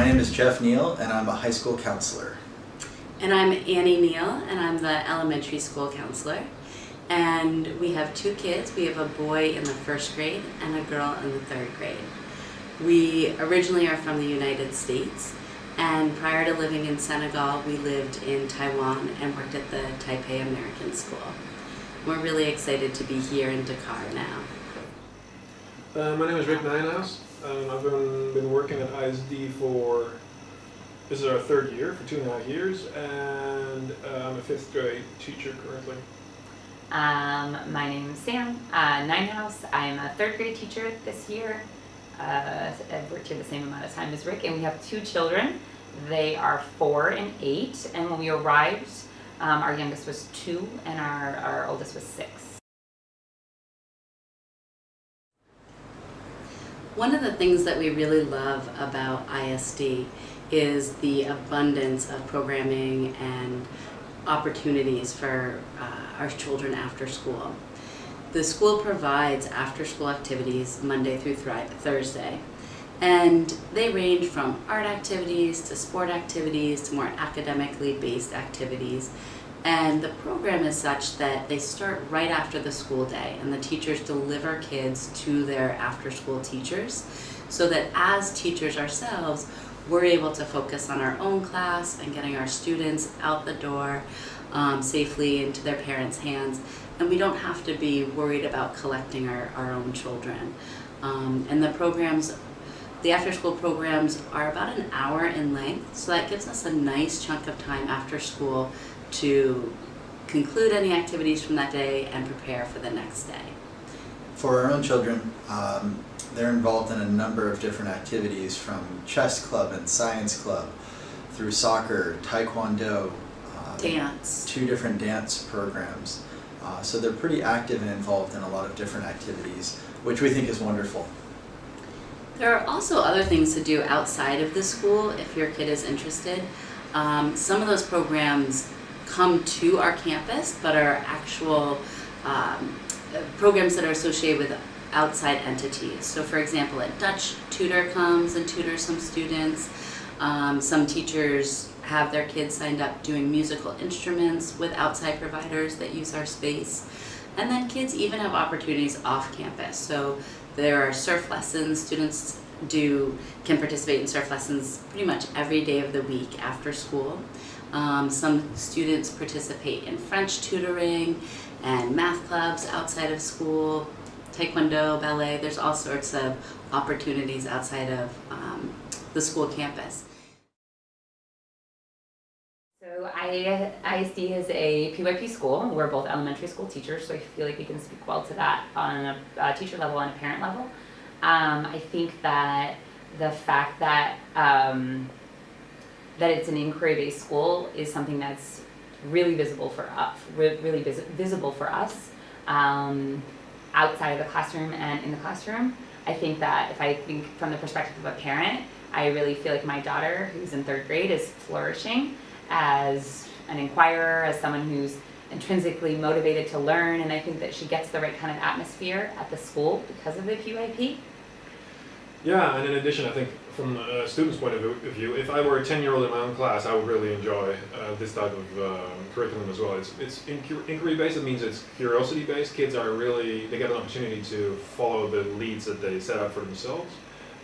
My name is Jeff Neal, and I'm a high school counselor. And I'm Annie Neal, and I'm the elementary school counselor. And we have two kids. We have a boy in the first grade and a girl in the third grade. We originally are from the United States, and prior to living in Senegal, we lived in Taiwan and worked at the Taipei American School. We're really excited to be here in Dakar now. My name is Rick Nijenhuis. I've been working at ISD for, this is our third year, for 2.5 years, and I'm a 5th grade teacher currently. My name is Sam Nijenhuis. I'm a 3rd grade teacher this year. I've worked here the same amount of time as Rick, and we have 2 children. They are 4 and 8, and when we arrived, our youngest was 2 and our oldest was 6. One of the things that we really love about ISD is the abundance of programming and opportunities for our children after school. The school provides after-school activities Monday through Thursday, and they range from art activities to sport activities to more academically based activities. And the program is such that they start right after the school day, and the teachers deliver kids to their after-school teachers, so that as teachers ourselves, we're able to focus on our own class and getting our students out the door safely into their parents' hands, and we don't have to be worried about collecting our own children. And the after-school programs are about an hour in length, so that gives us a nice chunk of time after school to conclude any activities from that day and prepare for the next day. For our own children, they're involved in a number of different activities, from chess club and science club, through soccer, taekwondo, Dance. 2 different dance programs. So they're pretty active and involved in a lot of different activities, which we think is wonderful. There are also other things to do outside of the school if your kid is interested. Some of those programs come to our campus, but are actual programs that are associated with outside entities. So for example, a Dutch tutor comes and tutors some students. Some teachers have their kids signed up doing musical instruments with outside providers that use our space. And then kids even have opportunities off campus. So there are surf lessons. Students can participate in surf lessons pretty much every day of the week after school. Some students participate in French tutoring and math clubs outside of school, taekwondo, ballet. There's all sorts of opportunities outside of the school campus. So ISD is a PYP school. We're both elementary school teachers, so I feel like we can speak well to that on a teacher level and a parent level. I think that the fact that that it's an inquiry-based school is something that's really visible for us, outside of the classroom and in the classroom. I think that if I think from the perspective of a parent, I really feel like my daughter, who's in 3rd grade, is flourishing as an inquirer, as someone who's intrinsically motivated to learn, and I think that she gets the right kind of atmosphere at the school because of the PYP. Yeah, and in addition, I think from a student's point of view, if I were a 10-year-old in my own class, I would really enjoy this type of curriculum as well. It's inquiry-based. It means it's curiosity-based. Kids are they get an opportunity to follow the leads that they set out for themselves.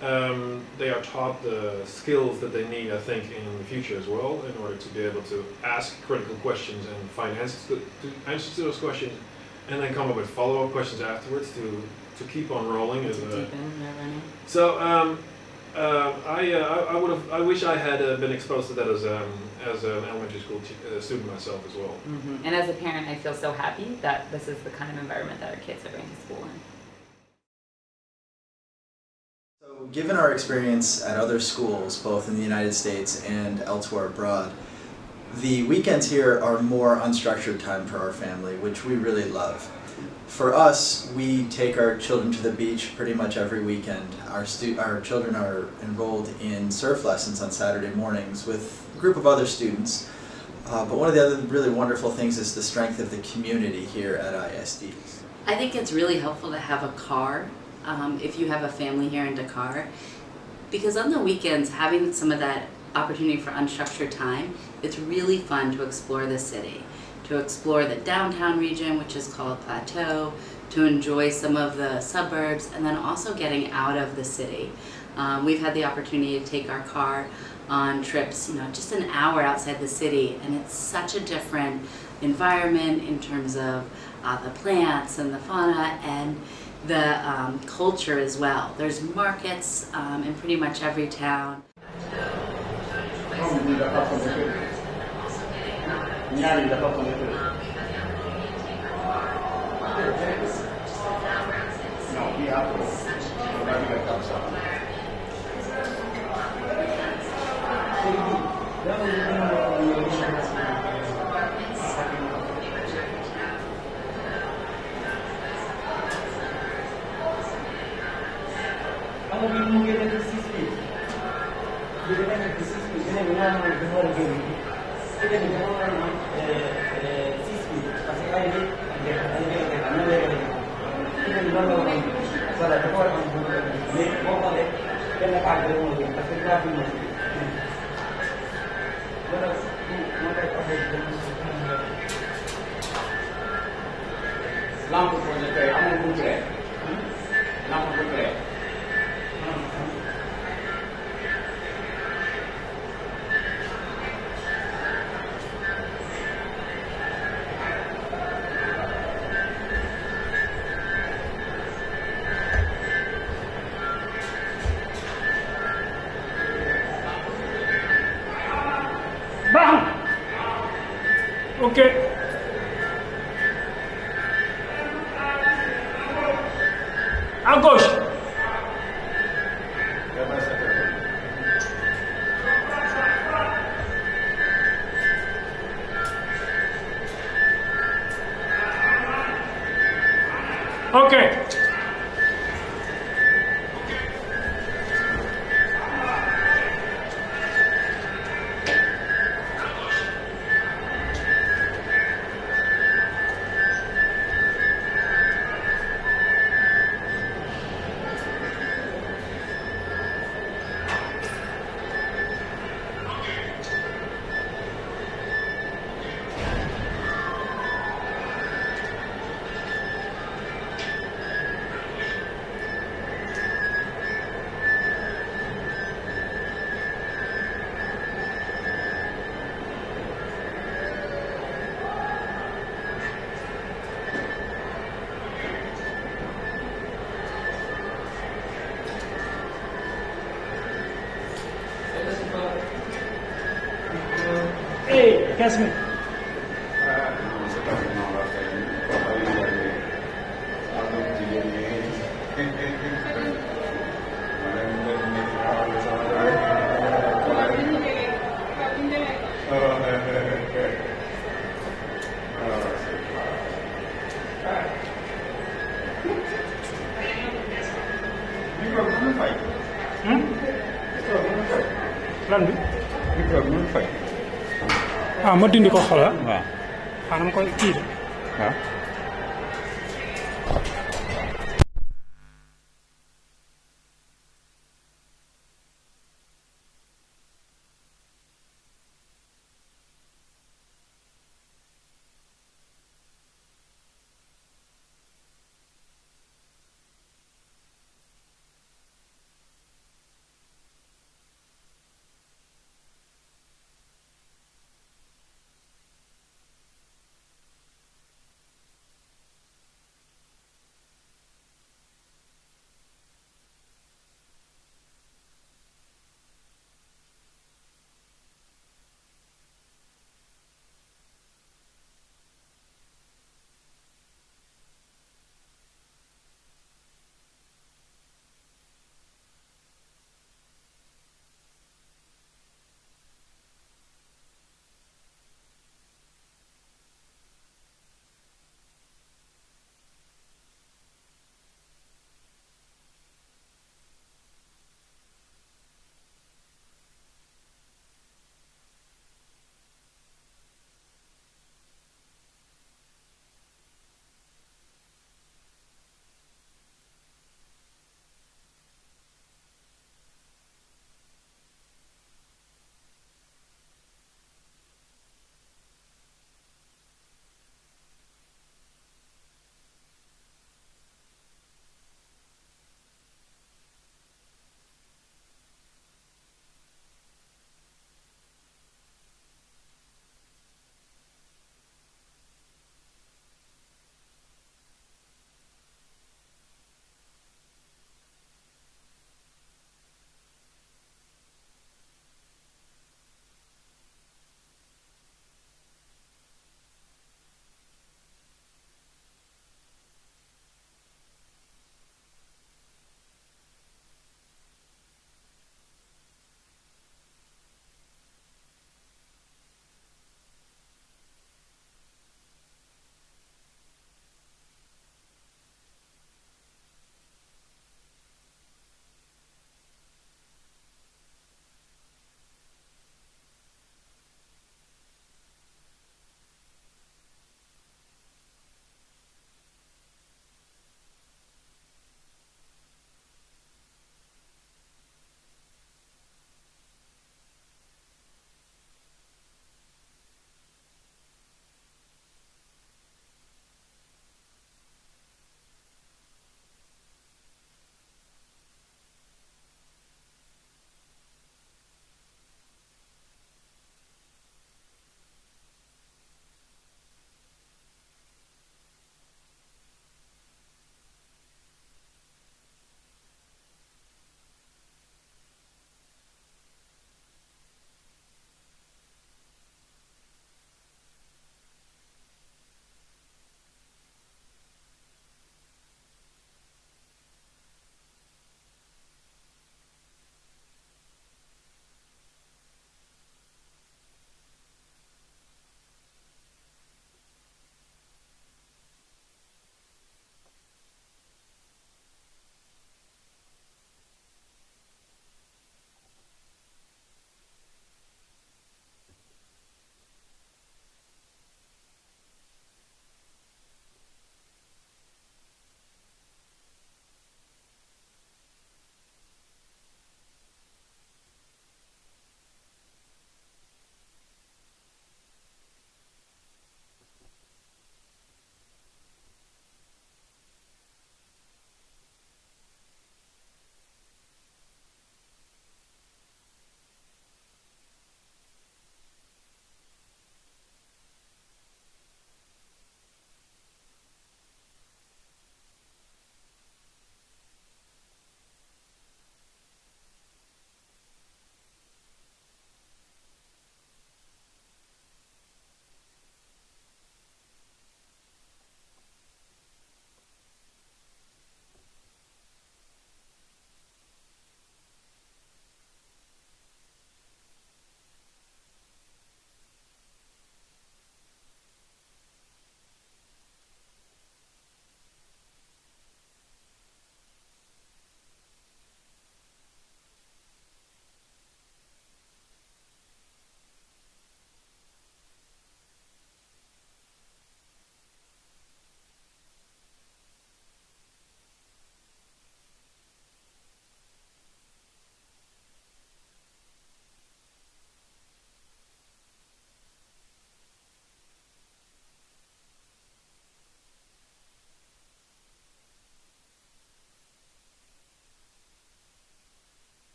They are taught the skills that they need, I think, in the future as well, in order to be able to ask critical questions and find answers to those questions, and then come up with follow-up questions afterwards to keep on rolling. So I wish I had been exposed to that as an elementary school student myself as well. Mm-hmm. And as a parent, I feel so happy that this is the kind of environment that our kids are going to school in. So, given our experience at other schools, both in the United States and elsewhere abroad, the weekends here are more unstructured time for our family, which we really love. For us, we take our children to the beach pretty much every weekend. Our children are enrolled in surf lessons on Saturday mornings with a group of other students. But one of the other really wonderful things is the strength of the community here at ISD. I think it's really helpful to have a car. If you have a family here in Dakar, Because on the weekends, having some of that opportunity for unstructured time, it's really fun to explore the city, to explore the downtown region, which is called Plateau, to enjoy some of the suburbs, and then also getting out of the city. We've had the opportunity to take our car on trips, just an hour outside the city, and it's such a different environment in terms of the plants and the fauna and the culture as well. There's markets in pretty much every town. Okay. À gauche. Okay. Hey, catch me. Lan bi ah ma dindi ko xoolal waaw xanaa ma koy kii waaw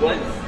Once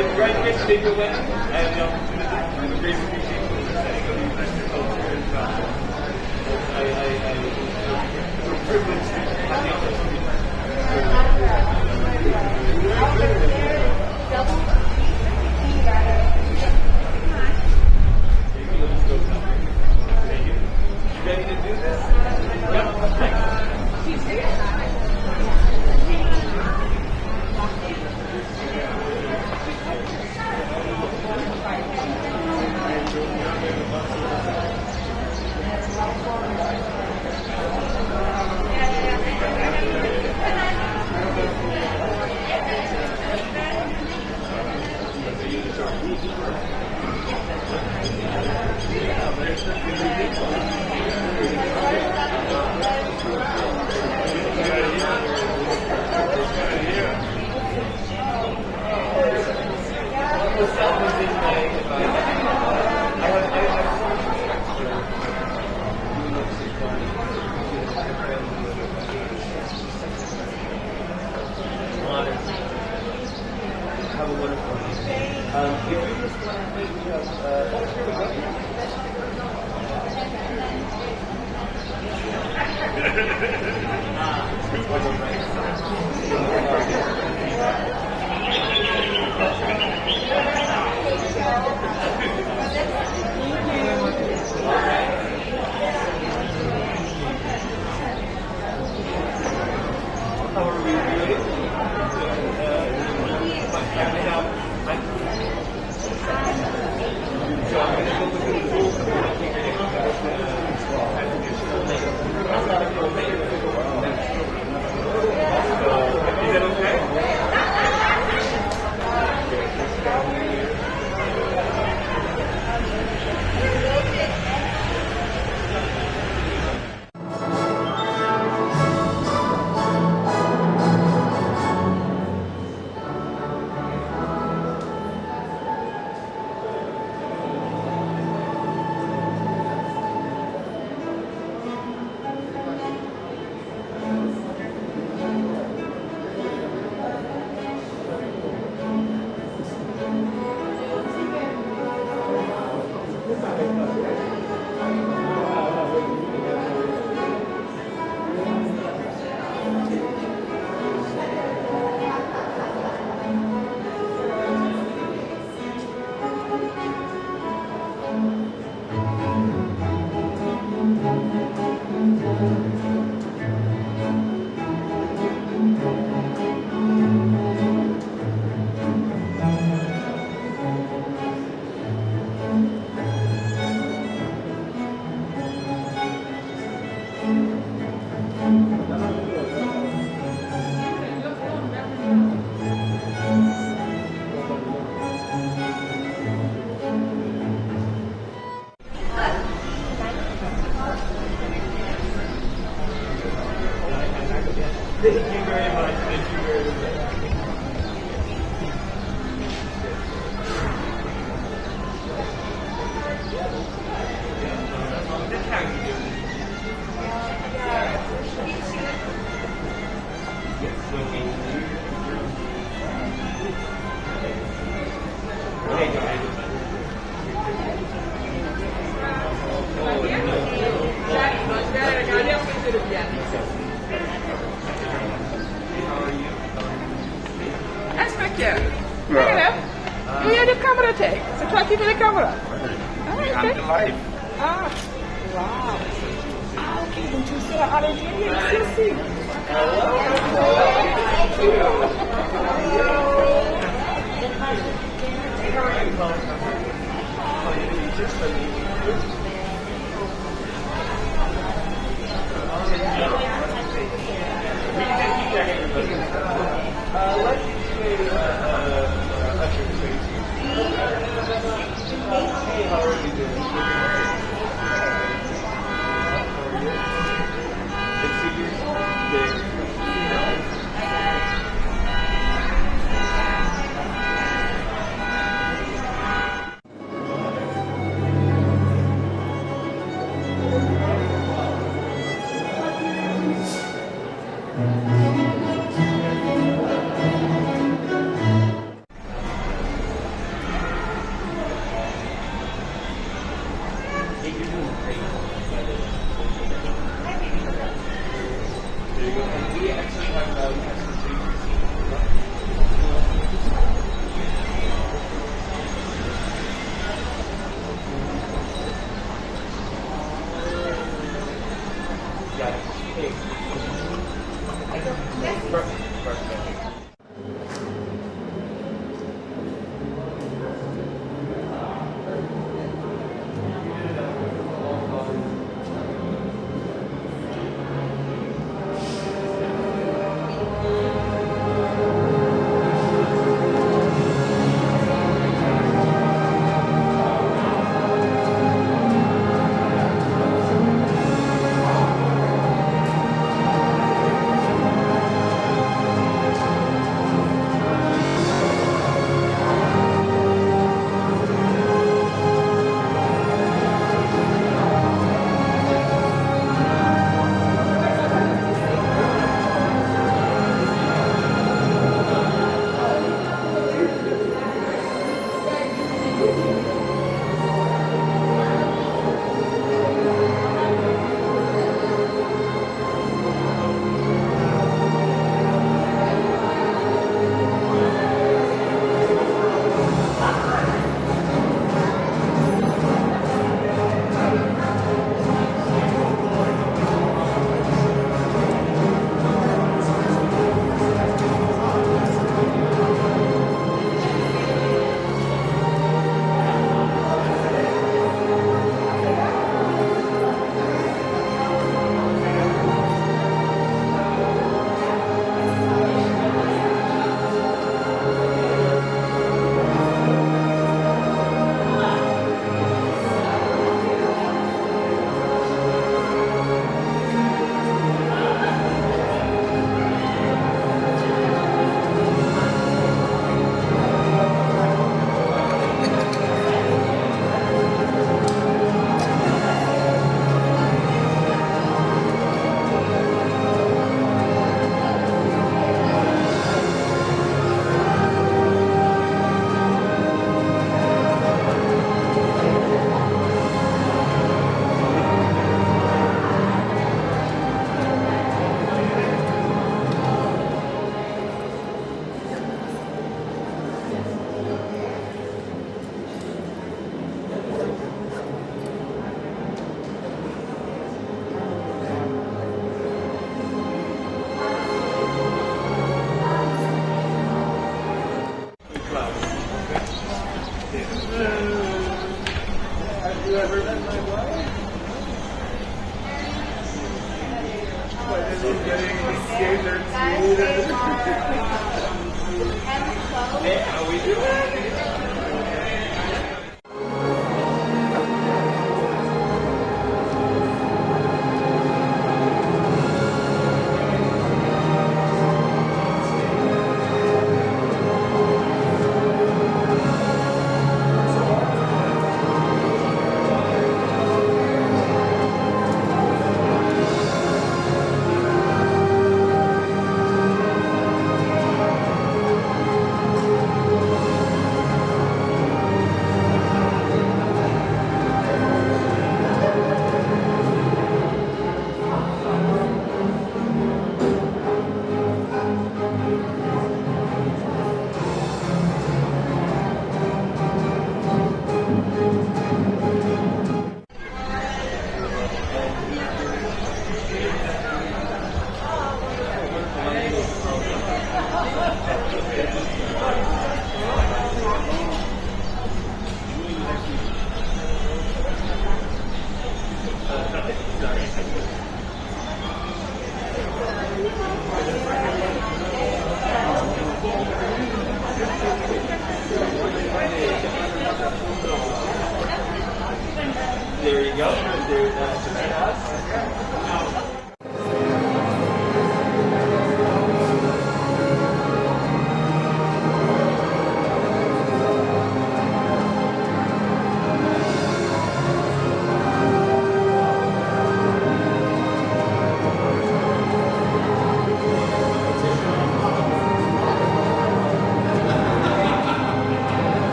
right, congratulations, David Lynn, and the opportunity. I'm a great appreciation for setting up the culture and I'm privileged to have the opportunity. You ready to do this? Have a wonderful night. If you just want to think, here How are we doing? So I'm going to go look at the rules and I think you're going to is that okay? Thank you very much. Thank you very much. That's how you do it. Yes, okay. Kijk doe jij de camera tegen? Ze klapt hier met de camera. I'm the life. Ah, wauw. Ah, oké, dan doe je alle dingen. Zie. Let's do usher space. Hey, how are you doing? How are you? It's you ever met my wife? What, is he getting escaped or Hey, how we doing?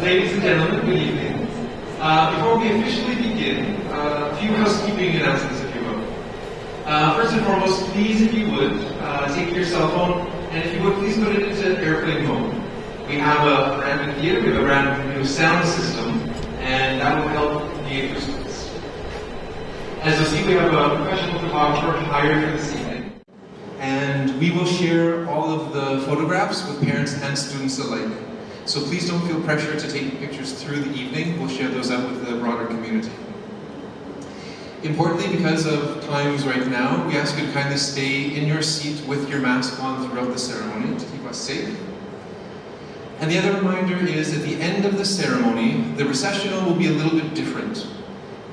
Ladies and gentlemen, good evening. Before we officially begin, a few housekeeping announcements, if you will. First and foremost, please, if you would, take your cell phone, and if you would, please put it into airplane mode. We have a brand new theater, we have a brand new sound system, and that will help the acoustics. As you'll see, we have a professional photographer hired for this evening, and we will share all of the photographs with parents and students alike. So please don't feel pressure to take pictures through the evening. We'll share those out with the broader community. Importantly, because of times right now, we ask you to kindly stay in your seat with your mask on throughout the ceremony to keep us safe. And the other reminder is at the end of the ceremony, the recessional will be a little bit different.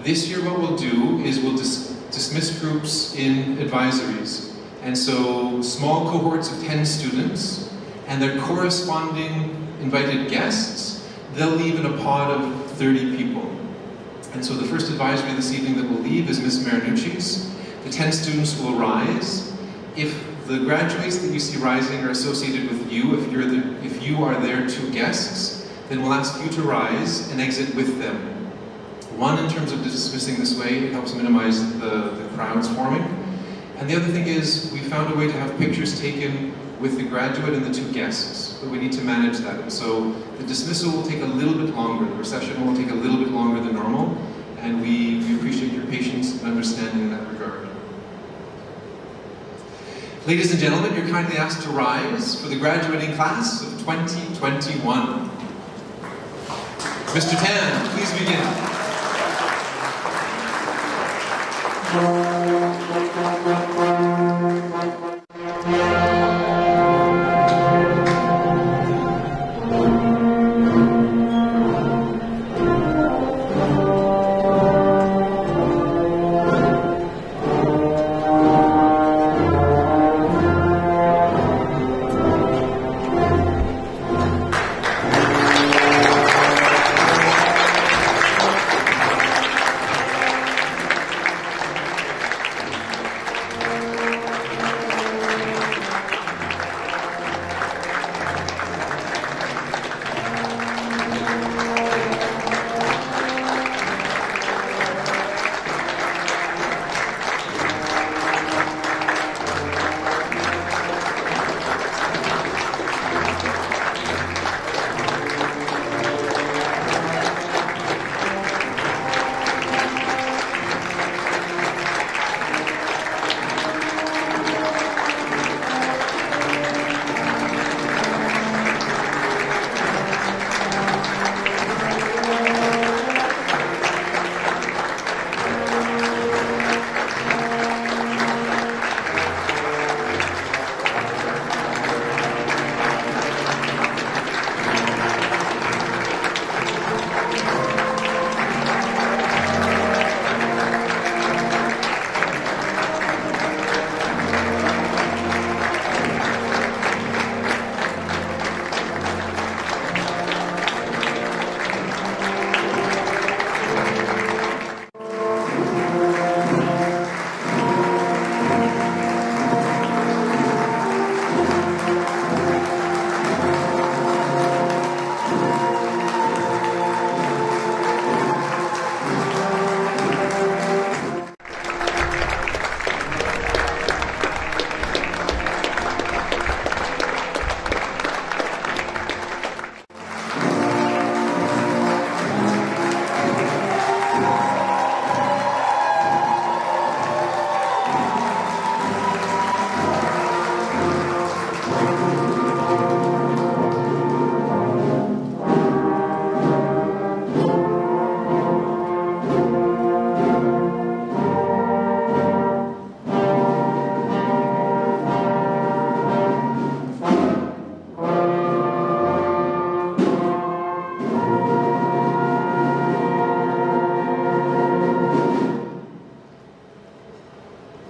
This year what we'll do is we'll dismiss groups in advisories. And so small cohorts of 10 students and their corresponding invited guests, they'll leave in a pod of 30 people. And so the first advisory this evening that will leave is Ms. Marinucci's. The 10 students will rise. If the graduates that you see rising are associated with you, if you are their two guests, then we'll ask you to rise and exit with them. One, in terms of dismissing this way, it helps minimize the crowds forming. And the other thing is, we found a way to have pictures taken with the graduate and the two guests, but we need to manage that. And so the dismissal will take a little bit longer, the reception will take a little bit longer than normal, and we appreciate your patience and understanding in that regard. Ladies and gentlemen, you're kindly asked to rise for the graduating class of 2021. Mr. Tan, please begin.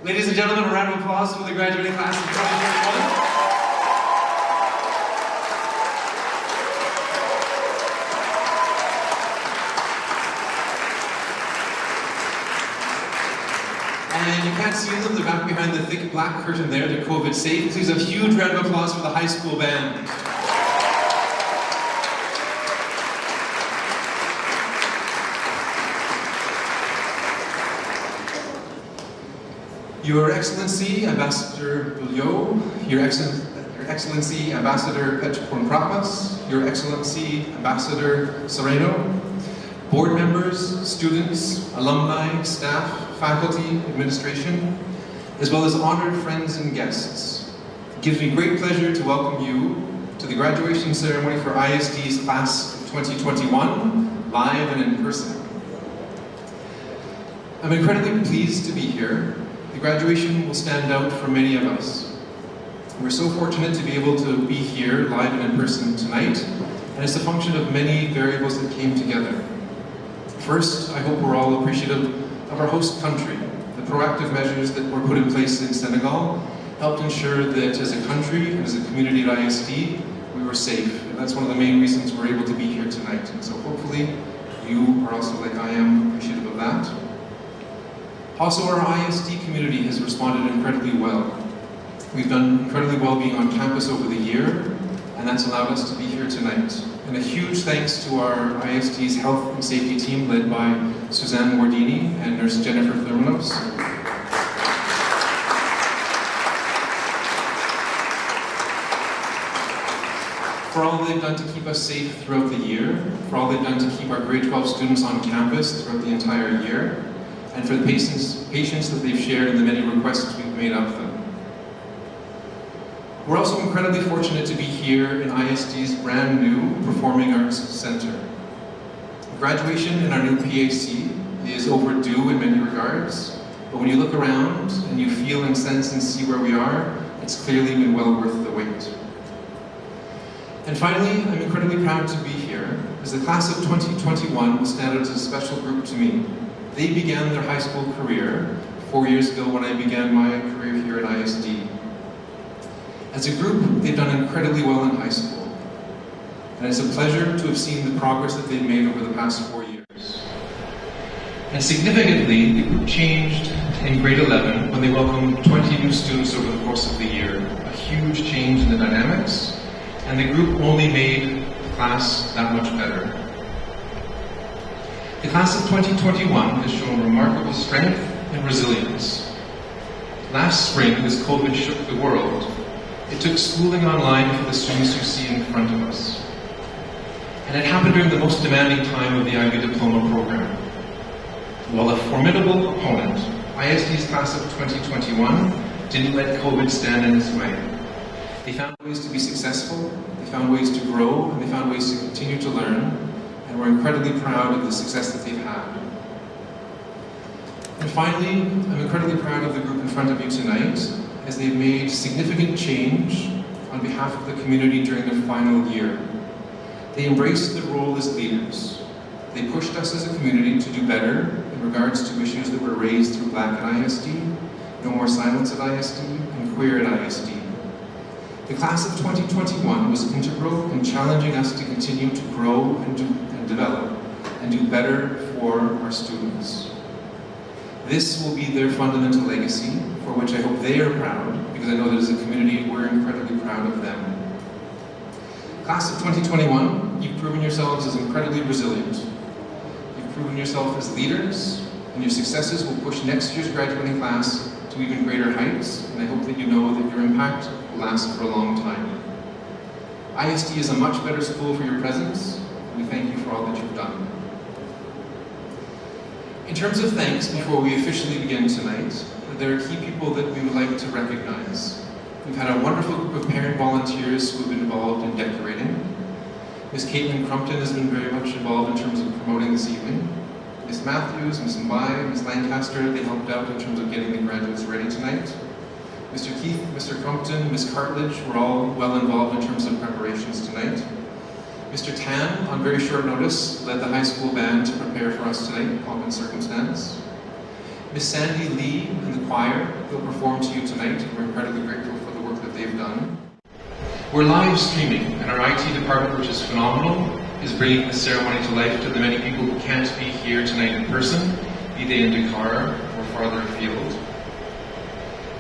Ladies and gentlemen, a round of applause for the graduating class of 2021. And you can't see them, they're back behind the thick black curtain there, they're COVID safe. Please a huge round of applause for the high school band. Your Excellency, Ambassador Bulliot, Your Excellency, Ambassador Petchporn-Prapas, Your Excellency, Ambassador Sereno, board members, students, alumni, staff, faculty, administration, as well as honored friends and guests. It gives me great pleasure to welcome you to the graduation ceremony for ISD's Class of 2021, live and in person. I'm incredibly pleased to be here. The graduation will stand out for many of us. We're so fortunate to be able to be here live and in person tonight, and it's a function of many variables that came together. First, I hope we're all appreciative of our host country. The proactive measures that were put in place in Senegal helped ensure that as a country and as a community at ISD, we were safe. And that's one of the main reasons we're able to be here tonight. And so hopefully you are also, like I am, appreciative of that. Also, our ISD community has responded incredibly well. We've done incredibly well being on campus over the year, and that's allowed us to be here tonight. And a huge thanks to our ISD's health and safety team led by Suzanne Mordini and Nurse Jennifer Thurmanos. For all they've done to keep us safe throughout the year, for all they've done to keep our grade 12 students on campus throughout the entire year, and for the patience that they've shared and the many requests we've made of them. We're also incredibly fortunate to be here in ISD's brand new Performing Arts Center. Graduation in our new PAC is overdue in many regards, but when you look around and you feel and sense and see where we are, it's clearly been well worth the wait. And finally, I'm incredibly proud to be here, as the class of 2021 will stand out as a special group to me. They began their high school career 4 years ago when I began my career here at ISD. As a group, they've done incredibly well in high school. And it's a pleasure to have seen the progress that they've made over the past 4 years. And significantly, the group changed in grade 11 when they welcomed 20 new students over the course of the year. A huge change in the dynamics, and the group only made the class that much better. The class of 2021 has shown remarkable strength and resilience. Last spring, as COVID shook the world, it took schooling online for the students you see in front of us. And it happened during the most demanding time of the Ivy Diploma program. While a formidable opponent, ISD's class of 2021 didn't let COVID stand in its way. They found ways to be successful, they found ways to grow, and they found ways to continue to learn, and we're incredibly proud of the success that they've had. And finally, I'm incredibly proud of the group in front of you tonight, as they've made significant change on behalf of the community during their final year. They embraced their role as leaders. They pushed us as a community to do better in regards to issues that were raised through Black at ISD, No More Silence at ISD, and Queer at ISD. The class of 2021 was integral in challenging us to continue to grow and develop and do better for our students. This will be their fundamental legacy, for which I hope they are proud, because I know that as a community we're incredibly proud of them. Class of 2021, you've proven yourselves as incredibly resilient. You've proven yourself as leaders, and your successes will push next year's graduating class to even greater heights, and I hope that you know that your impact will last for a long time. ISD is a much better school for your presence, and we thank you for all that you've done. In terms of thanks, before we officially begin tonight, there are key people that we would like to recognize. We've had a wonderful group of parent volunteers who have been involved in decorating. Ms. Caitlin Crumpton has been very much involved in terms of promoting this evening. Ms. Matthews, Ms. Mbai, Ms. Lancaster, they helped out in terms of getting the graduates ready tonight. Mr. Keith, Mr. Crumpton, Ms. Cartledge were all well involved in terms of preparations tonight. Mr. Tan, on very short notice, led the high school band to prepare for us tonight, pomp and circumstance. Ms. Sandy Lee and the choir who will perform to you tonight, and we're incredibly grateful for the work that they've done. We're live streaming, and our IT department, which is phenomenal, is bringing this ceremony to life to the many people who can't be here tonight in person, be they in Dakar or farther afield.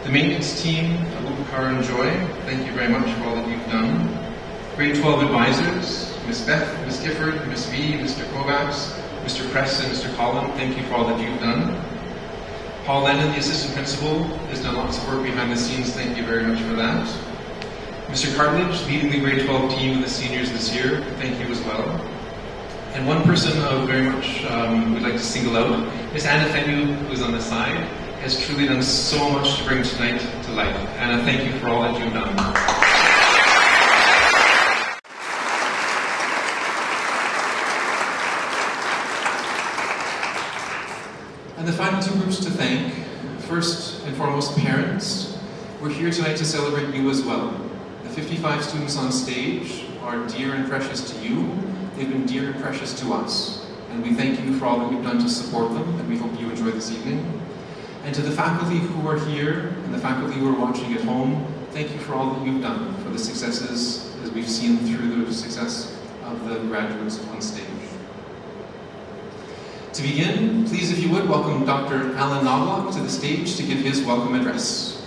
The maintenance team, Abubakar and Joy, thank you very much for all that you've done. Grade 12 advisors, Ms. Beth, Ms. Gifford, Ms. V, Mr. Kovacs, Mr. Press, and Mr. Collin, thank you for all that you've done. Paul Lennon, the assistant principal, has done lots of work behind the scenes, thank you very much for that. Mr. Cartledge, leading the grade 12 team of the seniors this year, thank you as well. And one person very much we'd like to single out, Ms. Anna Fennu, who's on the side, has truly done so much to bring tonight to life. Anna, thank you for all that you've done. And the final two groups to thank, first and foremost parents. We're here tonight to celebrate you as well. The 55 students on stage are dear and precious to you. They've been dear and precious to us. And we thank you for all that you've done to support them, and we hope you enjoy this evening. And to the faculty who are here, and the faculty who are watching at home, thank you for all that you've done for the successes as we've seen through the success of the graduates on stage. To begin, please, if you would, welcome Dr. Alan Knobloch to the stage to give his welcome address.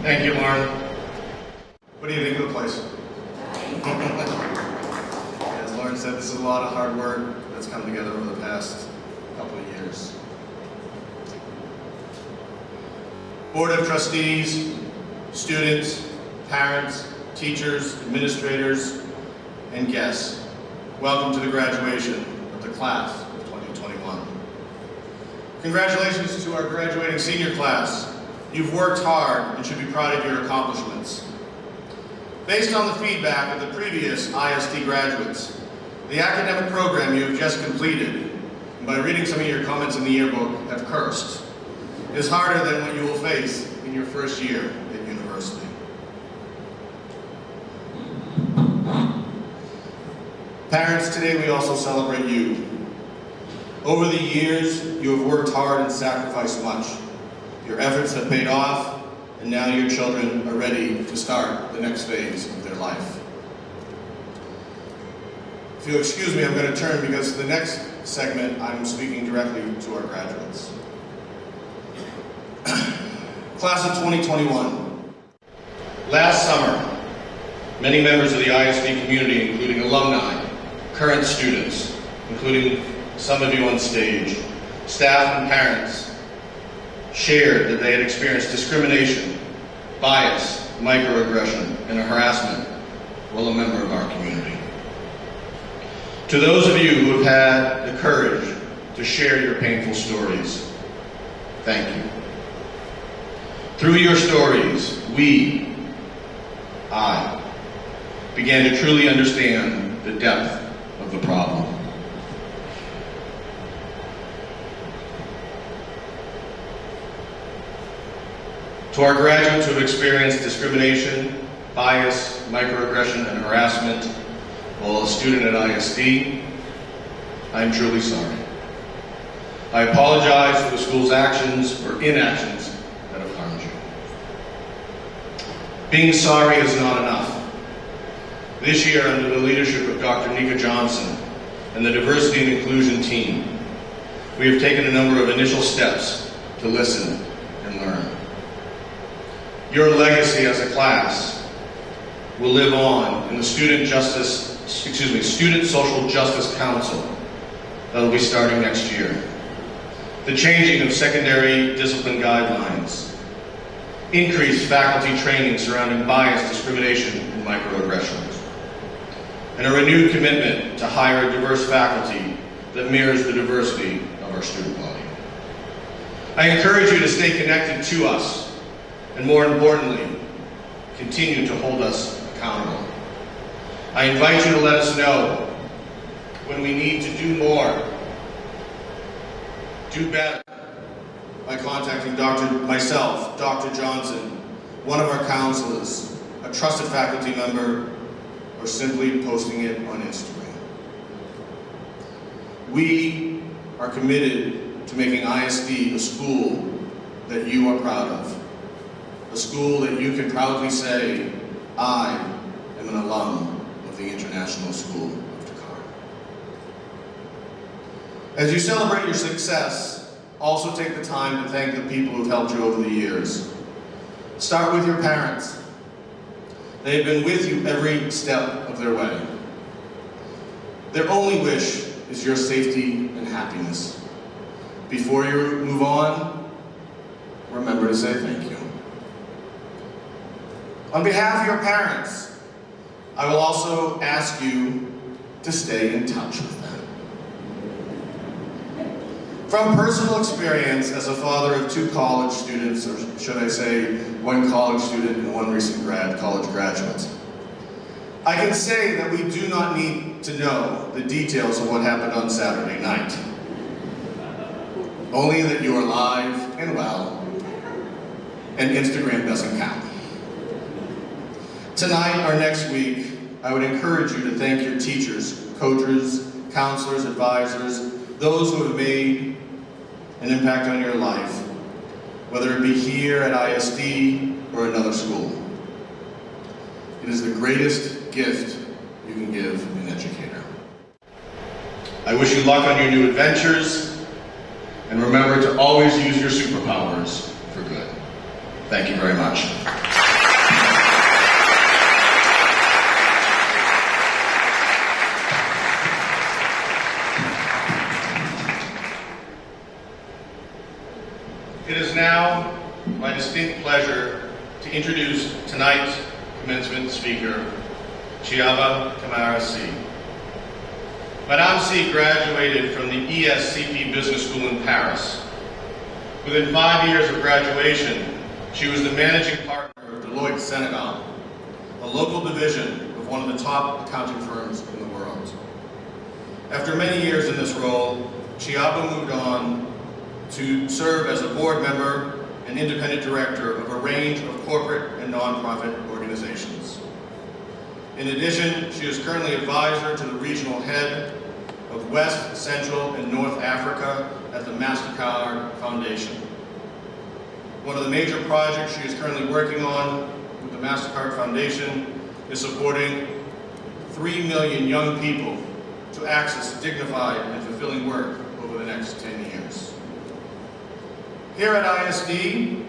Thank you, Lauren. What do you think of the place? As Lauren said, this is a lot of hard work that's come together over the past couple of years. Board of Trustees, students, parents, teachers, administrators, and guests, welcome to the graduation of the class of 2021. Congratulations to our graduating senior class. You've worked hard and should be proud of your accomplishments. Based on the feedback of the previous ISD graduates, the academic program you have just completed, and by reading some of your comments in the yearbook, have cursed, is harder than what you will face in your first year at university. Parents, today we also celebrate you. Over the years, you have worked hard and sacrificed much. Your efforts have paid off, and now your children are ready to start the next phase of their life. If you'll excuse me, I'm going to turn because the next segment I'm speaking directly to our graduates. Class of 2021. Last summer, many members of the ISD community, including alumni, current students, including some of you on stage, staff and parents, shared that they had experienced discrimination, bias, microaggression, and harassment while a member of our community. To those of you who have had the courage to share your painful stories, thank you. Through your stories, I, began to truly understand the depth of the problem. To our graduates who have experienced discrimination, bias, microaggression, and harassment while a student at ISD, I am truly sorry. I apologize for the school's actions or inactions that have harmed you. Being sorry is not enough. This year, under the leadership of Dr. Nika Johnson and the Diversity and Inclusion team, we have taken a number of initial steps to listen and learn. Your legacy as a class will live on in the Student Social Justice Council that will be starting next year. The changing of secondary discipline guidelines, increased faculty training surrounding bias, discrimination, and microaggressions, and a renewed commitment to hire a diverse faculty that mirrors the diversity of our student body. I encourage you to stay connected to us, and more importantly, continue to hold us accountable. I invite you to let us know when we need to do more, do better, by contacting myself, Dr. Johnson, one of our counselors, a trusted faculty member, or simply posting it on Instagram. We are committed to making ISD a school that you are proud of, a school that you can proudly say, I am an alum of the International School of Dakar. As you celebrate your success, also take the time to thank the people who've helped you over the years. Start with your parents. They have been with you every step of their way. Their only wish is your safety and happiness. Before you move on, remember to say thank you. On behalf of your parents, I will also ask you to stay in touch with them. From personal experience as a father of 2 college students, or should I say 1 college student and 1 recent college graduate, I can say that we do not need to know the details of what happened on Saturday night. Only that you are alive and well, and Instagram doesn't count. Tonight or next week, I would encourage you to thank your teachers, coaches, counselors, advisors, those who have made an impact on your life, whether it be here at ISD or another school. It is the greatest gift you can give an educator. I wish you luck on your new adventures, and remember to always use your superpowers for good. Thank you very much. It is now my distinct pleasure to introduce tonight's commencement speaker, Chiaba Kamara C. Madame C graduated from the ESCP Business School in Paris. Within 5 years of graduation, she was the managing partner of Deloitte Senegal, a local division of one of the top accounting firms in the world. After many years in this role, Chiaba moved on to serve as a board member and independent director of a range of corporate and nonprofit organizations. In addition, she is currently advisor to the regional head of West, Central, and North Africa at the MasterCard Foundation. One of the major projects she is currently working on with the MasterCard Foundation is supporting 3 million young people to access dignified and fulfilling work over the next 10 years. Here at ISD,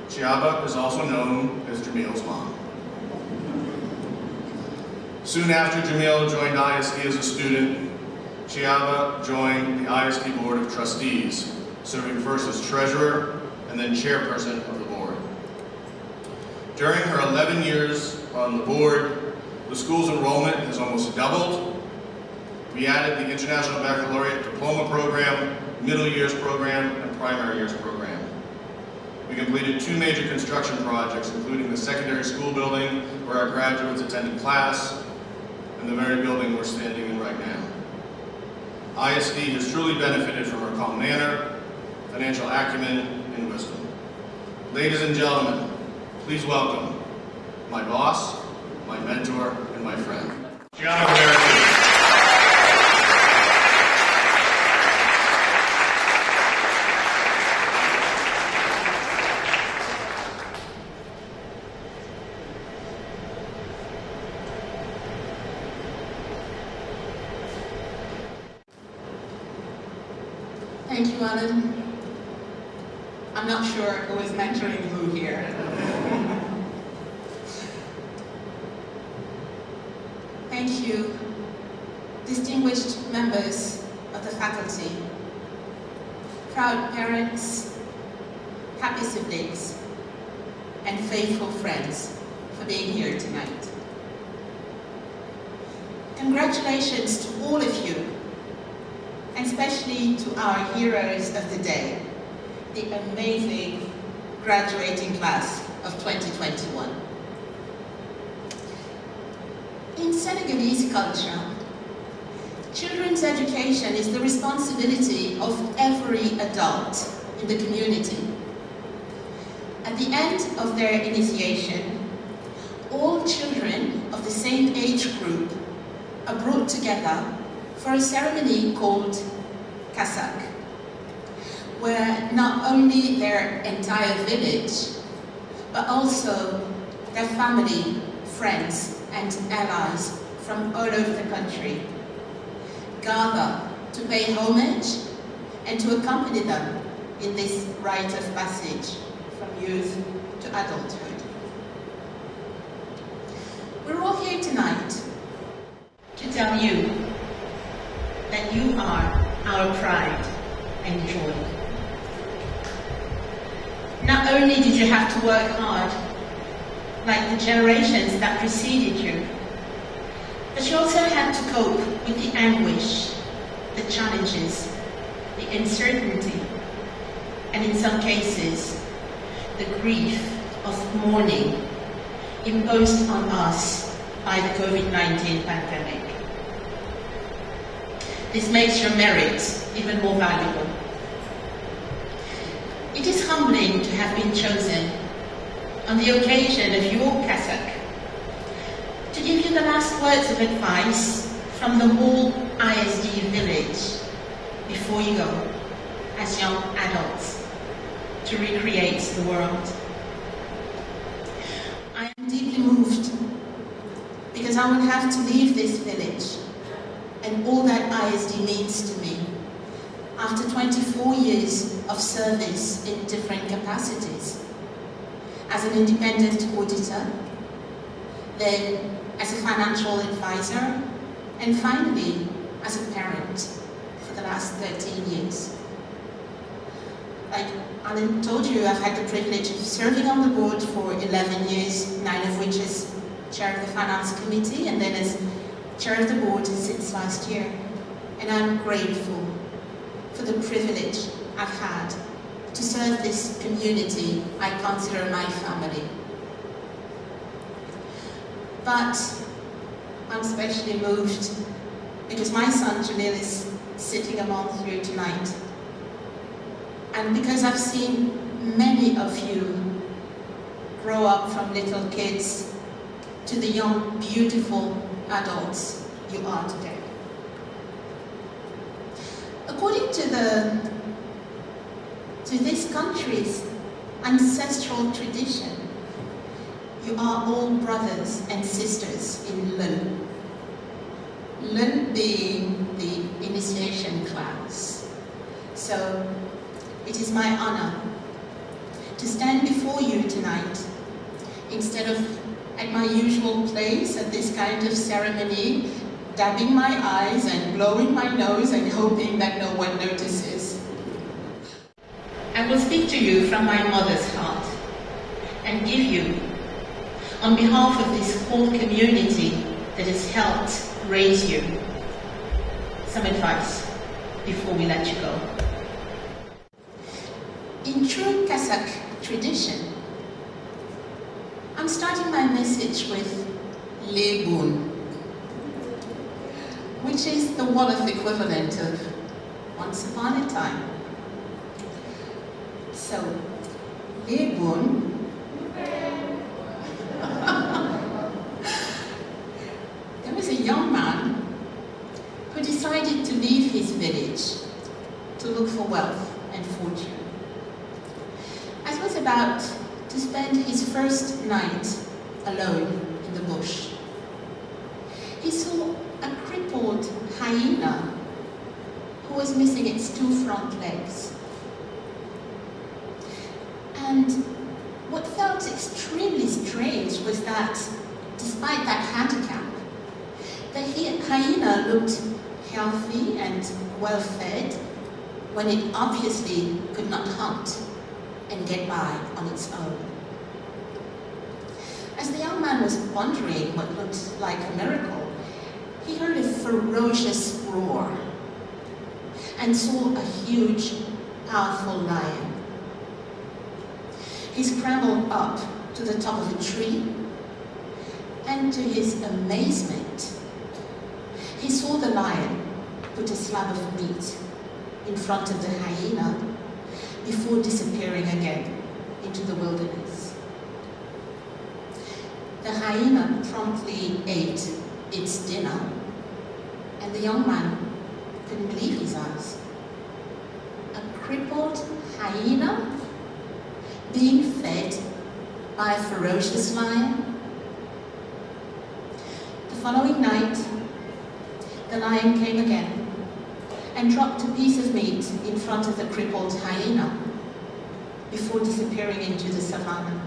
Chiaba is also known as Jamil's mom. Soon after Jamil joined ISD as a student, Chiaba joined the ISD Board of Trustees, serving first as treasurer and then chairperson of the board. During her 11 years on the board, the school's enrollment has almost doubled. We added the International Baccalaureate Diploma Program, Middle Years Program, and Primary Years Program. We completed 2 major construction projects, including the secondary school building where our graduates attended class, and the very building we're standing in right now. ISD has truly benefited from her calm manner, financial acumen, and wisdom. Ladies and gentlemen, please welcome my boss, my mentor, and my friend, Chiaba Kamara. Thank you, Alan. I'm not sure who is mentoring who here. Thank you, distinguished members of the faculty, proud parents, happy siblings, and faithful friends for being here tonight. Congratulations to all of you, and especially to our heroes of the day, the amazing graduating class of 2021. In Senegalese culture, children's education is the responsibility of every adult in the community. At the end of their initiation, all children of the same age group are brought together for a ceremony called Kasak, where not only their entire village, but also their family, friends, and allies from all over the country gather to pay homage and to accompany them in this rite of passage from youth to adulthood. We're all here tonight to tell you that you are our pride and joy. Not only did you have to work hard, like the generations that preceded you, but you also had to cope with the anguish, the challenges, the uncertainty, and in some cases, the grief of mourning imposed on us by the COVID-19 pandemic. This makes your merit even more valuable. It is humbling to have been chosen on the occasion of your Kasak to give you the last words of advice from the whole ISD village before you go, as young adults, to recreate the world. I am deeply moved because I will have to leave this village and all that ISD means to me after 24 years of service in different capacities. As an independent auditor, then as a financial advisor, and finally as a parent for the last 13 years. Like Alan told you, I've had the privilege of serving on the board for 11 years, 9 of which as chair of the finance committee, and then as chair of the board since last year. And I'm grateful for the privilege I've had to serve this community I consider my family. But I'm especially moved because my son Jalil is sitting among you tonight. And because I've seen many of you grow up from little kids to the young, beautiful adults you are today. According to this country's ancestral tradition, you are all brothers and sisters in Lul. Lul being the initiation class. So it is my honor to stand before you tonight instead of at my usual place at this kind of ceremony, dabbing my eyes and blowing my nose and hoping that no one notices. I will speak to you from my mother's heart and give you, on behalf of this whole community that has helped raise you, some advice before we let you go. In true Kasak tradition, I'm starting my message with Lebun, which is the Wolof equivalent of once upon a time. So, Lebun there was a young man who decided to leave his village to look for wealth and fortune. As was about to spend his first night alone in the bush, he saw a crippled hyena who was missing its 2 front legs. And what felt extremely strange was that, despite that handicap, the hyena looked healthy and well-fed when it obviously could not hunt and get by on its own. As the young man was pondering what looked like a miracle, he heard a ferocious roar and saw a huge, powerful lion. He scrambled up to the top of a tree, and to his amazement, he saw the lion put a slab of meat in front of the hyena before disappearing again into the wilderness. The hyena promptly ate its dinner, and the young man couldn't believe his eyes. A crippled hyena being fed by a ferocious lion? The following night, the lion came again and dropped a piece of meat in front of the crippled hyena before disappearing into the savannah.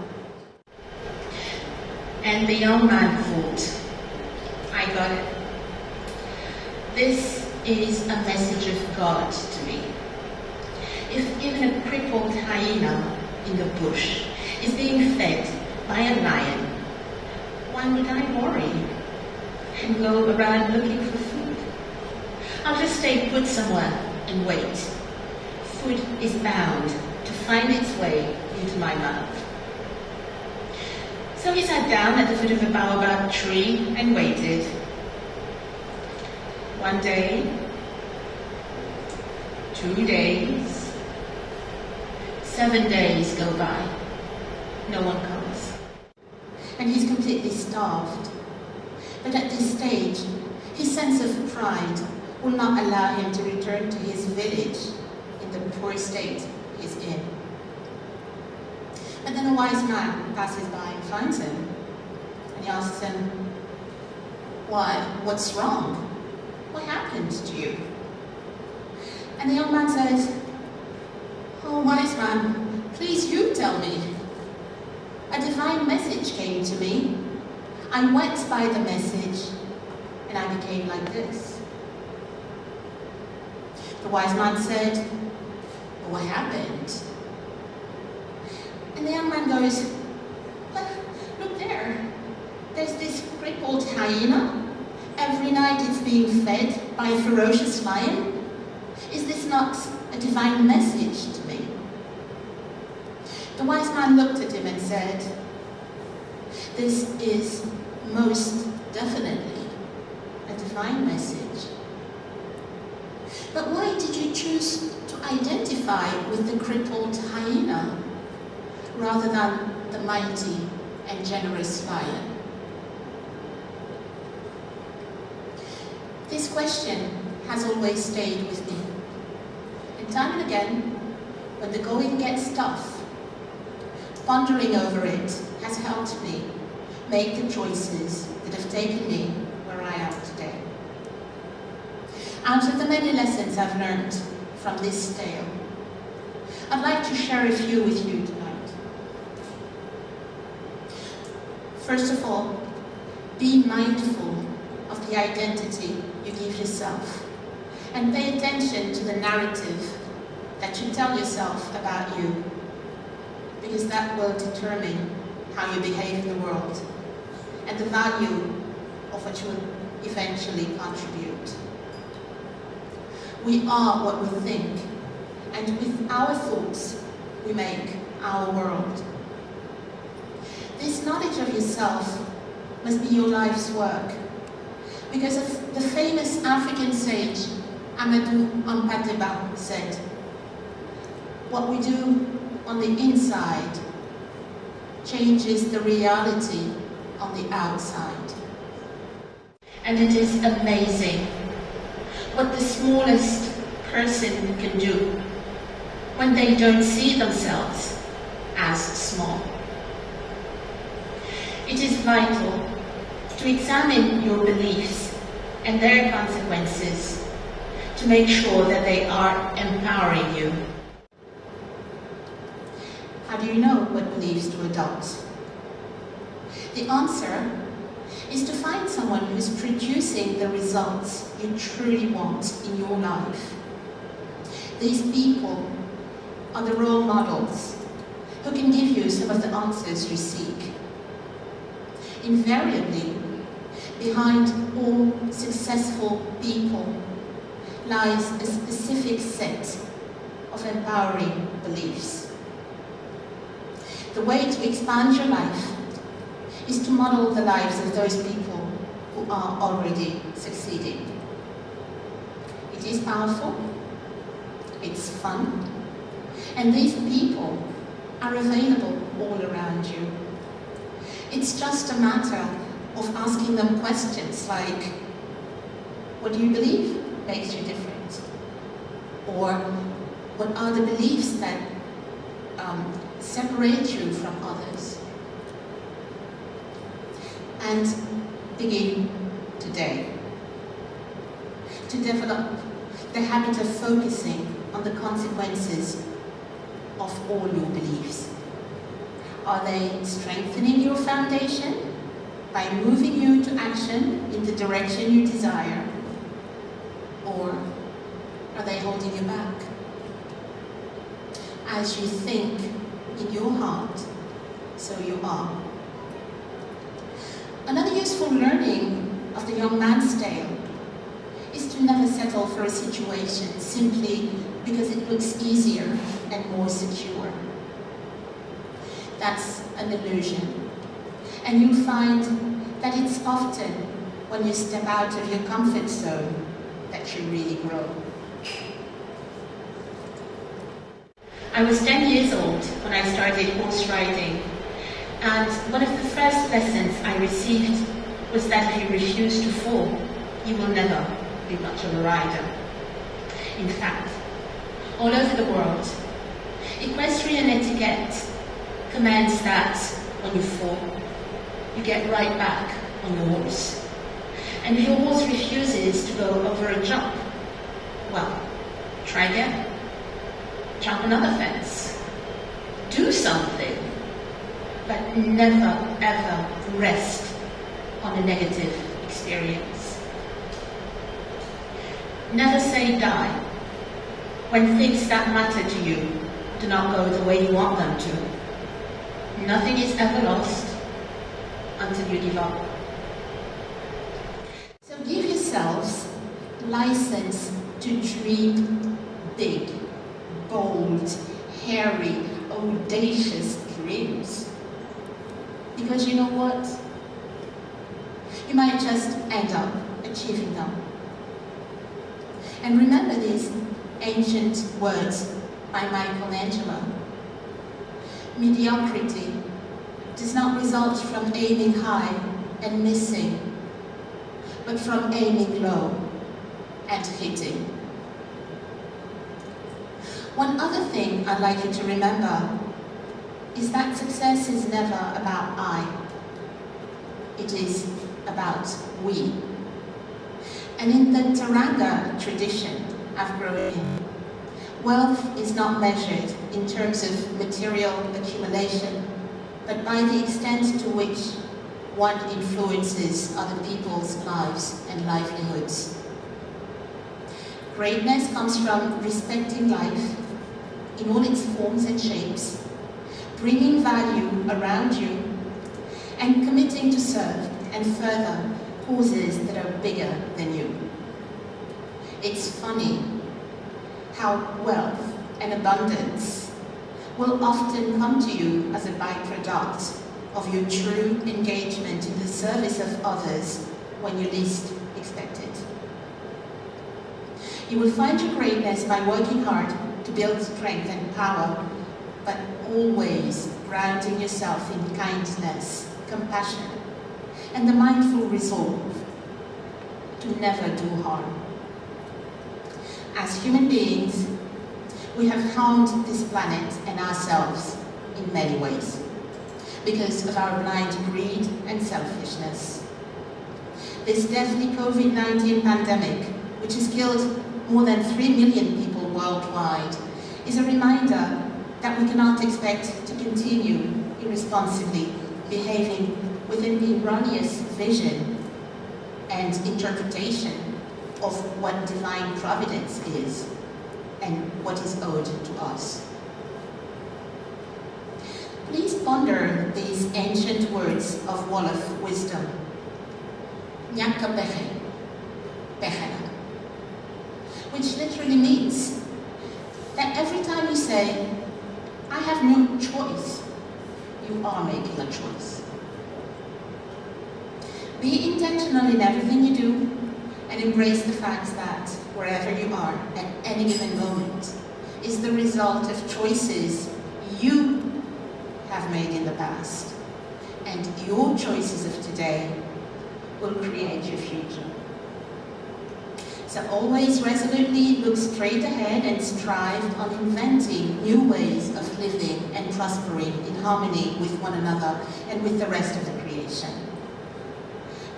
And the young man thought, I got it. This is a message of God to me. If even a crippled hyena in the bush is being fed by a lion, why would I worry and go around looking for food? I'll just stay put somewhere and wait. Food is bound to find its way into my mouth. So he sat down at the foot of a baobab tree and waited. One day, 2 days, 7 days go by. No one comes. And he's completely starved. But at this stage, his sense of pride will not allow him to return to his village in the poor state he's in. But then a wise man passes by and finds him, and he asks him, "Why, what's wrong? What happened to you?" And the young man says, "Oh, wise man, please you tell me. A divine message came to me. I went by the message, and I became like this." The wise man said, "What happened?" And the young man goes, "Well, look there. There's this crippled hyena. Every night it's being fed by a ferocious lion. Is this not a divine message to me?" The wise man looked at him and said, "This is most definitely a divine message. But why did you choose to identify with the crippled hyena rather than the mighty and generous lion?" This question has always stayed with me. And time and again, when the going gets tough, pondering over it has helped me make the choices that have taken me where I am today. Out of the many lessons I've learned from this tale, I'd like to share a few with you tonight. First of all, be mindful of the identity you give yourself, and pay attention to the narrative that you tell yourself about you, because that will determine how you behave in the world and the value of what you will eventually contribute. We are what we think, and with our thoughts, we make our world. This knowledge of yourself must be your life's work, because as the famous African sage Amadou Ampateba said, what we do on the inside changes the reality on the outside. And it is amazing what the smallest person can do when they don't see themselves as small. It is vital to examine your beliefs and their consequences to make sure that they are empowering you. How do you know what beliefs to adopt? The answer is to find someone who is producing the results you truly want in your life. These people are the role models who can give you some of the answers you seek. Invariably, behind all successful people lies a specific set of empowering beliefs. The way to expand your life is to model the lives of those people who are already succeeding. It is powerful, it's fun, And these people are available all around you. It's just a matter of asking them questions like, what do you believe makes you different? Or what are the beliefs that separate you from others? And begin today to develop the habit of focusing on the consequences of all your beliefs. Are they strengthening your foundation by moving you to action in the direction you desire? Or are they holding you back? As you think in your heart, so you are. Another useful learning of the young man's tale is to never settle for a situation simply because it looks easier and more secure. That's an illusion. And you'll find that it's often when you step out of your comfort zone that you really grow. I was 10 years old when I started horse riding, and one of the first lessons I received was that if you refuse to fall, you will never be much of a rider. In fact, all over the world, equestrian etiquette commands that when you fall, you get right back on your horse. And if your horse refuses to go over a jump, well, try again. Jump another fence. Do something, but never ever rest on a negative experience. Never say die when things that matter to you do not go the way you want them to. Nothing is ever lost until you give up. So give yourselves license to dream big, bold, hairy, audacious dreams. Because you know what? You might just end up achieving them. And remember these ancient words by Michelangelo. Mediocrity does not result from aiming high and missing, but from aiming low and hitting. One other thing I'd like you to remember is that success is never about I. It is about we. And in the Taranga tradition I've grown in, wealth is not measured in terms of material accumulation, but by the extent to which one influences other people's lives and livelihoods. Greatness comes from respecting life in all its forms and shapes, bringing value around you, and committing to serve and further causes that are bigger than you. It's funny how wealth and abundance will often come to you as a byproduct of your true engagement in the service of others when you least expect it. You will find your greatness by working hard to build strength and power, but always grounding yourself in kindness, compassion, and the mindful resolve to never do harm. As human beings, we have harmed this planet and ourselves in many ways because of our blind greed and selfishness. This deadly COVID-19 pandemic, which has killed more than 3 million people worldwide, is a reminder that we cannot expect to continue irresponsibly behaving within the erroneous vision and interpretation of what divine providence is and what is owed to us. Please ponder these ancient words of Wolof wisdom. Nyaka peche, pechena, which literally means that every time you say, I have no choice, you are making a choice. Be intentional in everything you do and embrace the fact that wherever you are at any given moment, is the result of choices you have made in the past, and your choices of today will create your future. So always resolutely look straight ahead and strive on inventing new ways of living and prospering in harmony with one another and with the rest of the creation.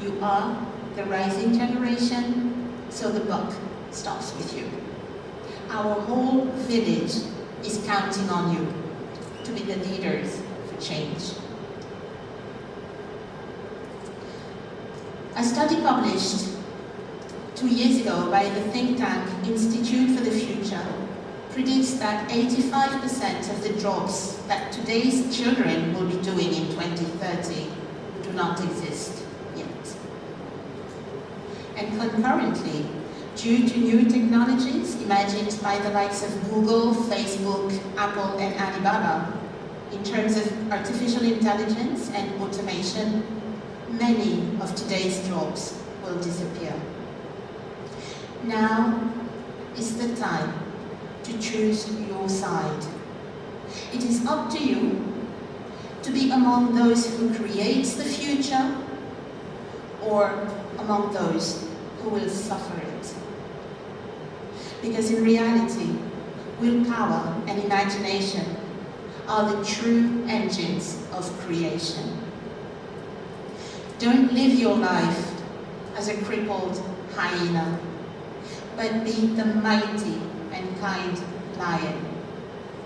You are the rising generation, so the buck stops with you. Our whole village is counting on you to be the leaders for change. A study published 2 years ago by the think tank Institute for the Future predicts that 85% of the jobs that today's children will be doing in 2030 do not exist yet. And concurrently, due to new technologies imagined by the likes of Google, Facebook, Apple, and Alibaba, in terms of artificial intelligence and automation, many of today's jobs will disappear. Now is the time to choose your side. It is up to you to be among those who creates the future or among those who will suffer it. Because in reality, willpower and imagination are the true engines of creation. Don't live your life as a crippled hyena, but be the mighty and kind lion,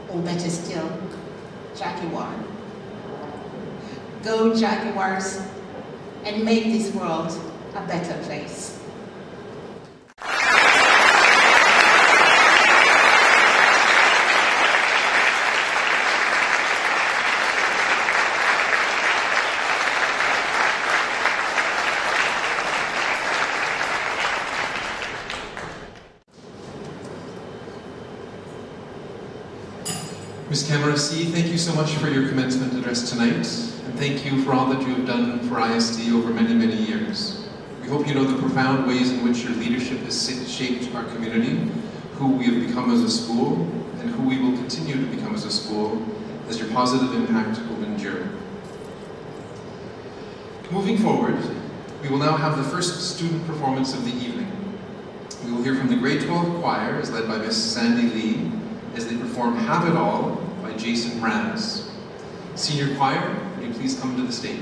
or better still, jaguar. Go jaguars, and make this world a better place. Ms. Camera C, thank you so much for your commencement address tonight, and thank you for all that you have done for ISD over many, many years. We hope you know the profound ways in which your leadership has shaped our community, who we have become as a school, and who we will continue to become as a school, as your positive impact will endure. Moving forward, we will now have the first student performance of the evening. We will hear from the grade 12 choir, as led by Miss Sandy Lee, as they perform Have It All by Jason Raz. Senior choir, would you please come to the stage?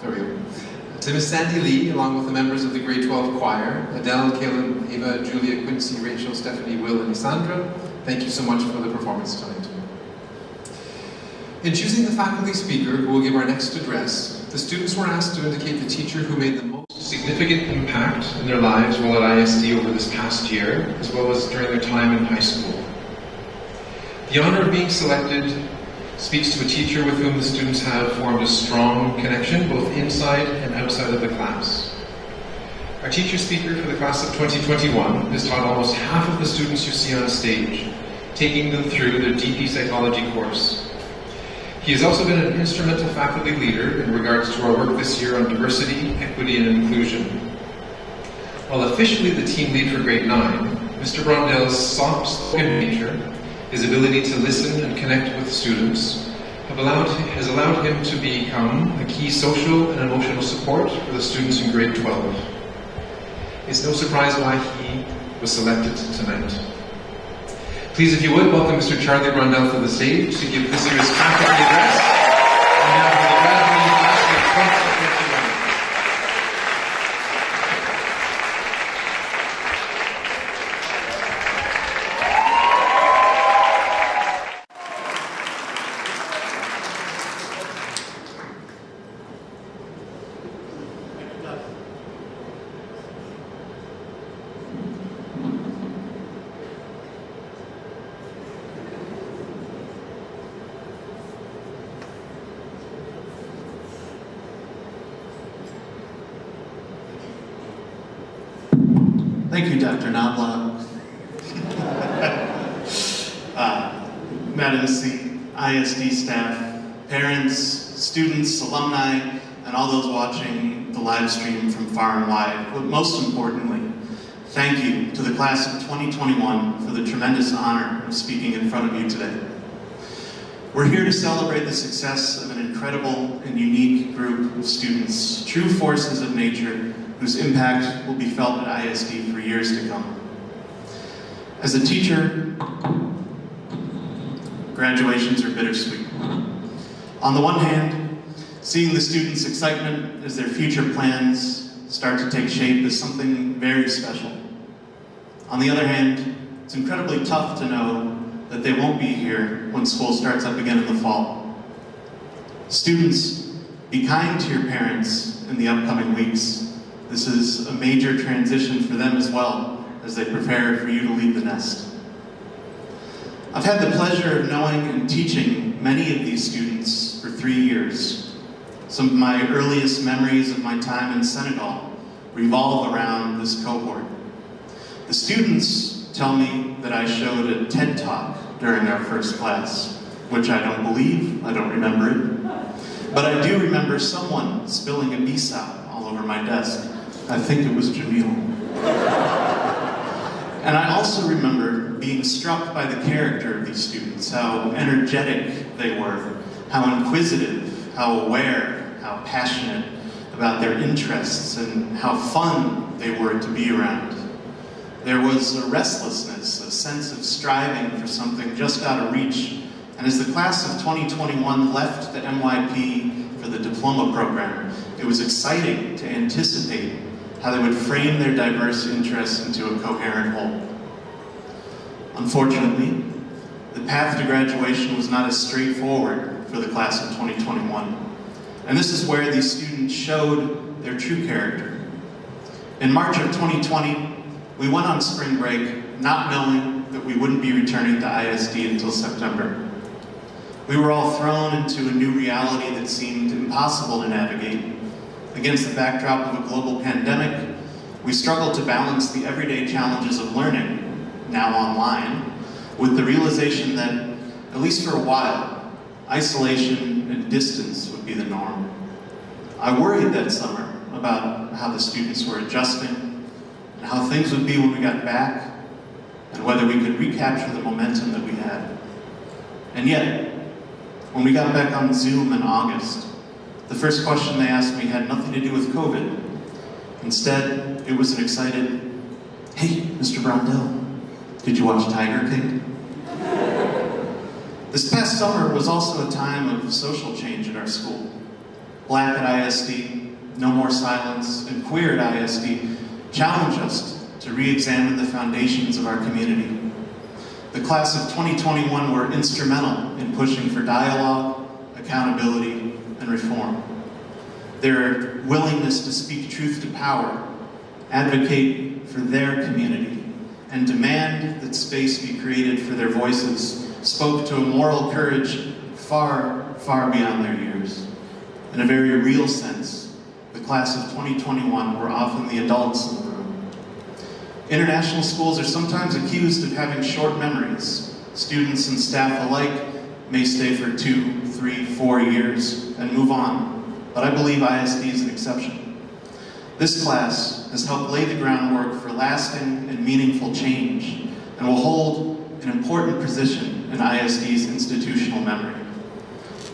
There we go. To Miss Sandy Lee, along with the members of the grade 12 choir, Adele, Kaylin, Ava, Julia, Quincy, Rachel, Stephanie, Will, and Isandra, thank you so much for the performance tonight. In choosing the faculty speaker who will give our next address, the students were asked to indicate the teacher who made the most significant impact in their lives while at ISD over this past year, as well as during their time in high school. The honor of being selected speaks to a teacher with whom the students have formed a strong connection, both inside and outside of the class. Our teacher speaker for the class of 2021 has taught almost half of the students you see on stage, taking them through their DP Psychology course. He has also been an instrumental faculty leader in regards to our work this year on diversity, equity, and inclusion. While officially the team lead for grade 9, Mr. Brondell's soft-spoken nature, his ability to listen and connect with students, has allowed him to become a key social and emotional support for the students in grade 12. It's no surprise why he was selected tonight. Please, if you would, welcome Mr. Charlie Brondell to the stage to give this year's faculty address on behalf of the graduating class of 2021. Thank you, Dr. Knobloch. Madam C, ISD staff, parents, students, alumni, and all those watching the live stream from far and wide. But most importantly, thank you to the class of 2021 for the tremendous honor of speaking in front of you today. We're here to celebrate the success of an incredible and unique group of students, true forces of nature, whose impact will be felt at ISD for years to come. As a teacher, graduations are bittersweet. On the one hand, seeing the students' excitement as their future plans start to take shape is something very special. On the other hand, it's incredibly tough to know that they won't be here when school starts up again in the fall. Students, be kind to your parents in the upcoming weeks. This is a major transition for them as well, as they prepare for you to leave the nest. I've had the pleasure of knowing and teaching many of these students for 3 years. Some of my earliest memories of my time in Senegal revolve around this cohort. The students tell me that I showed a TED Talk during our first class, which I don't believe, I don't remember it. But I do remember someone spilling a Bissau all over my desk. I think it was Jamil. And I also remember being struck by the character of these students, how energetic they were, how inquisitive, how aware, how passionate about their interests, and how fun they were to be around. There was a restlessness, a sense of striving for something just out of reach. And as the class of 2021 left the MYP for the diploma program, it was exciting to anticipate how they would frame their diverse interests into a coherent whole. Unfortunately, the path to graduation was not as straightforward for the class of 2021. And this is where these students showed their true character. In March of 2020, we went on spring break not knowing that we wouldn't be returning to ISD until September. We were all thrown into a new reality that seemed impossible to navigate. Against the backdrop of a global pandemic, we struggled to balance the everyday challenges of learning, now online, with the realization that, at least for a while, isolation and distance would be the norm. I worried that summer about how the students were adjusting, and how things would be when we got back, and whether we could recapture the momentum that we had. And yet, when we got back on Zoom in August, the first question they asked me had nothing to do with COVID. Instead, it was an excited, "Hey, Mr. Brondell, did you watch Tiger King?" This past summer was also a time of social change at our school. Black at ISD, No More Silence, and Queer at ISD challenge us to re-examine the foundations of our community. The class of 2021 were instrumental in pushing for dialogue, accountability, and reform. Their willingness to speak truth to power, advocate for their community, and demand that space be created for their voices spoke to a moral courage far, far beyond their years. In a very real sense, the class of 2021 were often the adults in the room. International schools are sometimes accused of having short memories. Students and staff alike may stay for 2, 3, 4 years and move on, but I believe ISD is an exception. This class has helped lay the groundwork for lasting and meaningful change and will hold an important position in ISD's institutional memory.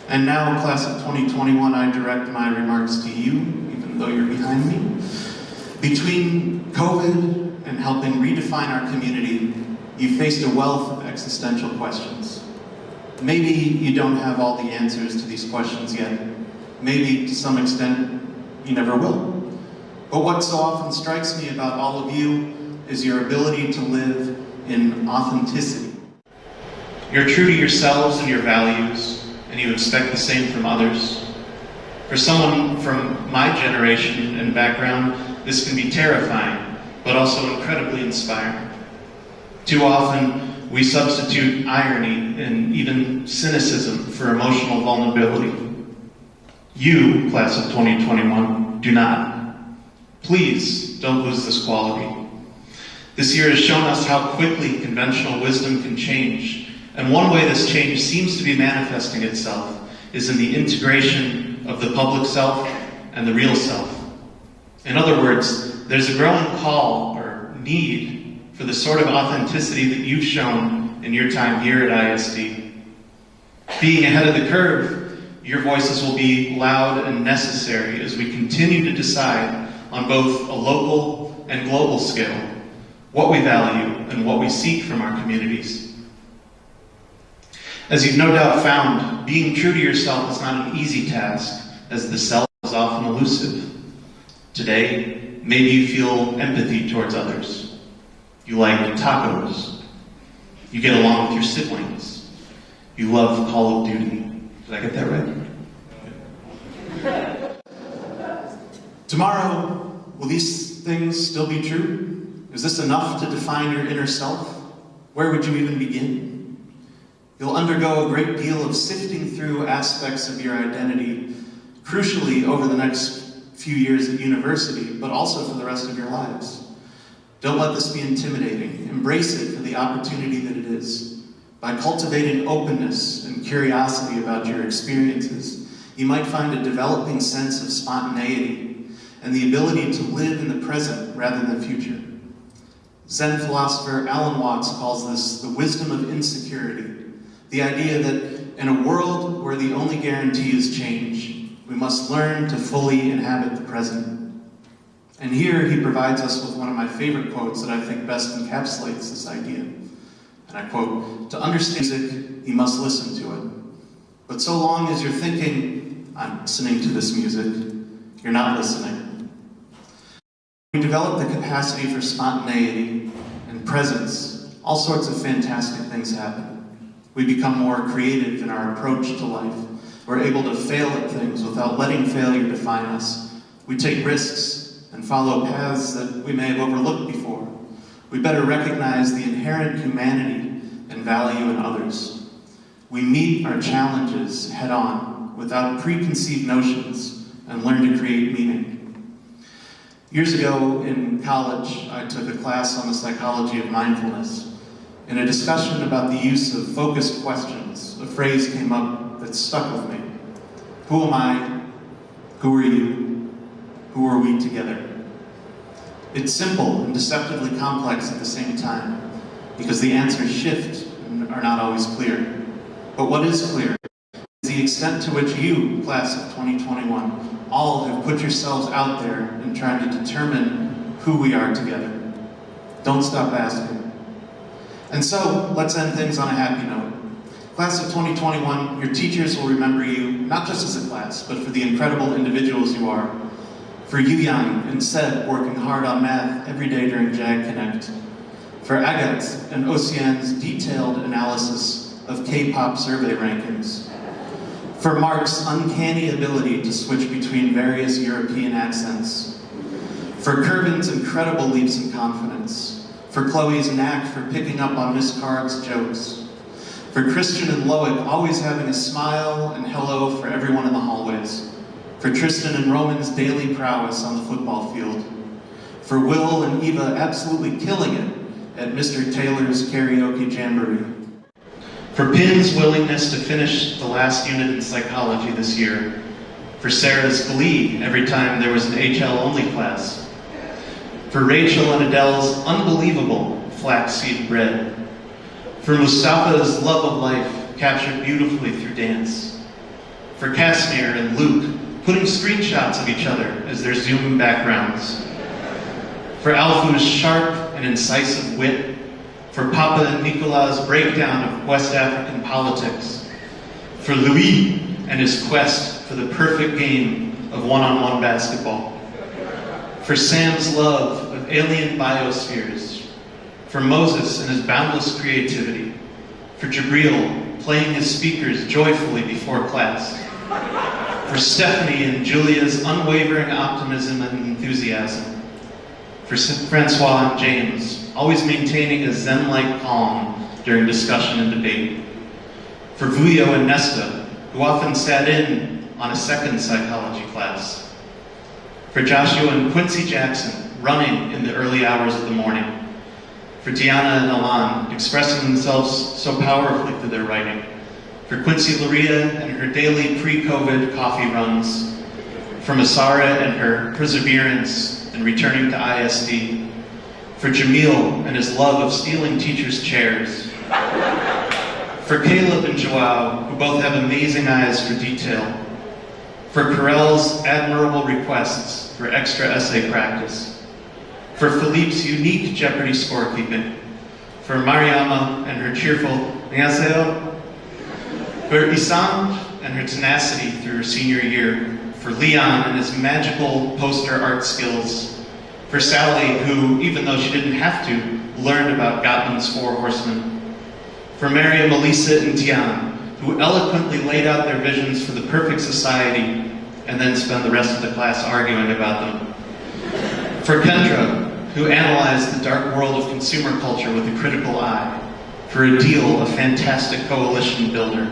And now, class of 2021, I direct my remarks to you, even though you're behind me. Between COVID and helping redefine our community, you faced a wealth of existential questions. Maybe you don't have all the answers to these questions yet. Maybe, to some extent, you never will. But what so often strikes me about all of you is your ability to live in authenticity. You're true to yourselves and your values, and you expect the same from others. For someone from my generation and background, this can be terrifying, but also incredibly inspiring. Too often, we substitute irony and even cynicism for emotional vulnerability. You, class of 2021, do not. Please don't lose this quality. This year has shown us how quickly conventional wisdom can change, and one way this change seems to be manifesting itself is in the integration of the public self and the real self. In other words, there's a growing call or need for the sort of authenticity that you've shown in your time here at ISD. Being ahead of the curve, your voices will be loud and necessary as we continue to decide on both a local and global scale what we value and what we seek from our communities. As you've no doubt found, being true to yourself is not an easy task, as the self is often elusive. Today, maybe you feel empathy towards others. You like tacos. You get along with your siblings. You love Call of Duty. Did I get that right? Tomorrow, will these things still be true? Is this enough to define your inner self? Where would you even begin? You'll undergo a great deal of sifting through aspects of your identity, crucially over the next few years at university, but also for the rest of your lives. Don't let this be intimidating. Embrace it for the opportunity that it is. By cultivating openness and curiosity about your experiences, you might find a developing sense of spontaneity and the ability to live in the present rather than the future. Zen philosopher Alan Watts calls this the wisdom of insecurity, the idea that in a world where the only guarantee is change, we must learn to fully inhabit the present. And here he provides us with one of my favorite quotes that I think best encapsulates this idea. And I quote, "To understand music, you must listen to it. But so long as you're thinking, I'm listening to this music, you're not listening." We develop the capacity for spontaneity and presence. All sorts of fantastic things happen. We become more creative in our approach to life. We're able to fail at things without letting failure define us. We take risks and follow paths that we may have overlooked before. We better recognize the inherent humanity and value in others. We meet our challenges head on without preconceived notions and learn to create meaning. Years ago in college, I took a class on the psychology of mindfulness. In a discussion about the use of focused questions, a phrase came up that stuck with me. Who am I? Who are you? Who are we together? It's simple and deceptively complex at the same time, because the answers shift and are not always clear. But what is clear is the extent to which you, class of 2021, all have put yourselves out there in trying to determine who we are together. Don't stop asking. And so, let's end things on a happy note. Class of 2021, your teachers will remember you not just as a class, but for the incredible individuals you are. For Yu-Yang and Seb working hard on math every day during JAG Connect. For Agat and Ocean's detailed analysis of K-pop survey rankings. For Mark's uncanny ability to switch between various European accents. For Kervin's incredible leaps in confidence. For Chloe's knack for picking up on Miss Card's jokes. For Christian and Loic always having a smile and hello for everyone in the hallways. For Tristan and Roman's daily prowess on the football field. For Will and Eva absolutely killing it at Mr. Taylor's karaoke jamboree. For Pin's willingness to finish the last unit in psychology this year. For Sarah's glee every time there was an HL-only class. For Rachel and Adele's unbelievable flaxseed bread. For Mustafa's love of life captured beautifully through dance. For Casimir and Luke putting screenshots of each other as their Zoom backgrounds. For Alfu's sharp and incisive wit. For Papa and Nicola's breakdown of West African politics. For Louis and his quest for the perfect game of one-on-one basketball. For Sam's love of alien biospheres. For Moses and his boundless creativity. For Jabril playing his speakers joyfully before class. For Stephanie and Julia's unwavering optimism and enthusiasm. For Francois and James, always maintaining a zen-like calm during discussion and debate. For Vuyo and Nesta, who often sat in on a second psychology class. For Joshua and Quincy Jackson, running in the early hours of the morning. For Diana and Alan, expressing themselves so powerfully through their writing. For Quincy Luria and her daily pre-COVID coffee runs. For Masara and her perseverance in returning to ISD. For Jamil and his love of stealing teachers' chairs. For Caleb and Joao, who both have amazing eyes for detail. For Carell's admirable requests for extra essay practice. For Philippe's unique Jeopardy scorekeeping. For Mariama and her cheerful "Annyeonghaseyo." For Isan and her tenacity through her senior year. For Leon and his magical poster art skills. For Sally, who, even though she didn't have to, learned about Gottman's Four Horsemen. For Mary and Melissa and Tian, who eloquently laid out their visions for the perfect society and then spend the rest of the class arguing about them. For Kendra, who analyzed the dark world of consumer culture with a critical eye. For Adil, a fantastic coalition builder.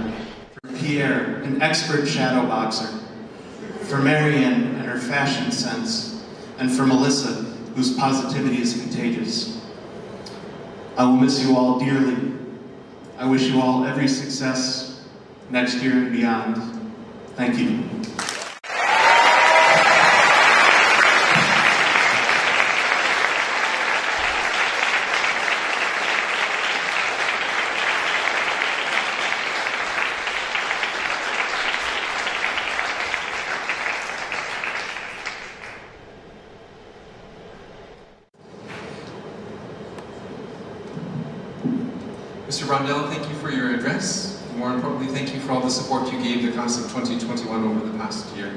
For Pierre, an expert shadow boxer. For Marianne and her fashion sense. And for Melissa, whose positivity is contagious. I will miss you all dearly. I wish you all every success next year and beyond. Thank you. Mr. Rondell, thank you for your address. More importantly, thank you for all the support you gave the class of 2021 over the past year.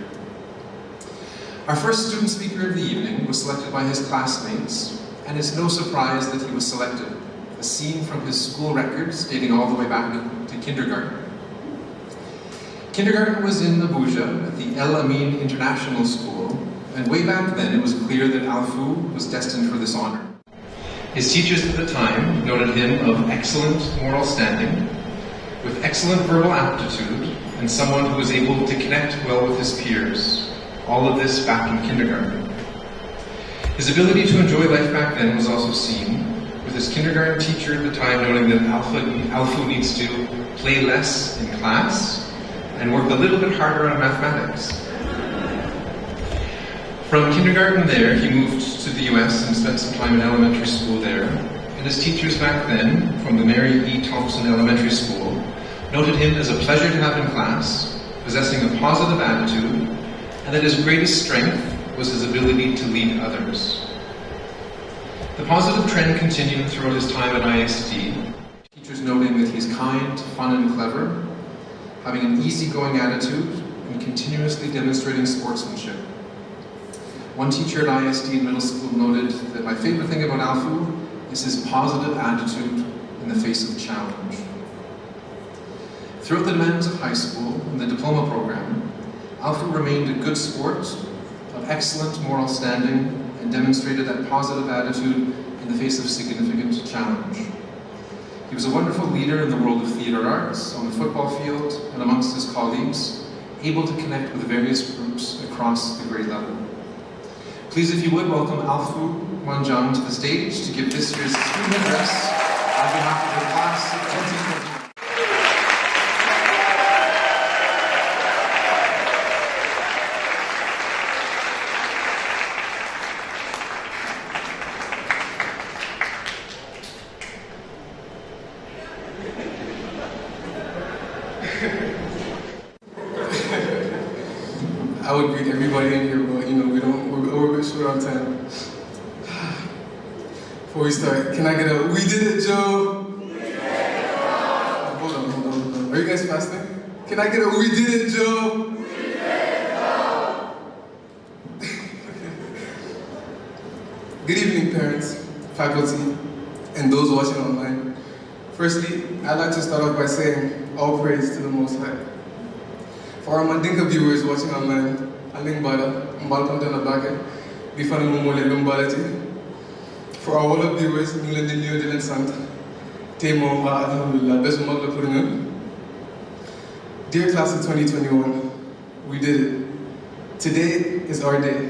Our first student speaker of the evening was selected by his classmates, and it's no surprise that he was selected. A scene from his school records dating all the way back to kindergarten. Kindergarten was in Abuja at the El Amin International School, and way back then it was clear that Alfu was destined for this honor. His teachers at the time noted him of excellent moral standing, with excellent verbal aptitude, and someone who was able to connect well with his peers. All of this back in kindergarten. His ability to enjoy life back then was also seen, with his kindergarten teacher at the time noting that Alfu needs to play less in class and work a little bit harder on mathematics. From kindergarten there, he moved to the US and spent some time in elementary school there. And his teachers back then, from the Mary E. Thompson Elementary School, noted him as a pleasure to have in class, possessing a positive attitude, and that his greatest strength was his ability to lead others. The positive trend continued throughout his time at ISD. He teachers noting that he's kind, fun, and clever, having an easygoing attitude, and continuously demonstrating sportsmanship. One teacher at ISD in middle school noted that my favorite thing about Alfu is his positive attitude in the face of challenge. Throughout the demands of high school and the diploma program, Alfu remained a good sport, of excellent moral standing, and demonstrated that positive attitude in the face of significant challenge. He was a wonderful leader in the world of theatre arts, on the football field, and amongst his colleagues, able to connect with various groups across the grade level. Please, if you would, welcome Alfu Wanjang to the stage to give this year's student address on behalf of the class of 2020. I would greet everybody in here, but we're a bit short on time. Before we start, can I get a "We did it, Joe"? We did it, Joe. Hold on. Are you guys fasting? Can I get a "We did it, Joe"? We did it, Joe. Good evening, parents, faculty, and those watching online. Firstly, I'd like to start off by saying all praise to the Most High. For our Mandinka viewers watching online, Aling Bada, Mbalpanda Nabake, Bifana Mumole Lumbalati. For our Wolof viewers, Ninglen Nilio Dilen Sant, Temo Alhamdulillah, Besumagla Purungan. Dear class of 2021, we did it. Today is our day.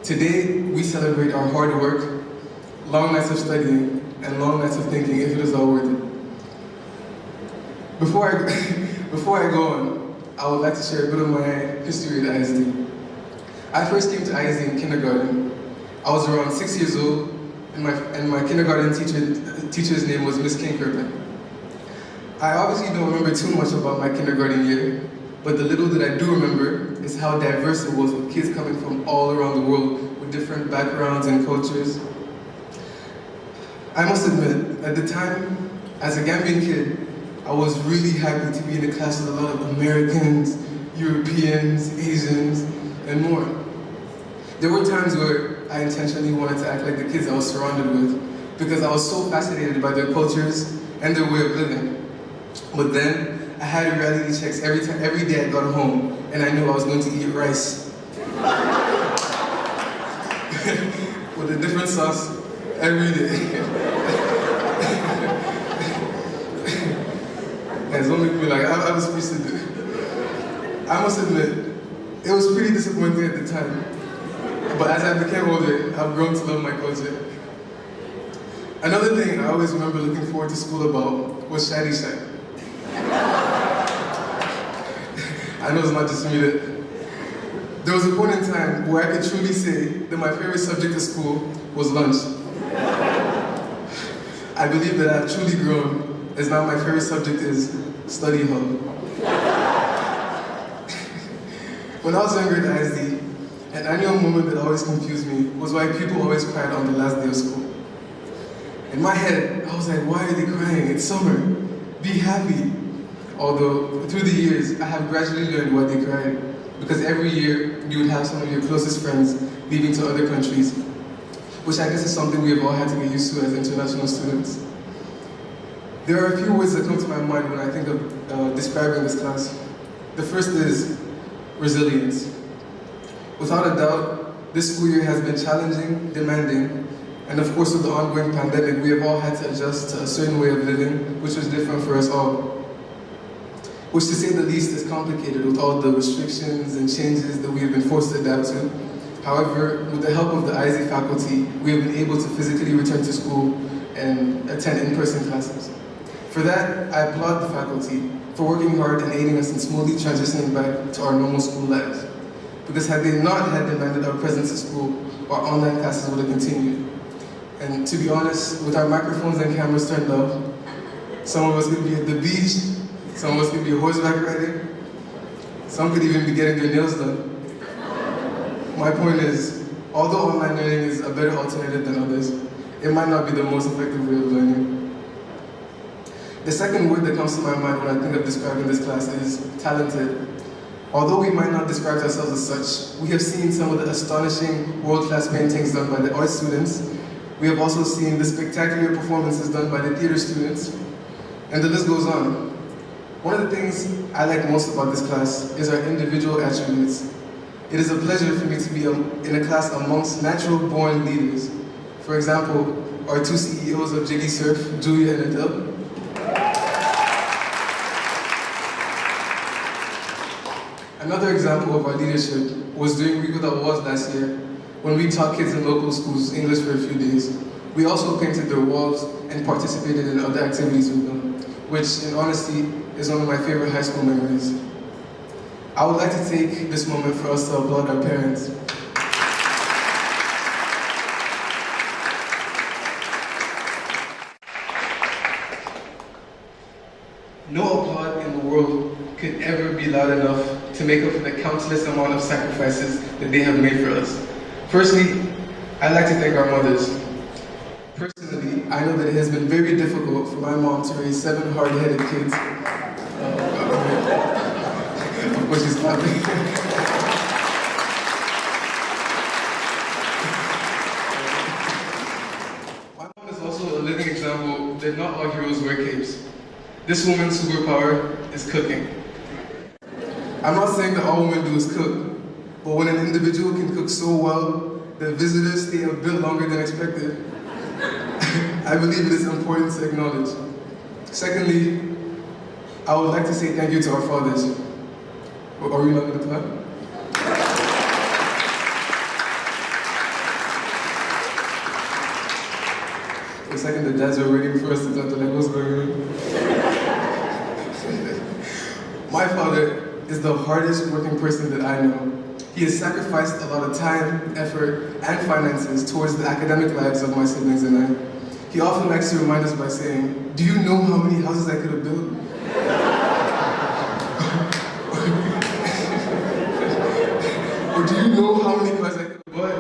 Today, we celebrate our hard work, long nights of studying, and long nights of thinking if it is all worth it. Before I go on, I would like to share a bit of my history at ISD. I first came to ISD in kindergarten. I was around 6 years old, and my kindergarten teacher's name was Miss Kinkerpin. I obviously don't remember too much about my kindergarten year, but the little that I do remember is how diverse it was with kids coming from all around the world with different backgrounds and cultures. I must admit, at the time, as a Gambian kid, I was really happy to be in a class with a lot of Americans, Europeans, Asians, and more. There were times where I intentionally wanted to act like the kids I was surrounded with because I was so fascinated by their cultures and their way of living. But then, I had reality checks every day I got home, and I knew I was going to eat rice. With a different sauce every day. Guys, don't make me like, I was supposed to do. I must admit, it was pretty disappointing at the time. But as I became older, I've grown to love my culture. Another thing I always remember looking forward to school about was Shadi Shak. I know it's not just me that. There was a point in time where I could truly say that my favorite subject at school was lunch. I believe that I've truly grown, as now my favorite subject is study hall. When I was younger at ISD, an annual moment that always confused me was why people always cried on the last day of school. In my head, I was like, why are they crying? It's summer. Be happy. Although, through the years, I have gradually learned why they cried. Because every year, you would have some of your closest friends leaving to other countries, which I guess is something we have all had to get used to as international students. There are a few words that come to my mind when I think of describing this class. The first is resilience. Without a doubt, this school year has been challenging, demanding, and of course with the ongoing pandemic, we have all had to adjust to a certain way of living, which was different for us all. Which, to say the least, is complicated with all the restrictions and changes that we have been forced to adapt to. However, with the help of the ISD faculty, we have been able to physically return to school and attend in-person classes. For that, I applaud the faculty for working hard and aiding us in smoothly transitioning back to our normal school lives. Because had they not had demanded our presence at school, our online classes would have continued. And to be honest, with our microphones and cameras turned off, some of us could be at the beach, some of us could be horseback riding, some could even be getting their nails done. My point is, although online learning is a better alternative than others, it might not be the most effective way of learning. The second word that comes to my mind when I think of describing this class is talented. Although we might not describe ourselves as such, we have seen some of the astonishing world-class paintings done by the art students. We have also seen the spectacular performances done by the theater students, and the list goes on. One of the things I like most about this class is our individual attributes. It is a pleasure for me to be in a class amongst natural-born leaders. For example, our two CEOs of Jiggy Surf, Julia and Adele. Another example of our leadership was during Week Without Walls last year, when we taught kids in local schools English for a few days. We also painted their walls and participated in other activities with them, which, in honesty, is one of my favorite high school memories. I would like to take this moment for us to applaud our parents. No applaud in the world could ever be loud enough to make up for the countless amount of sacrifices that they have made for us. Firstly, I'd like to thank our mothers. Personally, I know that it has been very difficult for my mom to raise 7 hard-headed kids. Of course she's clapping. My mom is also a living example that not all heroes wear capes. This woman's superpower is cooking. I'm not saying that all women do is cook, but when an individual can cook so well that visitors stay a bit longer than expected, I believe it is important to acknowledge. Secondly, I would like to say thank you to our fathers. Are we not going to clap? For a second, the dads were waiting for us to talk to like, what's going on? My father is the hardest working person that I know. He has sacrificed a lot of time, effort, and finances towards the academic lives of my siblings and I. He often likes to remind us by saying, do you know how many houses I could have built? Or do you know how many cars I could have bought?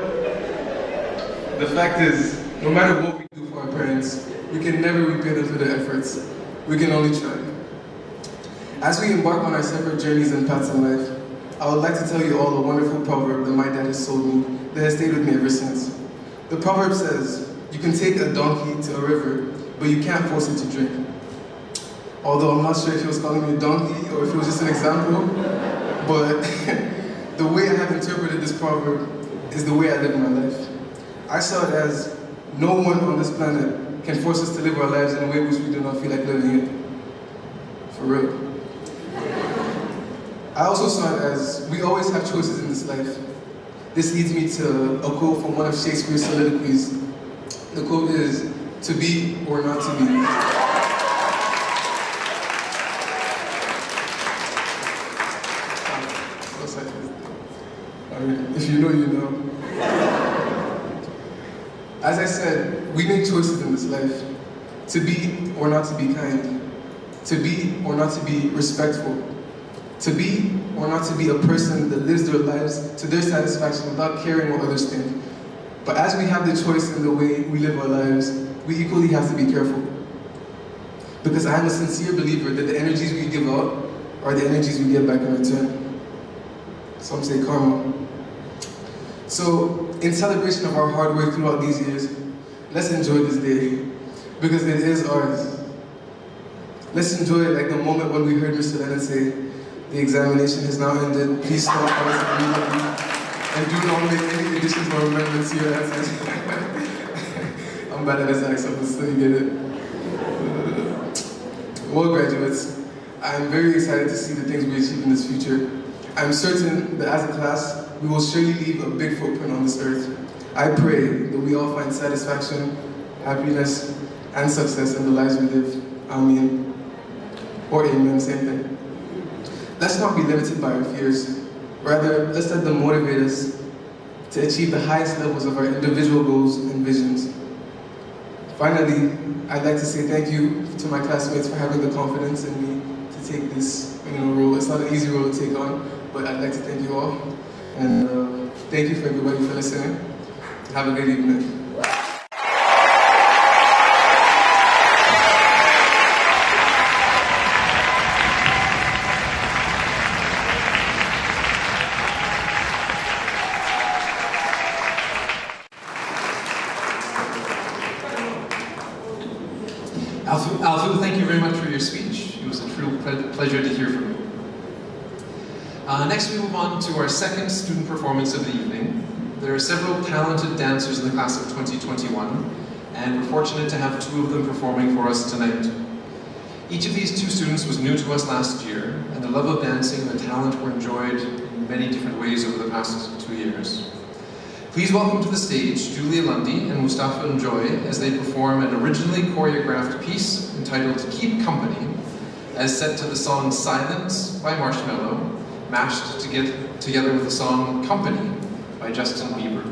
The fact is, no matter what we do for our parents, we can never repay them for their efforts. We can only try. As we embark on our separate journeys and paths in life, I would like to tell you all a wonderful proverb that my dad has told me that has stayed with me ever since. The proverb says, you can take a donkey to a river, but you can't force it to drink. Although I'm not sure if he was calling me a donkey or if it was just an example, but the way I have interpreted this proverb is the way I live my life. I saw it as no one on this planet can force us to live our lives in a way which we do not feel like living it. For real. I also saw it as we always have choices in this life. This leads me to a quote from one of Shakespeare's soliloquies. The quote is, to be or not to be. If you know, you know. As I said, we make choices in this life. To be or not to be kind. To be or not to be respectful. To be or not to be a person that lives their lives to their satisfaction without caring what others think. But as we have the choice in the way we live our lives, we equally have to be careful. Because I am a sincere believer that the energies we give out are the energies we get back in return. Some say karma. So, in celebration of our hard work throughout these years, let's enjoy this day, because it is ours. Let's enjoy it like the moment when we heard Mr. Lennon say, the examination has now ended, please stop us immediately, and do not make any additions or amendments to your answers. I'm bad at this accent, but still you get it. Well, graduates, I'm very excited to see the things we achieve in this future. I'm certain that as a class, we will surely leave a big footprint on this earth. I pray that we all find satisfaction, happiness, and success in the lives we live. Amen. Or amen, same thing. Let's not be limited by our fears. Rather, let's let them motivate us to achieve the highest levels of our individual goals and visions. Finally, I'd like to say thank you to my classmates for having the confidence in me to take this role. It's not an easy role to take on, but I'd like to thank you all. And thank you for everybody for listening. Have a good evening. very much for your speech. It was a true pleasure to hear from you. Next we move on to our second student performance of the evening. There are several talented dancers in the class of 2021, and we're fortunate to have two of them performing for us tonight. Each of these two students was new to us last year, and the love of dancing and the talent were enjoyed in many different ways over the past 2 years. Please welcome to the stage Julia Lundy and Mustafa Njoy as they perform an originally choreographed piece entitled Keep Company, as set to the song Silence by Marshmello, mashed together with the song Company by Justin Bieber.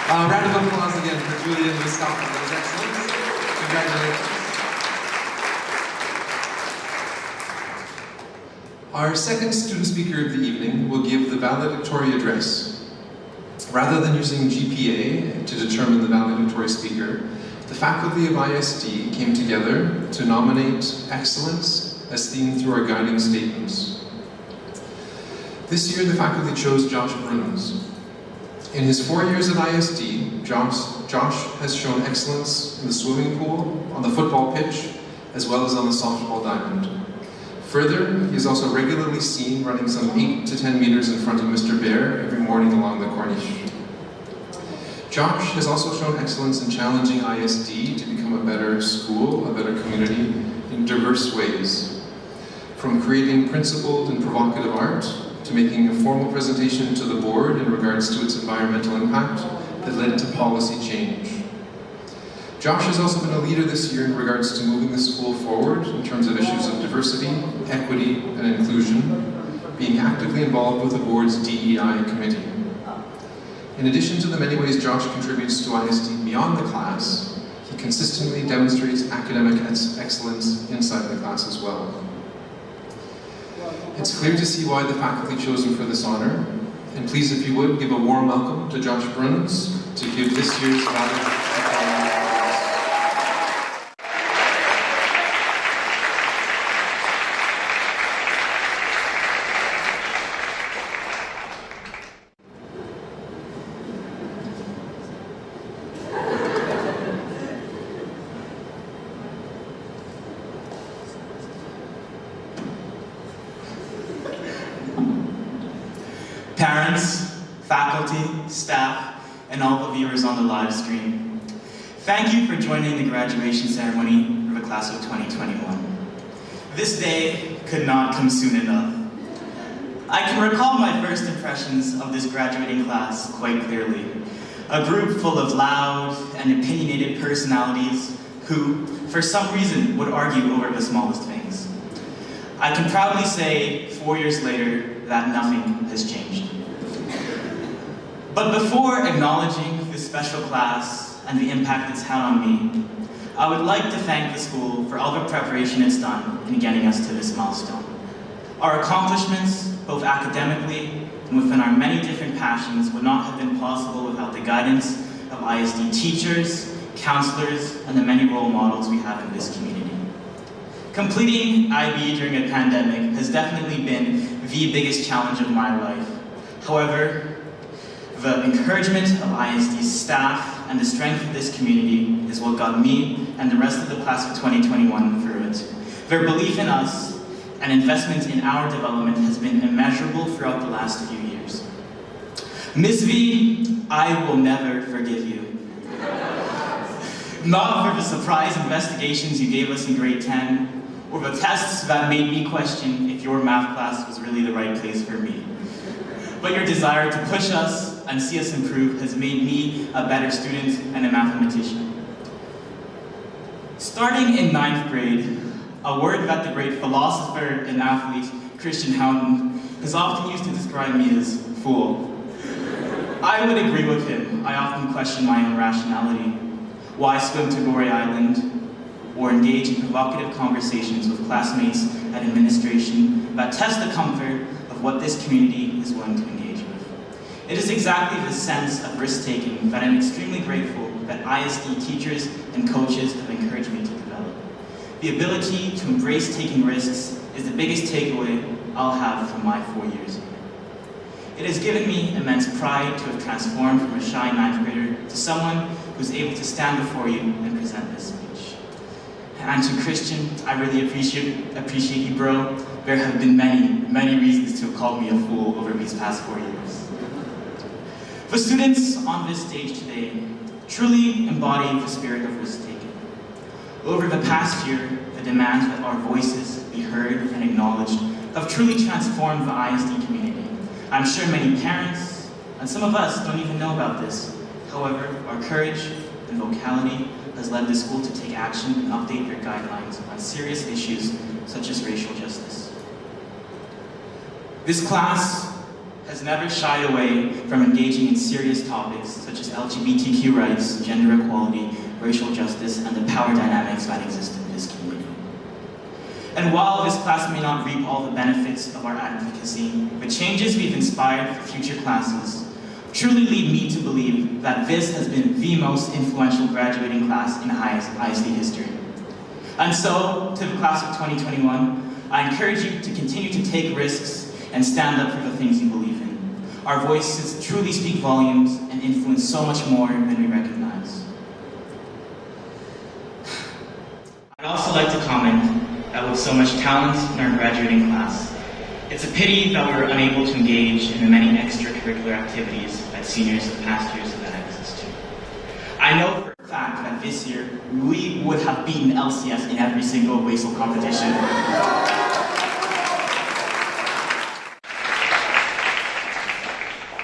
Round of applause again for Julian and Scotland. That was excellent. Congratulations. Our second student speaker of the evening will give the valedictory address. Rather than using GPA to determine the valedictory speaker, the faculty of ISD came together to nominate excellence as themed through our guiding statements. This year, the faculty chose Josh Bruns. In his 4 years at ISD, Josh has shown excellence in the swimming pool, on the football pitch, as well as on the softball diamond. Further, he is also regularly seen running some 8 to 10 meters in front of Mr. Bear every morning along the Corniche. Josh has also shown excellence in challenging ISD to become a better school, a better community, in diverse ways. From creating principled and provocative art, to making a formal presentation to the board in regards to its environmental impact that led to policy change. Josh has also been a leader this year in regards to moving the school forward in terms of issues of diversity, equity, and inclusion, being actively involved with the board's DEI committee. In addition to the many ways Josh contributes to ISD beyond the class, he consistently demonstrates academic excellence inside the class as well. It's clear to see why the faculty chose him for this honor, and please, if you would, give a warm welcome to Josh Bruns to give this year's valedictory. Parents, faculty, staff, and all the viewers on the live stream. Thank you for joining the graduation ceremony of the class of 2021. This day could not come soon enough. I can recall my first impressions of this graduating class quite clearly. A group full of loud and opinionated personalities who, for some reason, would argue over the smallest things. I can proudly say, 4 years later, that nothing has changed. But before acknowledging this special class and the impact it's had on me, I would like to thank the school for all the preparation it's done in getting us to this milestone. Our accomplishments, both academically and within our many different passions, would not have been possible without the guidance of ISD teachers, counselors, and the many role models we have in this community. Completing IB during a pandemic has definitely been the biggest challenge of my life. However, the encouragement of ISD's staff and the strength of this community is what got me and the rest of the class of 2021 through it. Their belief in us and investment in our development has been immeasurable throughout the last few years. Ms. V, I will never forgive you. Not for the surprise investigations you gave us in grade 10, or the tests that made me question if your math class was really the right place for me. But your desire to push us and see us improve has made me a better student and a mathematician. Starting in 9th grade, a word that the great philosopher and athlete Christian Houghton has often used to describe me is fool. I would agree with him. I often question my own rationality. Why swim to Gorey Island? Or engage in provocative conversations with classmates and administration that test the comfort of what this community is willing to engage with. It is exactly this sense of risk-taking that I'm extremely grateful that ISD teachers and coaches have encouraged me to develop. The ability to embrace taking risks is the biggest takeaway I'll have from my 4 years here. It has given me immense pride to have transformed from a shy 9th grader to someone who's able to stand before you and present this speech. And to Christian, I really appreciate you, bro. There have been many reasons to have called me a fool over these past 4 years. The students on this stage today truly embody the spirit of risk-taking. Over the past year, the demands that our voices be heard and acknowledged have truly transformed the ISD community. I'm sure many parents, and some of us, don't even know about this. However, our courage and vocality has led the school to take action and update their guidelines on serious issues such as racial justice. This class has never shied away from engaging in serious topics such as LGBTQ rights, gender equality, racial justice, and the power dynamics that exist in this community. And while this class may not reap all the benefits of our advocacy, the changes we've inspired for future classes truly lead me to believe that this has been the most influential graduating class in ISD history. And so, to the class of 2021, I encourage you to continue to take risks and stand up for the things you believe in. Our voices truly speak volumes and influence so much more than we recognize. I'd also like to comment that with so much talent in our graduating class, it's a pity that we were unable to engage in the many extracurricular activities that seniors of past years have had access to. I know for a fact that this year, we would have beaten LCS in every single WASL competition.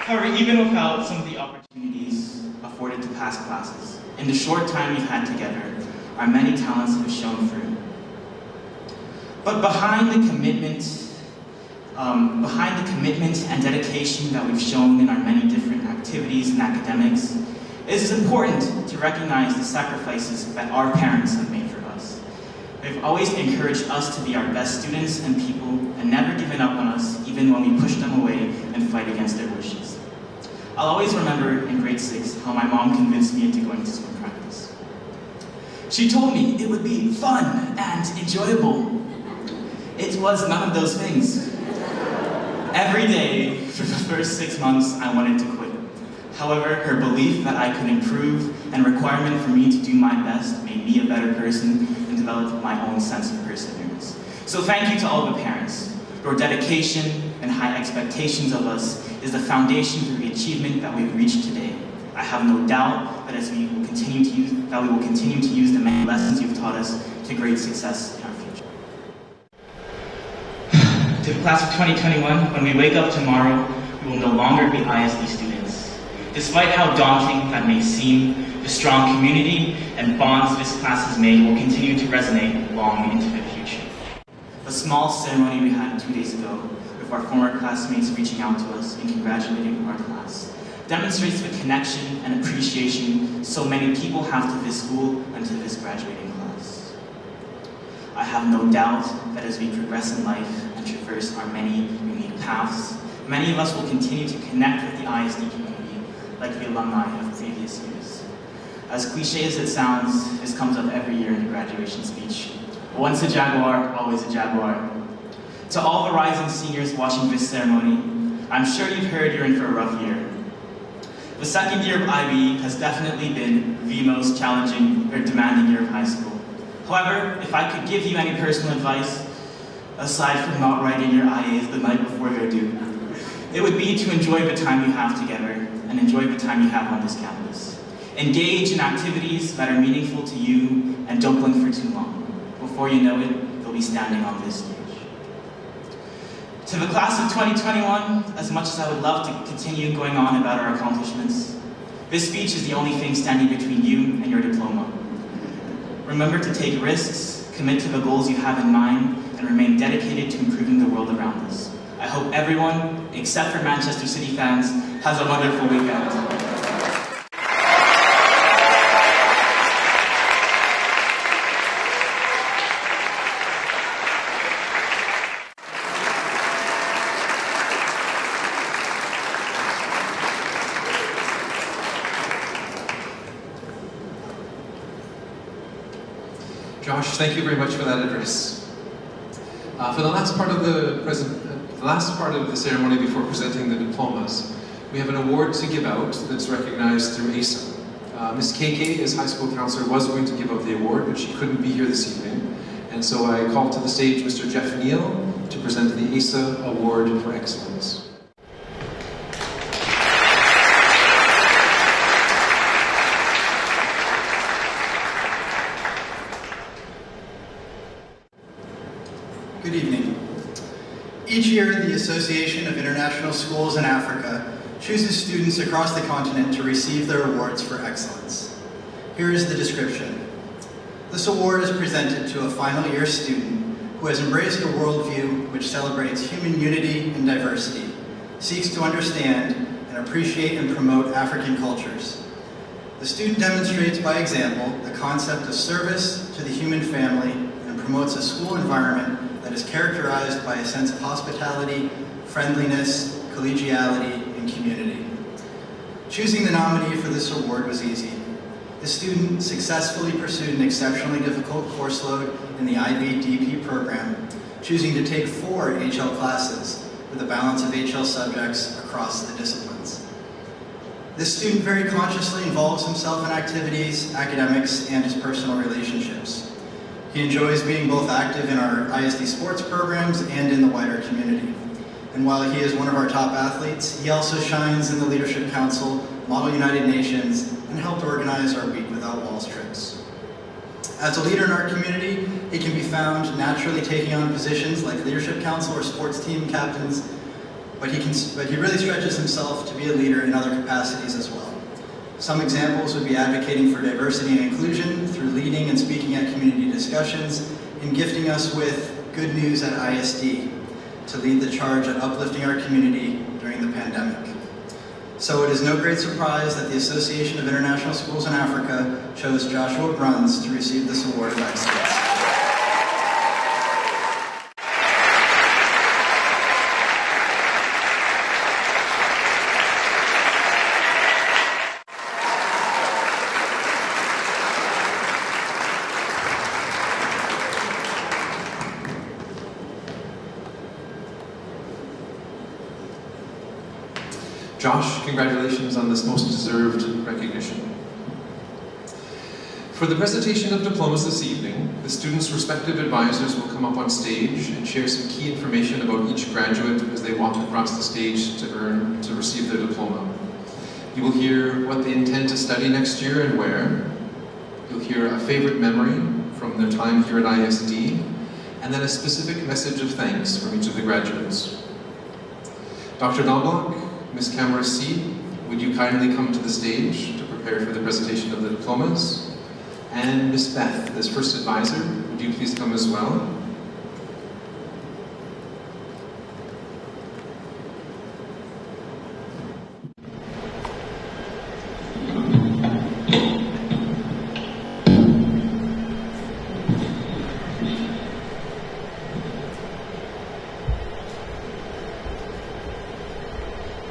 However, even without some of the opportunities afforded to past classes, in the short time we've had together, our many talents have shown through. But behind the commitment and dedication that we've shown in our many different activities and academics, it is important to recognize the sacrifices that our parents have made for us. They've always encouraged us to be our best students and people and never given up on us even when we pushed them away and fight against their wishes. I'll always remember in grade 6 how my mom convinced me into going to swim practice. She told me it would be fun and enjoyable. It was none of those things. Every day, for the first 6 months, I wanted to quit. However, her belief that I could improve and requirement for me to do my best made me a better person and developed my own sense of perseverance. So thank you to all the parents. Your dedication and high expectations of us is the foundation for the achievement that we've reached today. I have no doubt that we will continue to use the many lessons you've taught us to great success in our future. the class of 2021, when we wake up tomorrow, we will no longer be ISD students. Despite how daunting that may seem, the strong community and bonds this class has made will continue to resonate long into the future. The small ceremony we had 2 days ago, with our former classmates reaching out to us and congratulating our class, demonstrates the connection and appreciation so many people have to this school and to this graduating class. I have no doubt that as we progress in life and traverse our many unique paths, many of us will continue to connect with the ISD community like the alumni of previous years. As cliche as it sounds, this comes up every year in the graduation speech. Once a Jaguar, always a Jaguar. To all the rising seniors watching this ceremony, I'm sure you've heard you're in for a rough year. The second year of IB has definitely been the most challenging or demanding year of high school. However, if I could give you any personal advice, aside from not writing your IAs the night before they're due, it would be to enjoy the time you have together and enjoy the time you have on this campus. Engage in activities that are meaningful to you and don't blink for too long. Before you know it, you'll be standing on this stage. To the class of 2021, as much as I would love to continue going on about our accomplishments, this speech is the only thing standing between you and your diploma. Remember to take risks, commit to the goals you have in mind, and remain dedicated to improving the world around us. I hope everyone, except for Manchester City fans, has a wonderful weekend. Josh, thank you very much for that address. For the last part of the ceremony before presenting the diplomas, we have an award to give out that's recognized through ASA. Ms. KK, as high school counselor, was going to give out the award, but she couldn't be here this evening. And so I called to the stage Mr. Jeff Neal to present the ASA Award for Excellence. Good evening. Each year, the Association of International Schools in Africa chooses students across the continent to receive their awards for excellence. Here is the description. This award is presented to a final year student who has embraced a worldview which celebrates human unity and diversity, seeks to understand and appreciate and promote African cultures. The student demonstrates by example the concept of service to the human family and promotes a school environment that is characterized by a sense of hospitality, friendliness, collegiality, and community. Choosing the nominee for this award was easy. The student successfully pursued an exceptionally difficult course load in the IB DP program, choosing to take 4 HL classes with a balance of HL subjects across the disciplines. This student very consciously involves himself in activities, academics, and his personal relationships. He enjoys being both active in our ISD sports programs and in the wider community. And while he is one of our top athletes, he also shines in the Leadership Council, Model United Nations, and helped organize our Week Without Walls trips. As a leader in our community, he can be found naturally taking on positions like Leadership Council or sports team captains, but he really stretches himself to be a leader in other capacities as well. Some examples would be advocating for diversity and inclusion through leading and speaking at community discussions and gifting us with good news at ISD to lead the charge at uplifting our community during the pandemic. So it is no great surprise that the Association of International Schools in Africa chose Joshua Bruns to receive this award of excellence. Josh, congratulations on this most deserved recognition. For the presentation of diplomas this evening, the students' respective advisors will come up on stage and share some key information about each graduate as they walk across the stage to receive their diploma. You will hear what they intend to study next year and where. You'll hear a favorite memory from their time here at ISD, and then a specific message of thanks from each of the graduates. Dr. Knobloch, Ms. Camera C, would you kindly come to the stage to prepare for the presentation of the diplomas? And Ms. Beth, as first advisor, would you please come as well?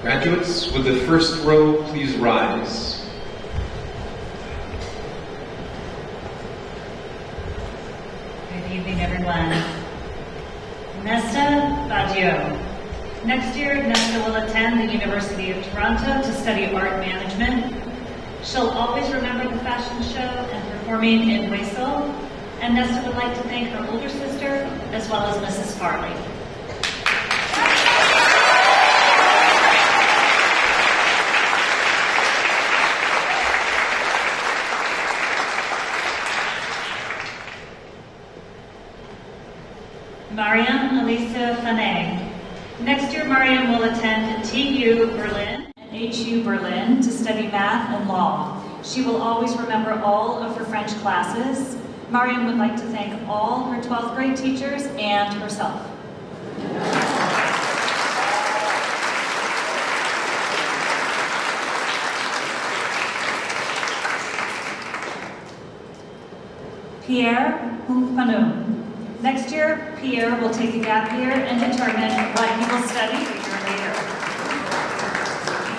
Graduates, would the first row please rise? Good evening, everyone. Nesta Baggio. Next year, Nesta will attend the University of Toronto to study art management. She'll always remember the fashion show and performing in Whistle, and Nesta would like to thank her older sister as well as Mrs. Farley. Mariam Alicia Fanay. Next year, Mariam will attend TU Berlin and HU Berlin to study math and law. She will always remember all of her French classes. Mariam would like to thank all her 12th grade teachers and herself. Pierre Humpanu. Next year, Pierre will take a gap year and determine what he will study a year later.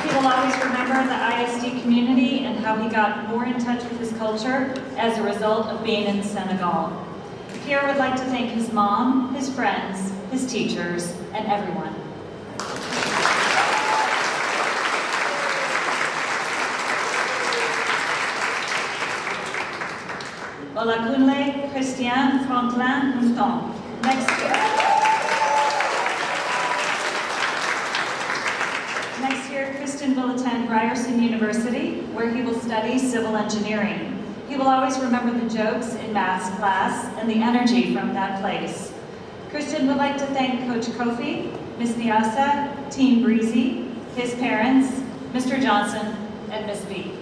He will always remember the ISD community and how he got more in touch with his culture as a result of being in Senegal. Pierre would like to thank his mom, his friends, his teachers, and everyone. Olakunle Christian Franklin Mouton. Next year, Kristen will attend Ryerson University, where he will study civil engineering. He will always remember the jokes in maths class and the energy from that place. Kristen would like to thank Coach Kofi, Ms. Niasa, Team Breezy, his parents, Mr. Johnson, and Ms. B.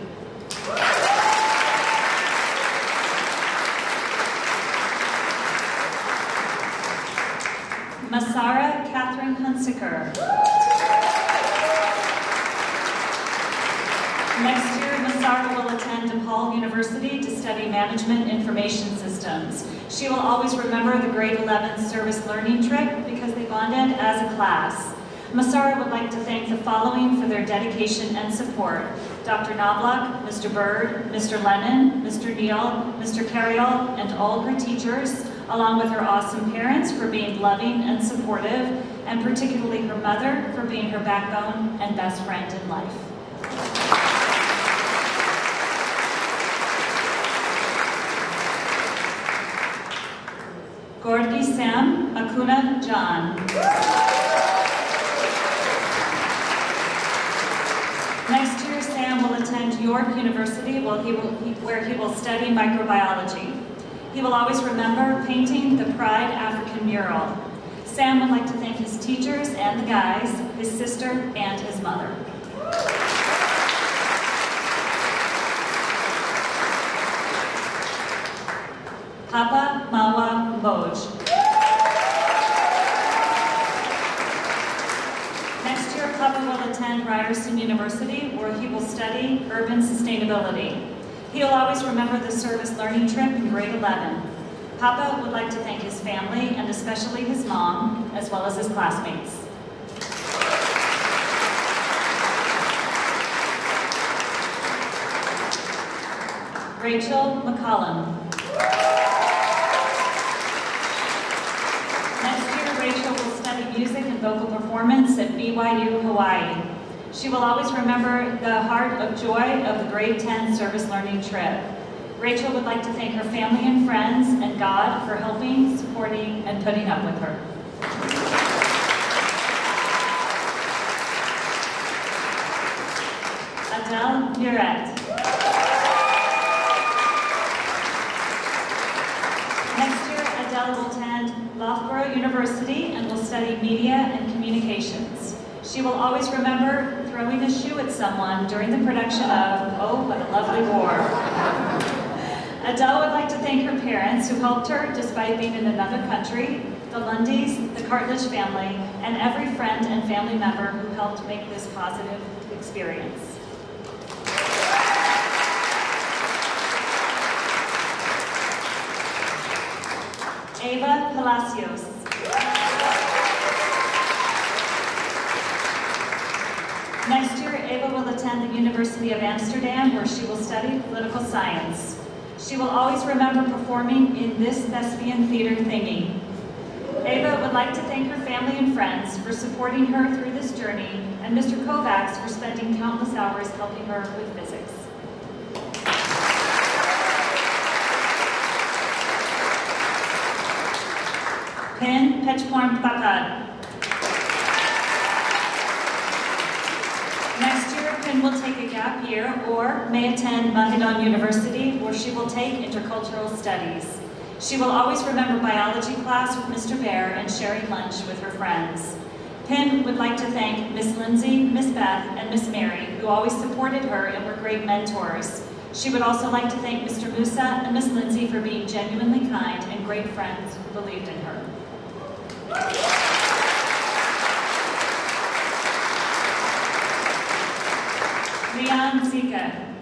Masara Catherine Hunsaker. Next year, Masara will attend DePaul University to study Management Information Systems. She will always remember the grade 11 service learning trip because they bonded as a class. Masara would like to thank the following for their dedication and support: Dr. Knobloch, Mr. Bird, Mr. Lennon, Mr. Neal, Mr. Carriol, and all her teachers, along with her awesome parents for being loving and supportive, and particularly her mother for being her backbone and best friend in life. Gordy Sam Akuna John. Next year, Sam will attend York University where he will study microbiology. He will always remember painting the Pride African mural. Sam would like to thank his teachers and the guys, his sister, and his mother. Papa Mawa Mboj. Next year, Papa will attend Ryerson University where he will study urban sustainability. He'll always remember the service learning trip in grade 11. Papa would like to thank his family and especially his mom, as well as his classmates. Rachel McCollum. Next year, Rachel will study music and vocal performance at BYU, Hawaii. She will always remember the heart of joy of the grade 10 service learning trip. Rachel would like to thank her family and friends and God for helping, supporting, and putting up with her. Adele Muret. Next year, Adele will attend La University and will study media and communications. She will always remember throwing a shoe at someone during the production of Oh, What a Lovely War. Adele would like to thank her parents who helped her despite being in another country, the Lundys, the Cartledge family, and every friend and family member who helped make this positive experience. Ava Palacios. Next year, Ava will attend the University of Amsterdam, where she will study political science. She will always remember performing in This Thespian Theater Thingy. Ava would like to thank her family and friends for supporting her through this journey, and Mr. Kovacs for spending countless hours helping her with physics. Pin Pechporn Papad. Next year, Pin will take a gap year or may attend Mahidol University, where she will take intercultural studies. She will always remember biology class with Mr. Bear and sharing lunch with her friends. Pin would like to thank Miss Lindsay, Miss Beth, and Miss Mary, who always supported her and were great mentors. She would also like to thank Mr. Musa and Miss Lindsay for being genuinely kind and great friends who believed in her. Leon Zika.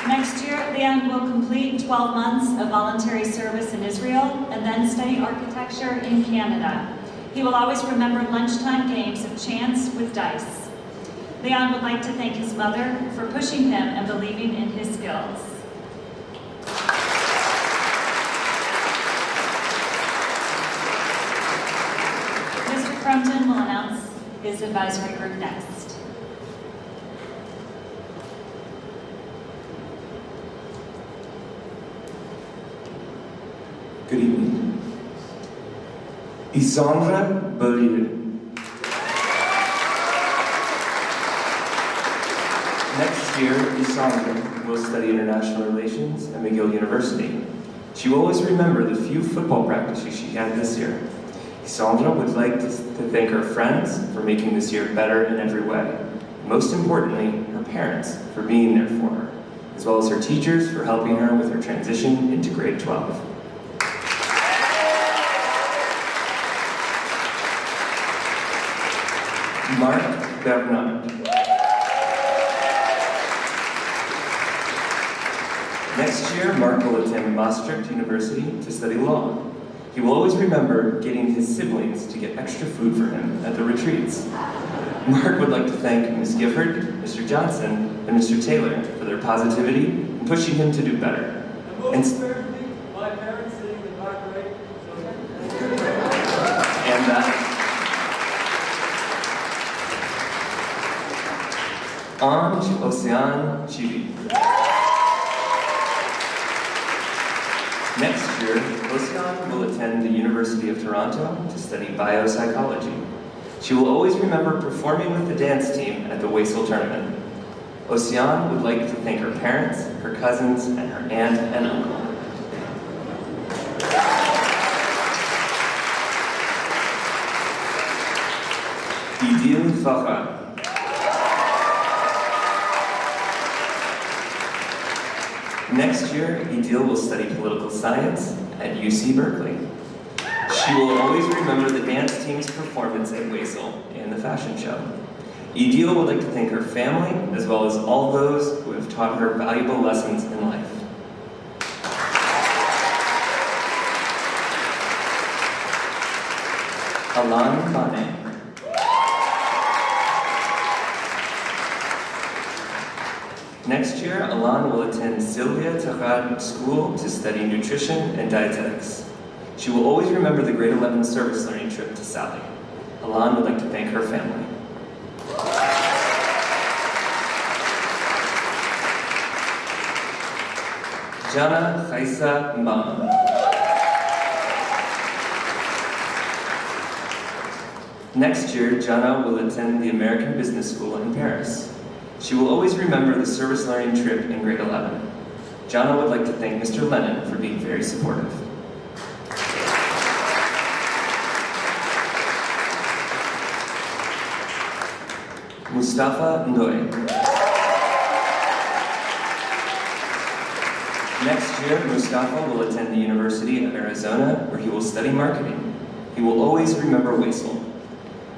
Next year, Leon will complete 12 months of voluntary service in Israel and then study architecture in Canada. He will always remember lunchtime games of chance with dice. Leon would like to thank his mother for pushing him and believing in his skills. Mr. Crumpton will announce his advisory group next. Good evening. Isandra Bollier. Next year, Isandra will study international relations at McGill University. She will always remember the few football practices she had this year. Isandra would like to thank her friends for making this year better in every way. Most importantly, her parents for being there for her, as well as her teachers for helping her with her transition into grade 12. Mark Bernard. Next year, Mark will attend Maastricht University to study law. He will always remember getting his siblings to get extra food for him at the retreats. Mark would like to thank Ms. Gifford, Mr. Johnson, and Mr. Taylor for their positivity and pushing him to do better. And my parents sitting in the back right. Ange Ocean Chibi. Next year, Ocean will attend the University of Toronto to study biopsychology. She will always remember performing with the dance team at the Waisel tournament. Ocean would like to thank her parents, her cousins, and her aunt and uncle. Idil Farah. Next year, Idil will study political science at UC Berkeley. She will always remember the dance team's performance at Waisel and the fashion show. Idil would like to thank her family, as well as all those who have taught her valuable lessons in life. Alan Mane. Next year, Alan will attend Sylvia Tahad School to study nutrition and dietetics. She will always remember the grade 11 service learning trip to Sally. Alan would like to thank her family. Jana Khaisa Mbam. Next year, Jana will attend the American Business School in Paris. She will always remember the service learning trip in grade 11. Jana would like to thank Mr. Lennon for being very supportive. Mustafa Ndoye. Next year, Mustafa will attend the University of Arizona, where he will study marketing. He will always remember Waisel.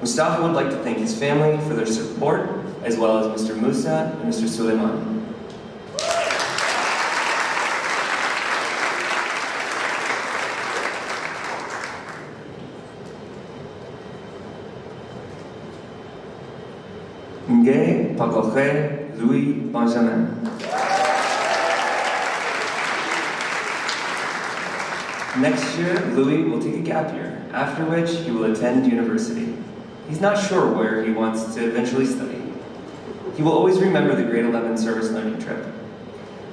Mustafa would like to thank his family for their support, as well as Mr. Musa and Mr. Suleiman. Nge Pakoche Louis Benjamin. Next year, Louis will take a gap year, after which he will attend university. He's not sure where he wants to eventually study. He will always remember the grade 11 service learning trip.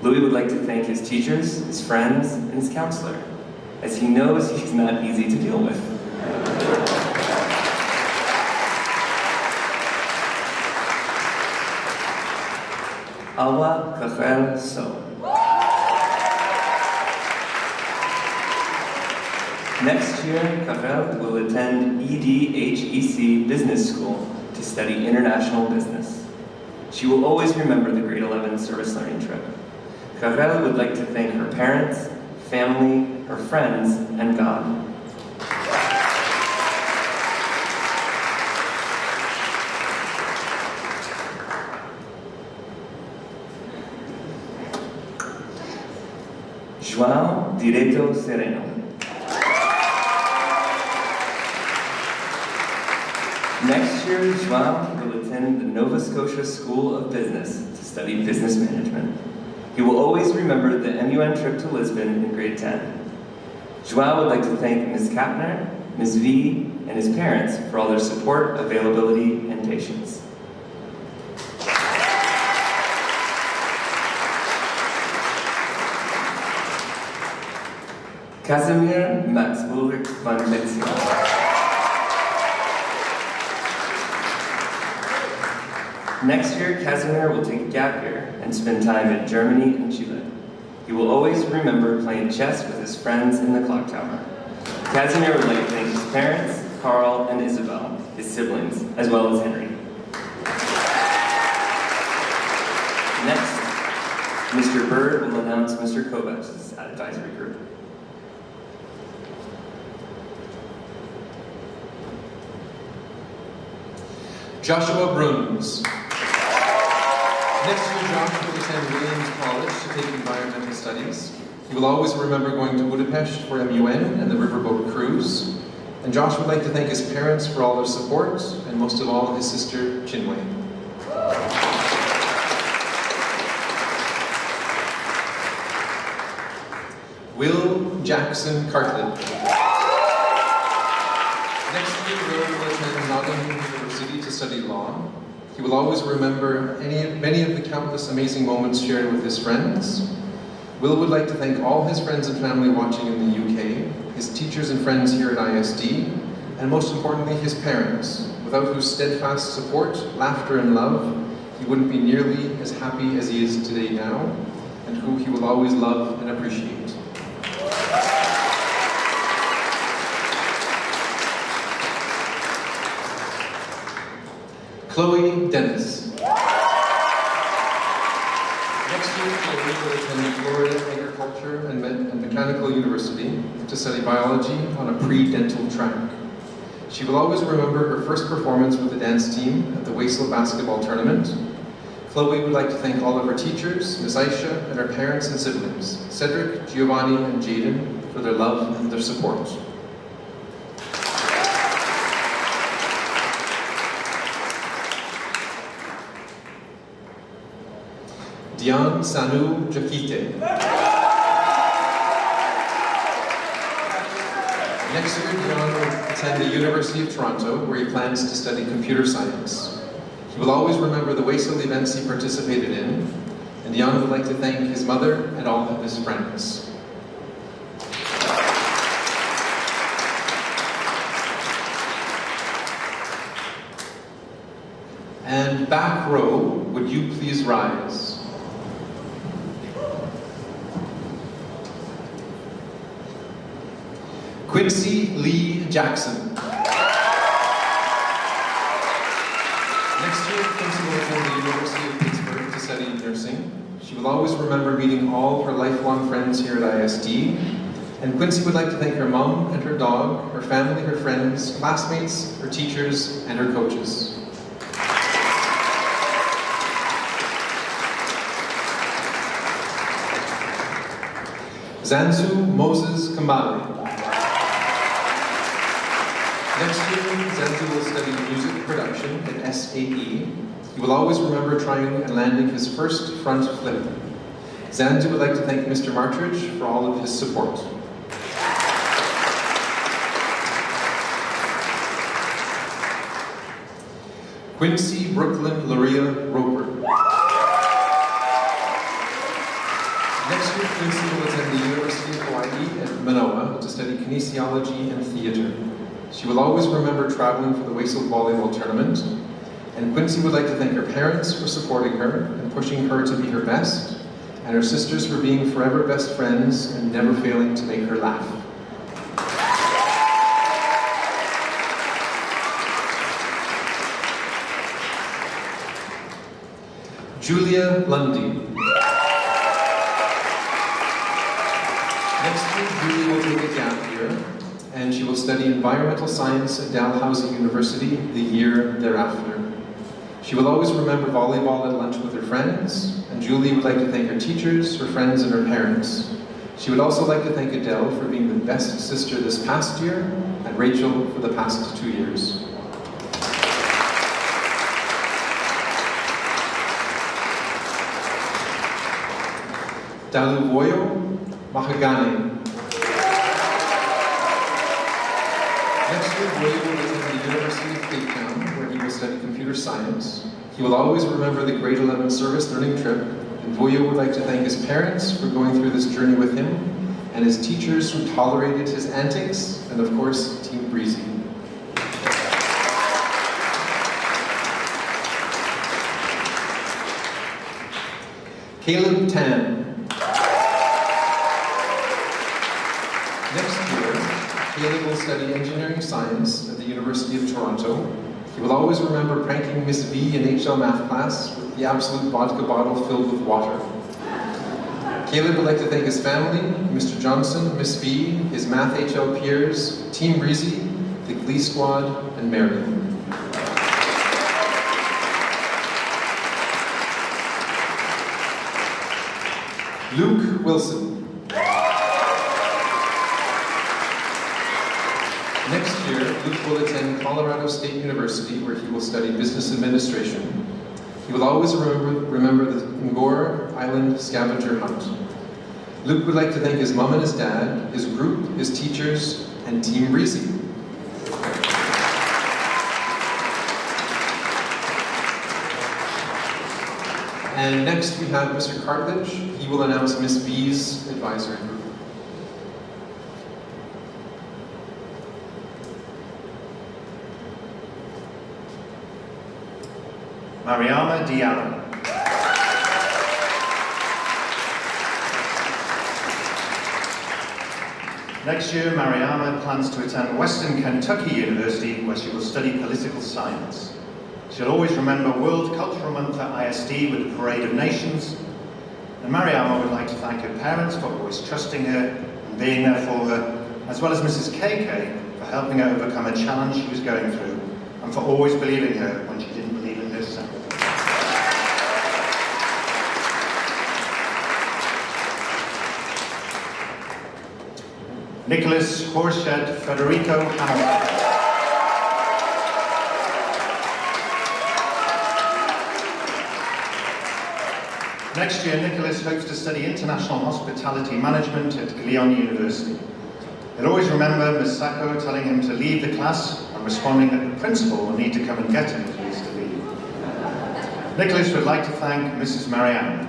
Louis would like to thank his teachers, his friends, and his counselor, as he knows he's not easy to deal with. Awa Kachel So. Next year, Kachel will attend EDHEC Business School to study international business. She will always remember the grade 11 service learning trip. Kachel would like to thank her parents, family, her friends, and God. João Direito Sereno. Next year, João will attend the Nova Scotia School of Business to study business management. He will always remember the MUN trip to Lisbon in grade 10. João would like to thank Ms. Kapner, Ms. V, and his parents for all their support, availability, and patience. Casimir Max Ulrich van Metzinger. Next year, Casimir will take a gap year and spend time in Germany and Chile. He will always remember playing chess with his friends in the clock tower. Casimir would like to thank his parents, Carl and Isabel, his siblings, as well as Henry. Next, Mr. Bird will announce Mr. Kovach's advisory group. Joshua Bruns. Next year, Joshua will attend Williams College to take environmental studies. He will always remember going to Budapest for MUN and the riverboat cruise. And Josh would like to thank his parents for all their support, and most of all, his sister, Chinwe. Will Jackson Cartlett. Next year, Will will attend Nottingham University to study law. He will always remember many of the countless amazing moments shared with his friends. Will would like to thank all his friends and family watching in the UK, his teachers and friends here at ISD, and most importantly, his parents, without whose steadfast support, laughter, and love, he wouldn't be nearly as happy as he is today now, and who he will always love and appreciate. Chloe Dennis. Next year, Chloe will attend Florida Agriculture and Mechanical University to study biology on a pre-dental track. She will always remember her first performance with the dance team at the Waisel basketball tournament. Chloe would like to thank all of her teachers, Ms. Aisha, and her parents and siblings, Cedric, Giovanni, and Jaden, for their love and their support. Dian Sanu Jakite. Next year, Dian will attend the University of Toronto, where he plans to study computer science. He will always remember the Waisel events he participated in, and Dian would like to thank his mother and all of his friends. And back row, would you please rise? Quincy Lee Jackson. Next year, Quincy will attend the University of Pittsburgh to study nursing. She will always remember meeting all her lifelong friends here at ISD. And Quincy would like to thank her mom and her dog, her family, her friends, classmates, her teachers, and her coaches. Zanzu Moses Kambale. Next year, Zanzu will study music production at SAE. He will always remember trying and landing his first front flip. Zanzu would like to thank Mr. Martridge for all of his support. Quincy Brooklyn Loria Roper. Next year, Quincy will attend the University of Hawaii at Manoa to study kinesiology and theater. She will always remember traveling for the Waisel volleyball tournament, and Quincy would like to thank her parents for supporting her and pushing her to be her best, and her sisters for being forever best friends and never failing to make her laugh. Julia Lundy. Next year, Julia will take a gap year, and she will study environmental science at Dalhousie University the year thereafter. She will always remember volleyball at lunch with her friends, and Julie would like to thank her teachers, her friends, and her parents. She would also like to thank Adele for being the best sister this past year, and Rachel for the past 2 years. Daluvoyo Mahagane. Next year, Voyo will attend the University of Cape Town, where he will study computer science. He will always remember the grade 11 service learning trip, and Voyo would like to thank his parents for going through this journey with him, and his teachers who tolerated his antics, and of course, Team Breezy. Caleb Tan. Next year, Caleb will study engineering science at the University of Toronto. He will always remember pranking Miss V in HL math class with the absolute vodka bottle filled with water. Caleb would like to thank his family, Mr. Johnson, Miss V, his math HL peers, Team Breezy, the Glee Squad, and Marion. Luke Wilson. Next year, Luke will attend Colorado State University, where he will study business administration. He will always remember the Ngor Island scavenger hunt. Luke would like to thank his mom and his dad, his group, his teachers, and Team Breezy. And next we have Mr. Cartledge. He will announce Miss V's advisory group. Mariama Diallo. Next year, Mariama plans to attend Western Kentucky University, where she will study political science. She'll always remember World Cultural Month at ISD with the Parade of Nations, and Mariama would like to thank her parents for always trusting her and being there for her, as well as Mrs. KK for helping her overcome a challenge she was going through, and for always believing her when she didn't believe in herself. Nicholas Horshed Federico Hamilton. Next year, Nicholas hopes to study International Hospitality Management at Leon University. He'll always remember Ms. Sacco telling him to leave the class and responding that the principal will need to come and get him if he is to leave. Nicholas would like to thank Mrs. Marianne.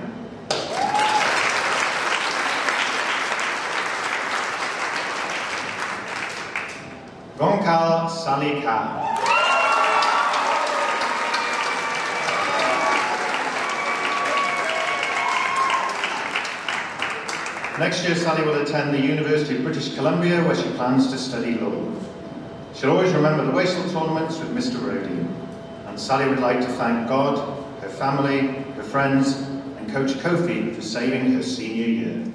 Gonkal Salika. Next year, Sally will attend the University of British Columbia, where she plans to study law. She'll always remember the Wastel tournaments with Mr. Rhodey. And Sally would like to thank God, her family, her friends, and Coach Kofi for saving her senior year.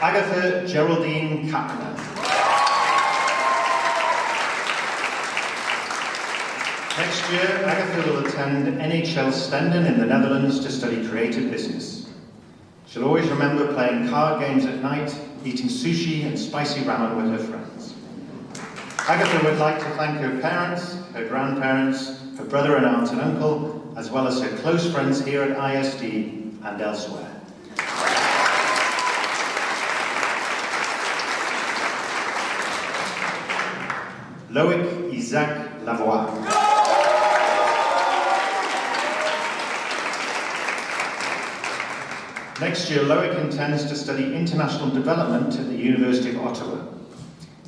Agatha Geraldine Kapner. Next year, Agatha will attend NHL Stenden in the Netherlands to study creative business. She'll always remember playing card games at night, eating sushi and spicy ramen with her friends. Agatha would like to thank her parents, her grandparents, her brother and aunt and uncle, as well as her close friends here at ISD and elsewhere. Loic Isaac Lavoie. Next year, Loic intends to study international development at the University of Ottawa.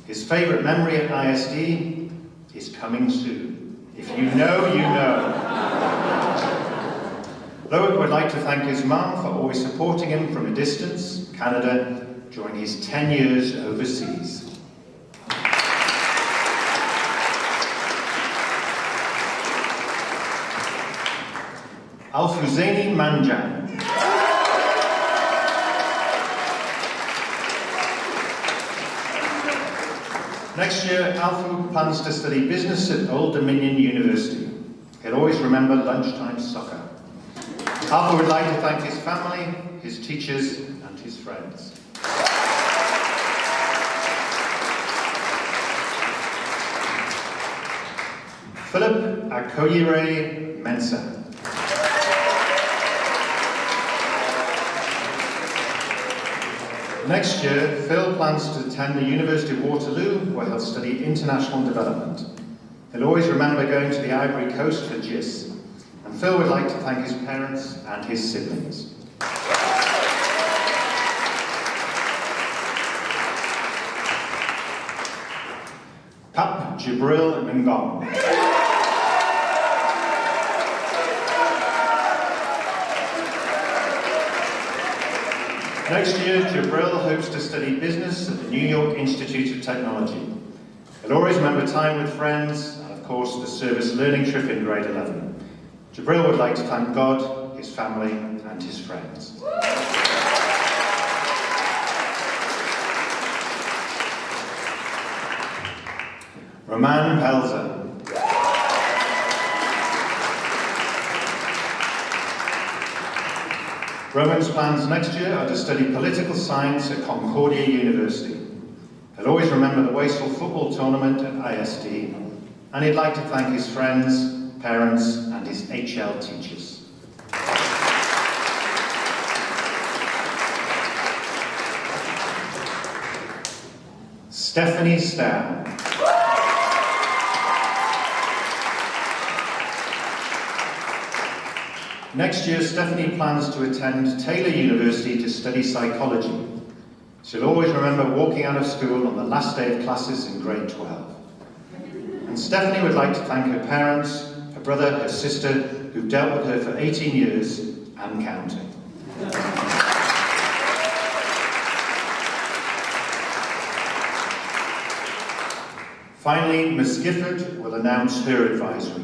His favourite memory at ISD is coming soon. If you know, you know. Loic would like to thank his mum for always supporting him from a distance, Canada, during his 10 years overseas. Alfuzaini Manjan. Next year, Alfu plans to study business at Old Dominion University. He'll always remember lunchtime soccer. Alfu would like to thank his family, his teachers, and his friends. Philip Akoyire Mensah. Next year, Phil plans to attend the University of Waterloo, where he'll study international development. He'll always remember going to the Ivory Coast for GIS, and Phil would like to thank his parents and his siblings. Pap Jibril Ngom. Next year, Jibril hopes to study business at the New York Institute of Technology. He'll always remember time with friends, and of course the service learning trip in grade 11. Jibril would like to thank God, his family, and his friends. Roman Pelza. Roman's plans next year are to study political science at Concordia University. He'll always remember the Wastel football tournament at ISD, and he'd like to thank his friends, parents, and his HL teachers. Stephanie Stam. Next year, Stephanie plans to attend Taylor University to study psychology. She'll always remember walking out of school on the last day of classes in grade 12. And Stephanie would like to thank her parents, her brother, her sister, who've dealt with her for 18 years and counting. Finally, Ms. Gifford will announce her advisory group.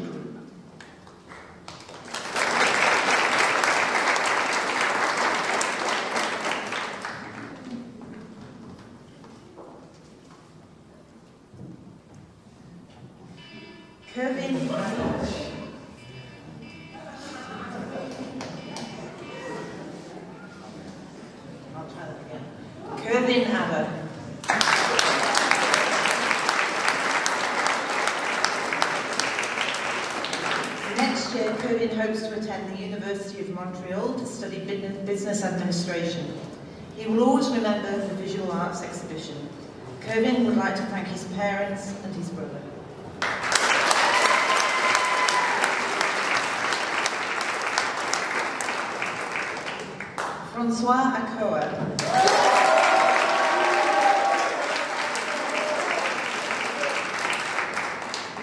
Business administration. He will always remember the visual arts exhibition. Kervin would like to thank his parents and his brother. Francois Akoa.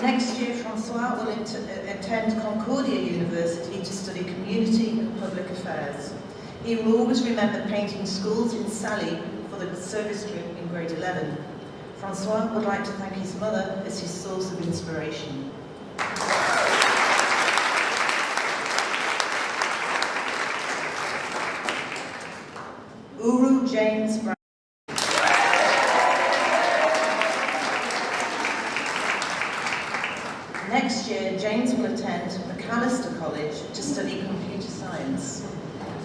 Next year, Francois Francois will attend Concordia University to study community and public affairs. He will always remember painting schools in Sally for the service trip in grade 11. Francois would like to thank his mother as his source of inspiration. Uru James Brown. Next year, James will attend Macalester College to study computer science.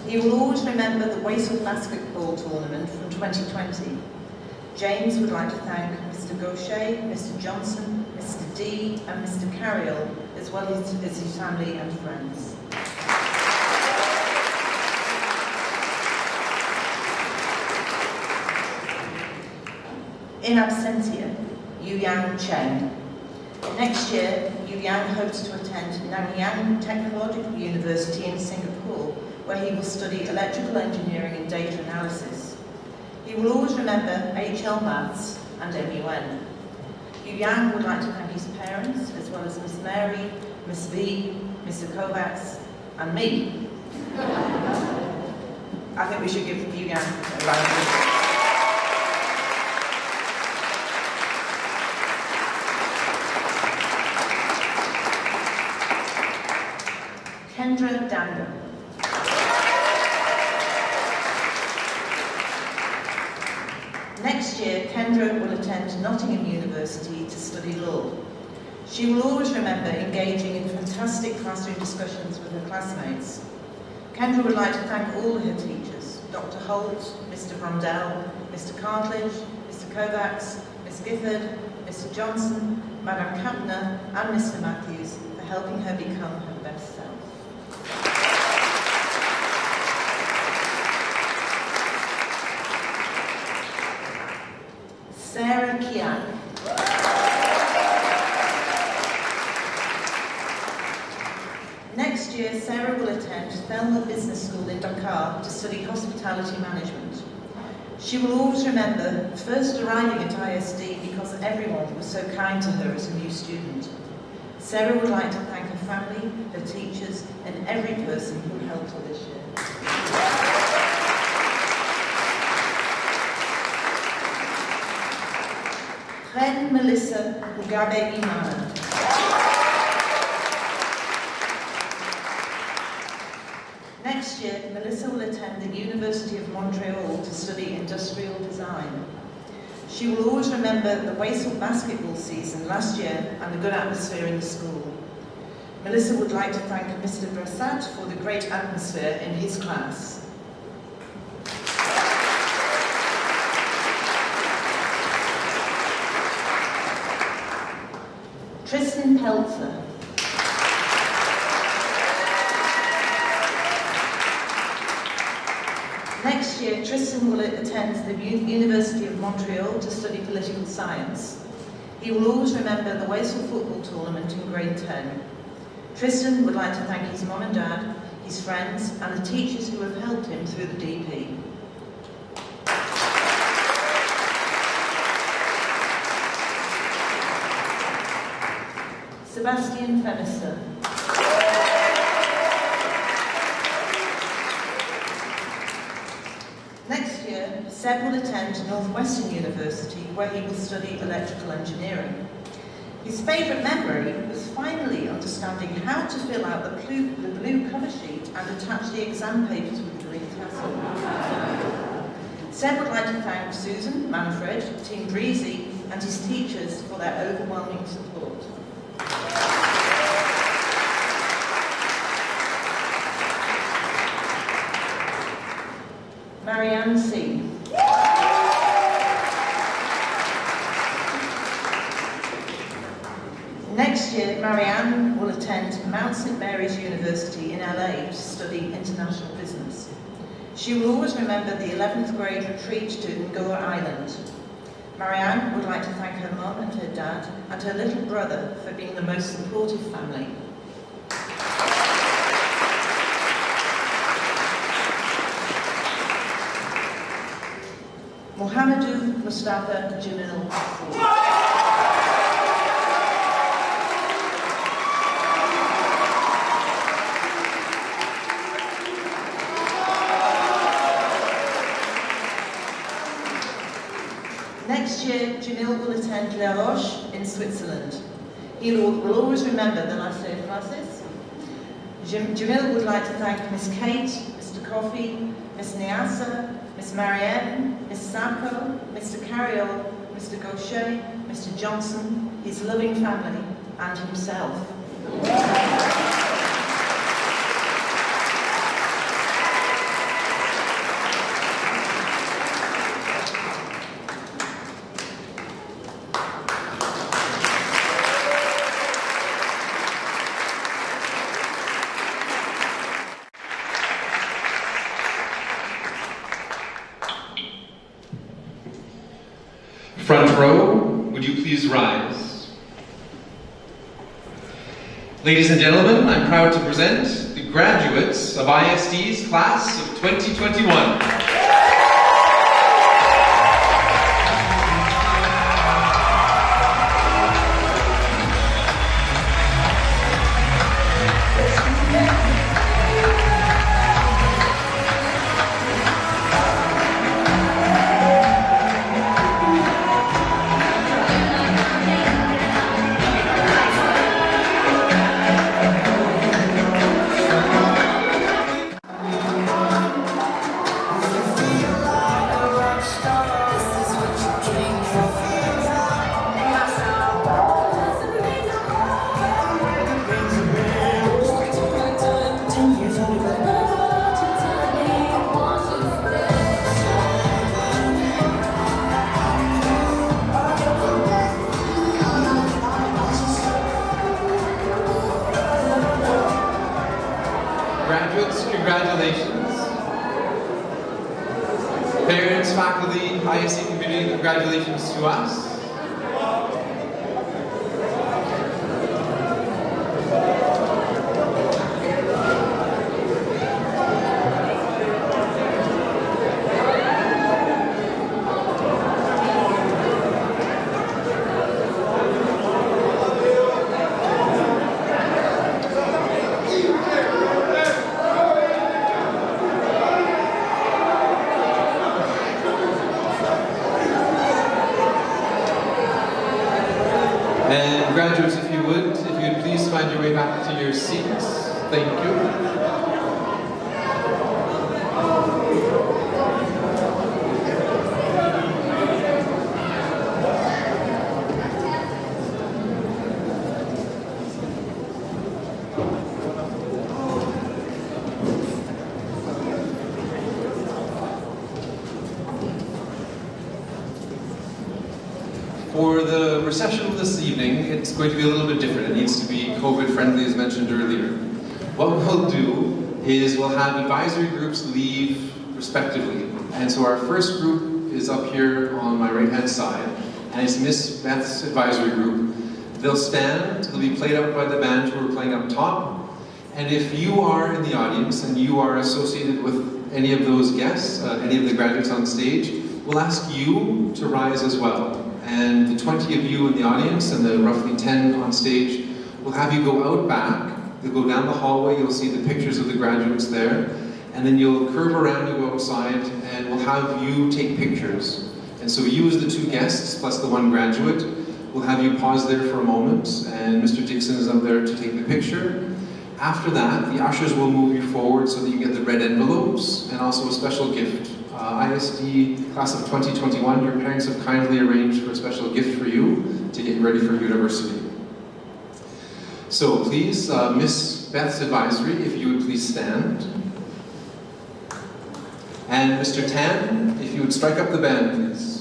He will always remember the Wasel basketball tournament from 2020. James would like to thank Mr. Gaucher, Mr. Johnson, Mr. D and Mr. Carriel, as well as his family and friends. In absentia, Yu Yang Chen. Next year, Yu Yang hopes to attend Nanyang Technological University in Singapore, where he will study electrical engineering and data analysis. He will always remember HL Maths and MUN. Yu Yang would like to thank his parents, as well as Miss Mary, Miss V, Mr. Kovacs, and me. I think we should give Yu Yang a round of applause. Kendra Danda. Next year, Kendra will attend Nottingham University to study law. She will always remember engaging in fantastic classroom discussions with her classmates. Kendra would like to thank all her teachers, Dr. Holt, Mr. Brondell, Mr. Cartledge, Mr. Kovacs, Miss Gifford, Mr. Johnson, Madame Kampner, and Mr. Matthews for helping her become her best self. Sarah Kian. Next year, Sarah will attend Thelma Business School in Dakar to study hospitality management. She will always remember first arriving at ISD because everyone was so kind to her as a new student. Sarah would like to thank her family, her teachers, and every person who helped her this year. Ren Melissa Mugabe Imana. Next year, Melissa will attend the University of Montreal to study industrial design. She will always remember the Wasel basketball season last year and the good atmosphere in the school. Melissa would like to thank Mr. Brassat for the great atmosphere in his class. Tristan Peltzer. Next year, Tristan will attend the University of Montreal to study political science. He will always remember the Wasel football tournament in grade 10. Tristan would like to thank his mum and dad, his friends, and the teachers who have helped him through the DP. Sebastian Fenister. Next year, Seb will attend Northwestern University, where he will study electrical engineering. His favourite memory was finally understanding how to fill out the blue cover sheet and attach the exam papers with the green tassel. Seb would like to thank Susan, Manfred, Team Breezy, and his teachers for their overwhelming support. Marianne C. Next year, Marianne will attend Mount St. Mary's University in LA to study international business. She will always remember the 11th grade retreat to Ngor Island. Marianne would like to thank her mum and her dad and her little brother for being the most supportive family. Mohamedou Mustafa Jamil. year, Jamil will attend La Roche in Switzerland. He will always remember the Lycée Francis. Jamil would like to thank Miss Kate, Mr. Coffey, Miss Niasa, Miss Marianne, Miss Sacco, Mr. Carriol, Mr. Gaucher, Mr. Johnson, his loving family, and himself. Front row, would you please rise? Ladies and gentlemen, I'm proud to present the graduates of ISD's Class of 2021. Graduates, congratulations. Parents, faculty, ISD community, congratulations to us. And graduates, if you would please find your way back to your seats. Thank you. For the reception this evening, it's going to be a little bit different. It needs to be COVID friendly, as mentioned earlier. What we'll do is we'll have advisory groups leave respectively. And so our first group is up here on my right hand side, and it's Miss Beth's advisory group. They'll stand, they'll be played out by the band who are playing up top. And if you are in the audience and you are associated with any of those guests, any of the graduates on stage, we'll ask you to rise as well. And the 20 of you in the audience and the roughly 10 on stage will have you go out back. You'll go down the hallway, you'll see the pictures of the graduates there, and then you'll curve around and go outside, and we'll have you take pictures. And so you as the two guests, plus the one graduate, we'll have you pause there for a moment, and Mr. Dixon is up there to take the picture. After that, the ushers will move you forward so that you get the red envelopes, and also a special gift. ISD Class of 2021, your parents have kindly arranged for a special gift for you to get ready for university. So please, Miss Beth's advisory, if you would please stand. And Mr. Tan, if you would strike up the band, please.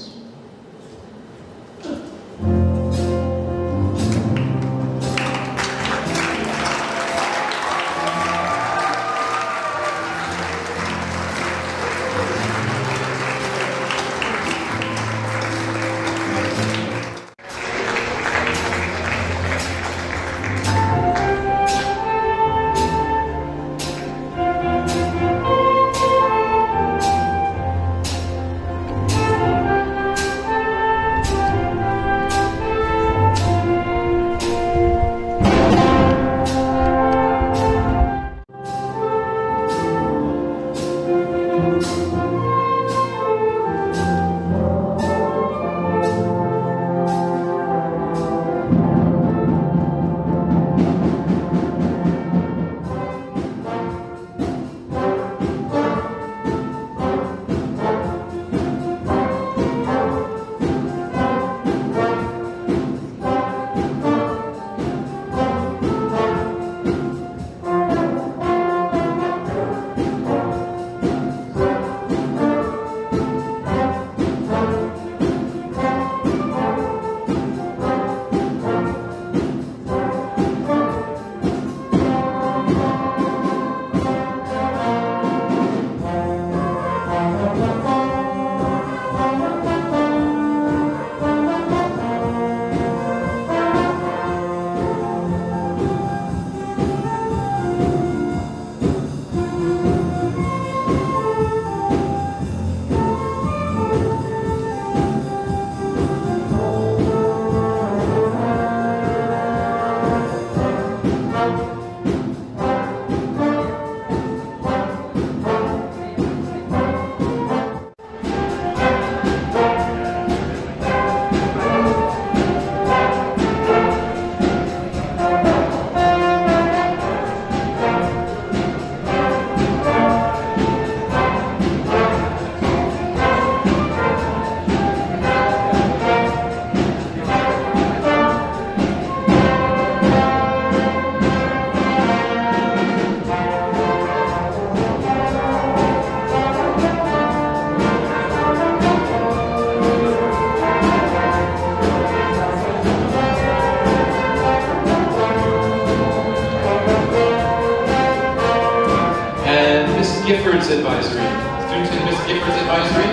Gifford's advisory. Students in Miss Gifford's advisory.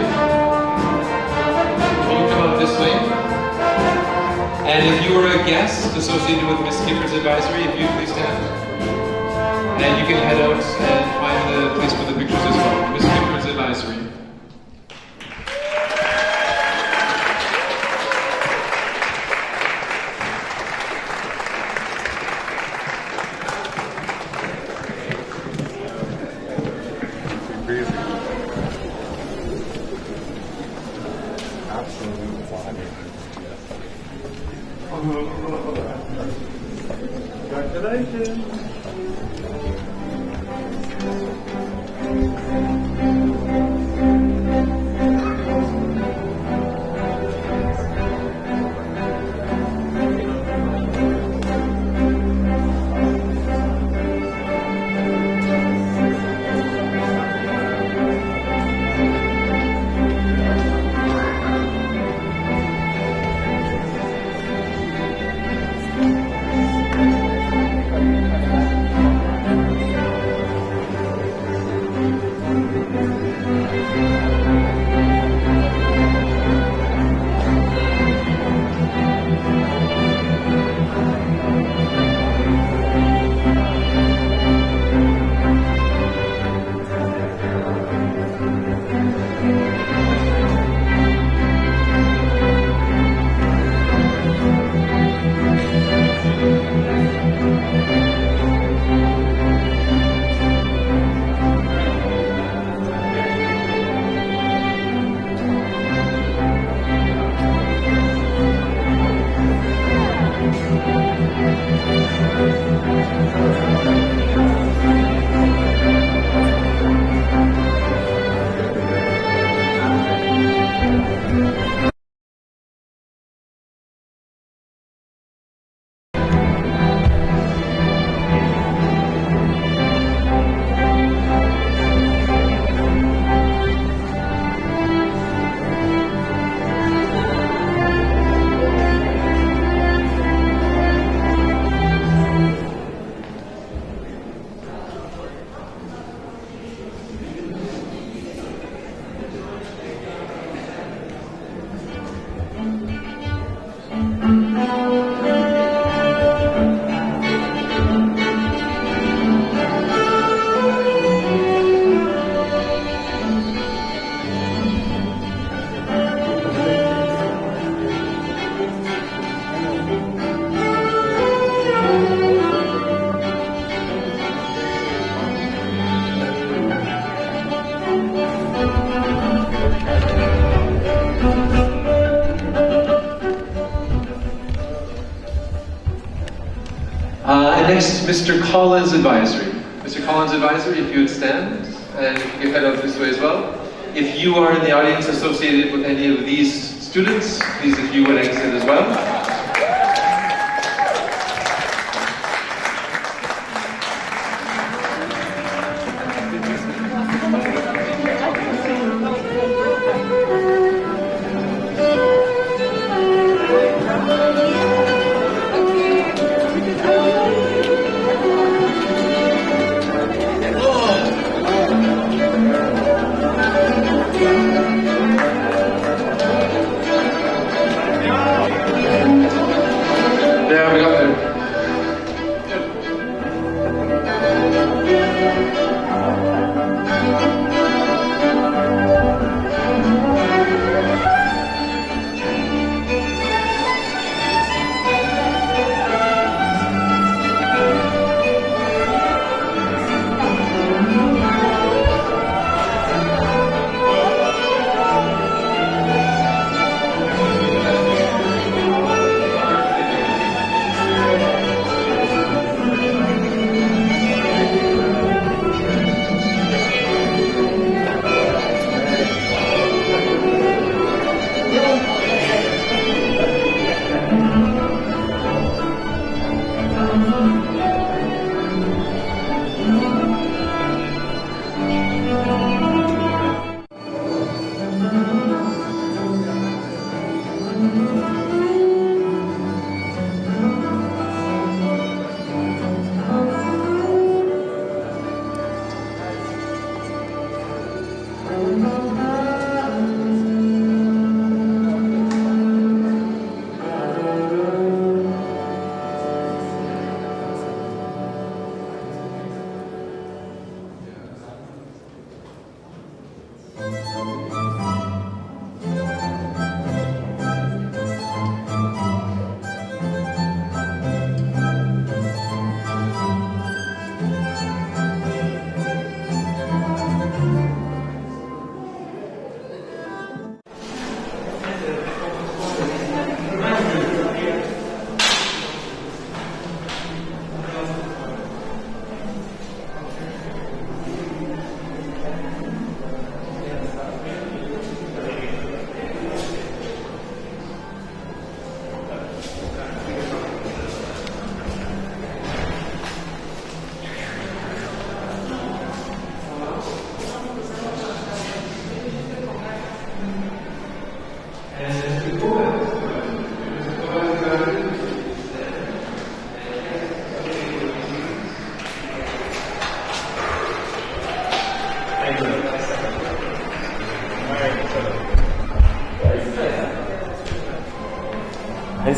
Can you come up this way? And if you were a guest associated with Miss Gifford's advisory, if you please stand. And you can head out and find the place for the pictures as well. Miss Gifford's advisory. Next, Mr. Collins' advisory. Mr. Collins' advisory, if you would stand, and if you could head out this way as well. If you are in the audience associated with any of these students, please if you would exit as well.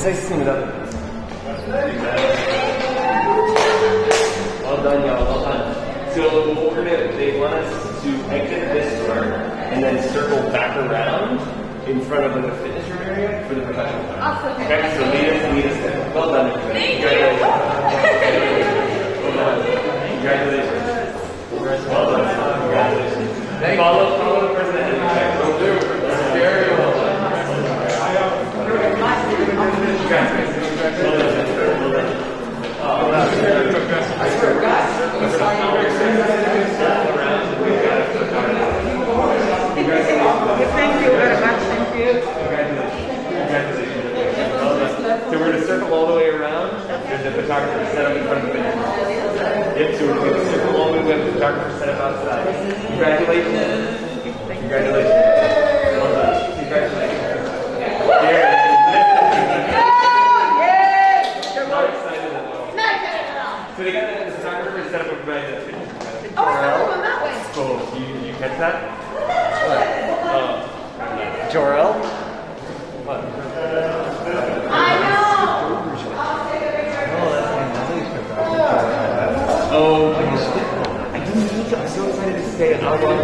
인사했습니다. Well done, y'all. Well done. So what we're gonna, they want us to exit this door and then circle back around in front of the fitness room area for the professional time. Awesome. Okay, so lead us there. Well done. Thank you. Well done. Congratulations. Well done. Congratulations. Follow the person ahead of you. Very well done. Thank you very much. Thank you. Congratulations. So we're going to circle all the way around. There's a photographer set up in front of the finish. Yep, so we're going to circle all the way with the photographer set up outside. Congratulations. Congratulations. Well done. Congratulations. So they got the photographer set up right at the finish. Oh, I thought we went that way. Cool. You catch that? What? Jorel? What? I know. Oh, I didn't need to. I'm so excited to stay at our one.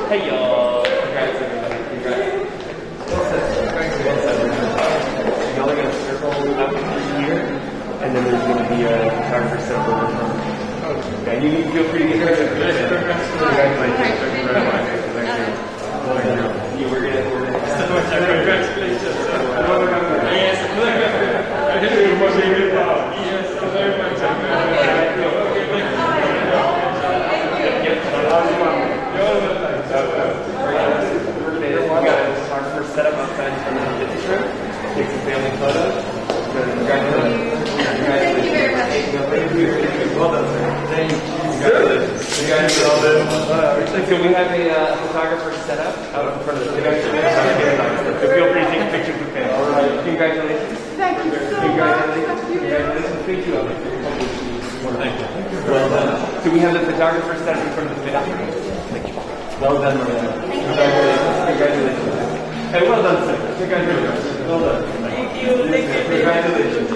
Hey y'all! Congrats everybody! Congrats! Y'all are gonna circle up here, and then there's gonna be a photographer set up over front. Okay, you feel free to get ready. Congratulations! Yeah, we're gonna. Congratulations! Yes, very much. We got a photographer set up outside in front of the fitness room. Take some family photos. Congratulations. Thank you very much. Well done, sir. Thank you. Congratulations. So we have a photographer set up out in front of the fitness room. So feel free to take pictures with family. All right. Congratulations. Thank you so Congratulations. much. Congratulations. Thank you. Thank you. Well done. So we have the photographer set up in front of the fitness room. Thank you. Well done, Mariana. Congratulations. Congratulations. Hey, well done, sir. Congratulations. Well done. Thank you. Thank you. Congratulations.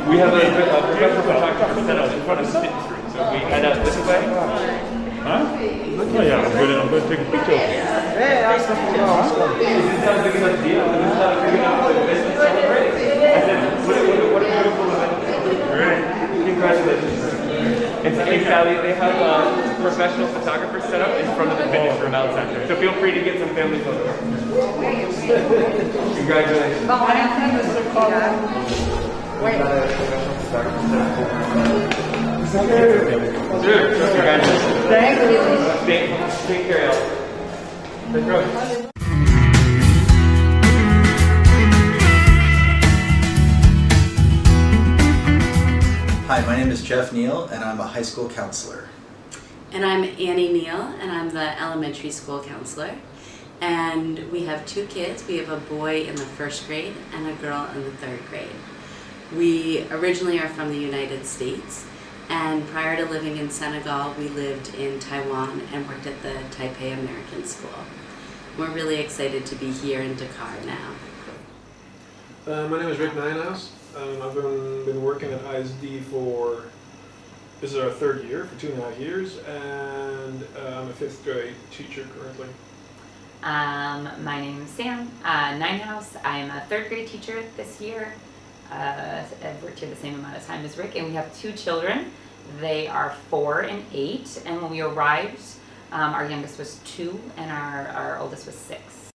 We have a professional photographer set up in front of the fitness room. So we head out this way. Huh? Oh yeah, I'm going to take a picture. Hey, awesome. This is not a big enough deal. This is not a big enough business to celebrate. I said, what a beautiful event. Congratulations. And Sally, they have professional photographers set up in front of the fitness room outside there. So feel free to get some family photos. Congratulations. We got a professional photographer set up. Congratulations. Thank you. Take care, y'all. Hi, my name is Jeff Neal, and I'm a high school counselor. And I'm Annie Neal, and I'm the elementary school counselor. And we have two kids. We have a boy in the first grade and a girl in the third grade. We originally are from the United States, and prior to living in Senegal, we lived in Taiwan and worked at the Taipei American School. We're really excited to be here in Dakar now. My name is Rick Nijenhuis. I've been working at ISD for, this is our third year, for 2.5 years, and I'm a 5th grade teacher currently. My name's Sam Nijenhuis. I'm a 3rd grade teacher this year. I've worked here the same amount of time as Rick, and we have 2 children. They are 4 and 8, and when we arrived, our youngest was 2 and our oldest was 6.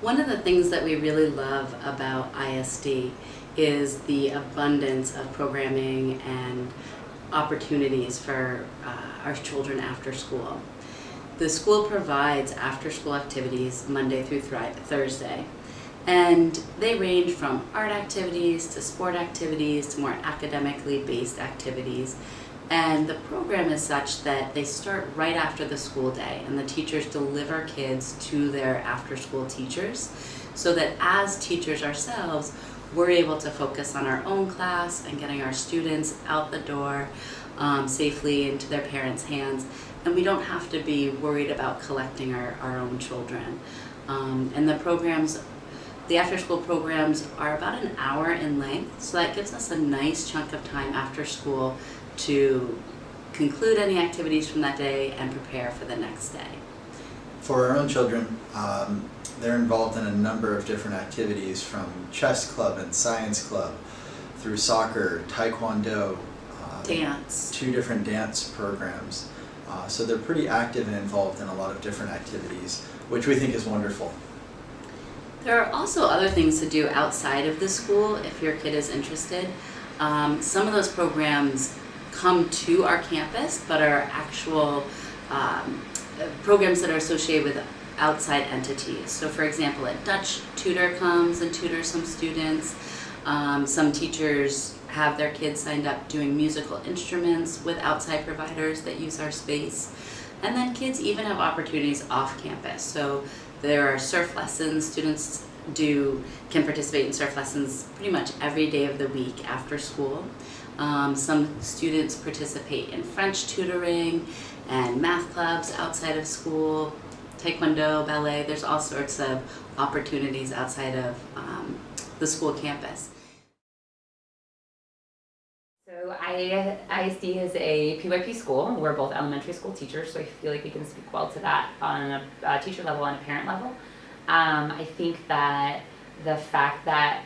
One of the things that we really love about ISD is the abundance of programming and opportunities for our children after school. The school provides after-school activities Monday through Thursday, and they range from art activities to sport activities to more academically based activities. And the program is such that they start right after the school day, and the teachers deliver kids to their after-school teachers, so that as teachers ourselves, we're able to focus on our own class and getting our students out the door safely into their parents' hands, and we don't have to be worried about collecting our own children. And the after-school programs are about an hour in length, so that gives us a nice chunk of time after school to conclude any activities from that day and prepare for the next day. For our own children, they're involved in a number of different activities, from chess club and science club, through soccer, taekwondo, dance. 2 different dance programs. So they're pretty active and involved in a lot of different activities, which we think is wonderful. There are also other things to do outside of the school if your kid is interested. Some of those programs come to our campus, but are actual programs that are associated with outside entities. So for example, a Dutch tutor comes and tutors some students. Some teachers have their kids signed up doing musical instruments with outside providers that use our space. And then kids even have opportunities off campus. So there are surf lessons. Students can participate in surf lessons pretty much every day of the week after school. Some students participate in French tutoring and math clubs outside of school, taekwondo, ballet. There's all sorts of opportunities outside of the school campus. So ISD is a PYP school. We're both elementary school teachers, so I feel like we can speak well to that on a teacher level and a parent level. I think that the fact that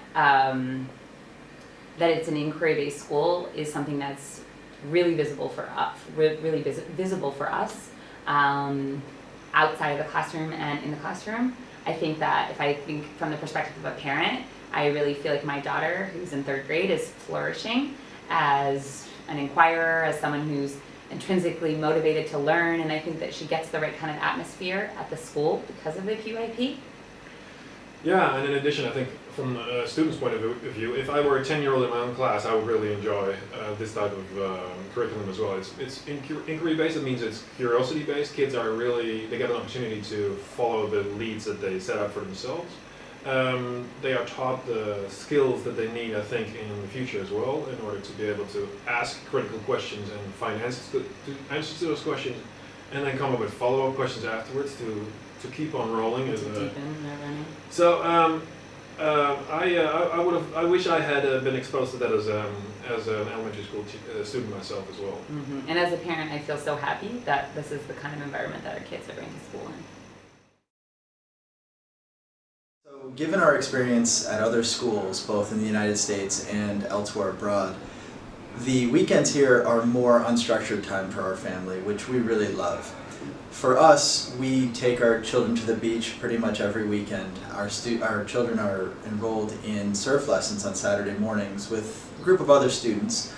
that it's an inquiry-based school is something that's really visible for us. Outside of the classroom and in the classroom. I think that if I think from the perspective of a parent, I really feel like my daughter, who's in 3rd grade, is flourishing as an inquirer, as someone who's intrinsically motivated to learn, and I think that she gets the right kind of atmosphere at the school because of the PYP. Yeah, and in addition, I think from a student's point of view, if I were a 10-year-old in my own class, I would really enjoy this type of curriculum as well. It's inquiry-based. It means it's curiosity-based. Kids are really, they get an opportunity to follow the leads that they set up for themselves. They are taught the skills that they need, I think, in the future as well, in order to be able to ask critical questions and find answers to those questions, and then come up with follow-up questions afterwards to keep on rolling. So I wish I had been exposed to that as an elementary school student myself as well. Mm-hmm. And as a parent, I feel so happy that this is the kind of environment that our kids are going to school in. So, given our experience at other schools, both in the United States and elsewhere abroad, the weekends here are more unstructured time for our family, which we really love. For us, we take our children to the beach pretty much every weekend. Our children are enrolled in surf lessons on Saturday mornings with a group of other students.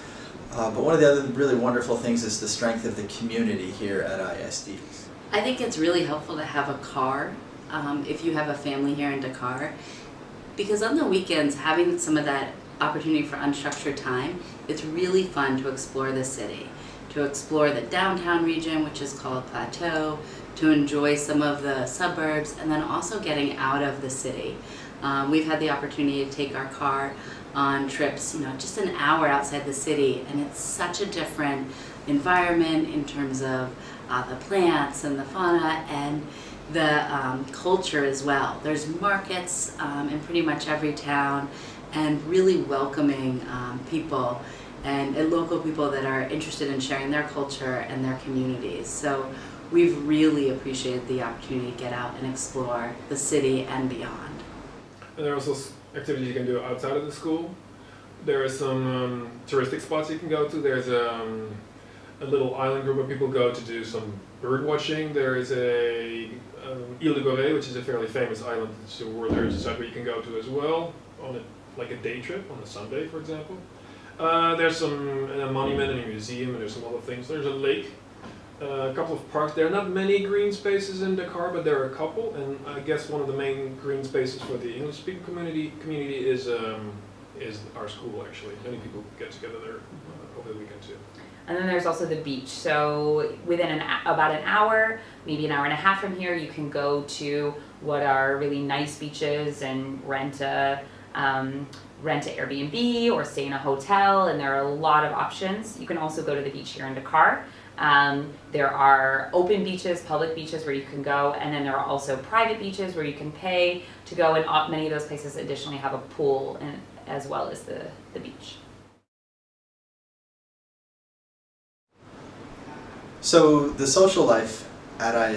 But one of the other really wonderful things is the strength of the community here at ISD. I think it's really helpful to have a car if you have a family here in Dakar, because on the weekends, having some of that opportunity for unstructured time, it's really fun to explore the city, to explore the downtown region, which is called Plateau, to enjoy some of the suburbs, and then also getting out of the city. We've had the opportunity to take our car on trips, just an hour outside the city, and it's such a different environment in terms of the plants and the fauna and the culture as well. There's markets in pretty much every town, and really welcoming people and local people that are interested in sharing their culture and their communities. So we've really appreciated the opportunity to get out and explore the city and beyond. And there are also activities you can do outside of the school. There are some touristic spots you can go to. There's a little island group where people go to do some bird watching. There is a Ile de Gorée, which is a fairly famous island. It's a World Heritage Site where you can go to as well on like a day trip on a Sunday, for example. There's a monument and a museum, and there's some other things. There's a lake, a couple of parks. There are not many green spaces in Dakar, but there are a couple. And I guess one of the main green spaces for the English-speaking community is our school. Actually, many people get together there over the weekend too. And then there's also the beach. So within about an hour, maybe an hour and a half from here, you can go to what are really nice beaches and rent a Airbnb or stay in a hotel, and there are a lot of options. You can also go to the beach here in Dakar. There are open beaches, public beaches where you can go, and then there are also private beaches where you can pay to go, and many of those places additionally have a pool as well as the beach. So the social life at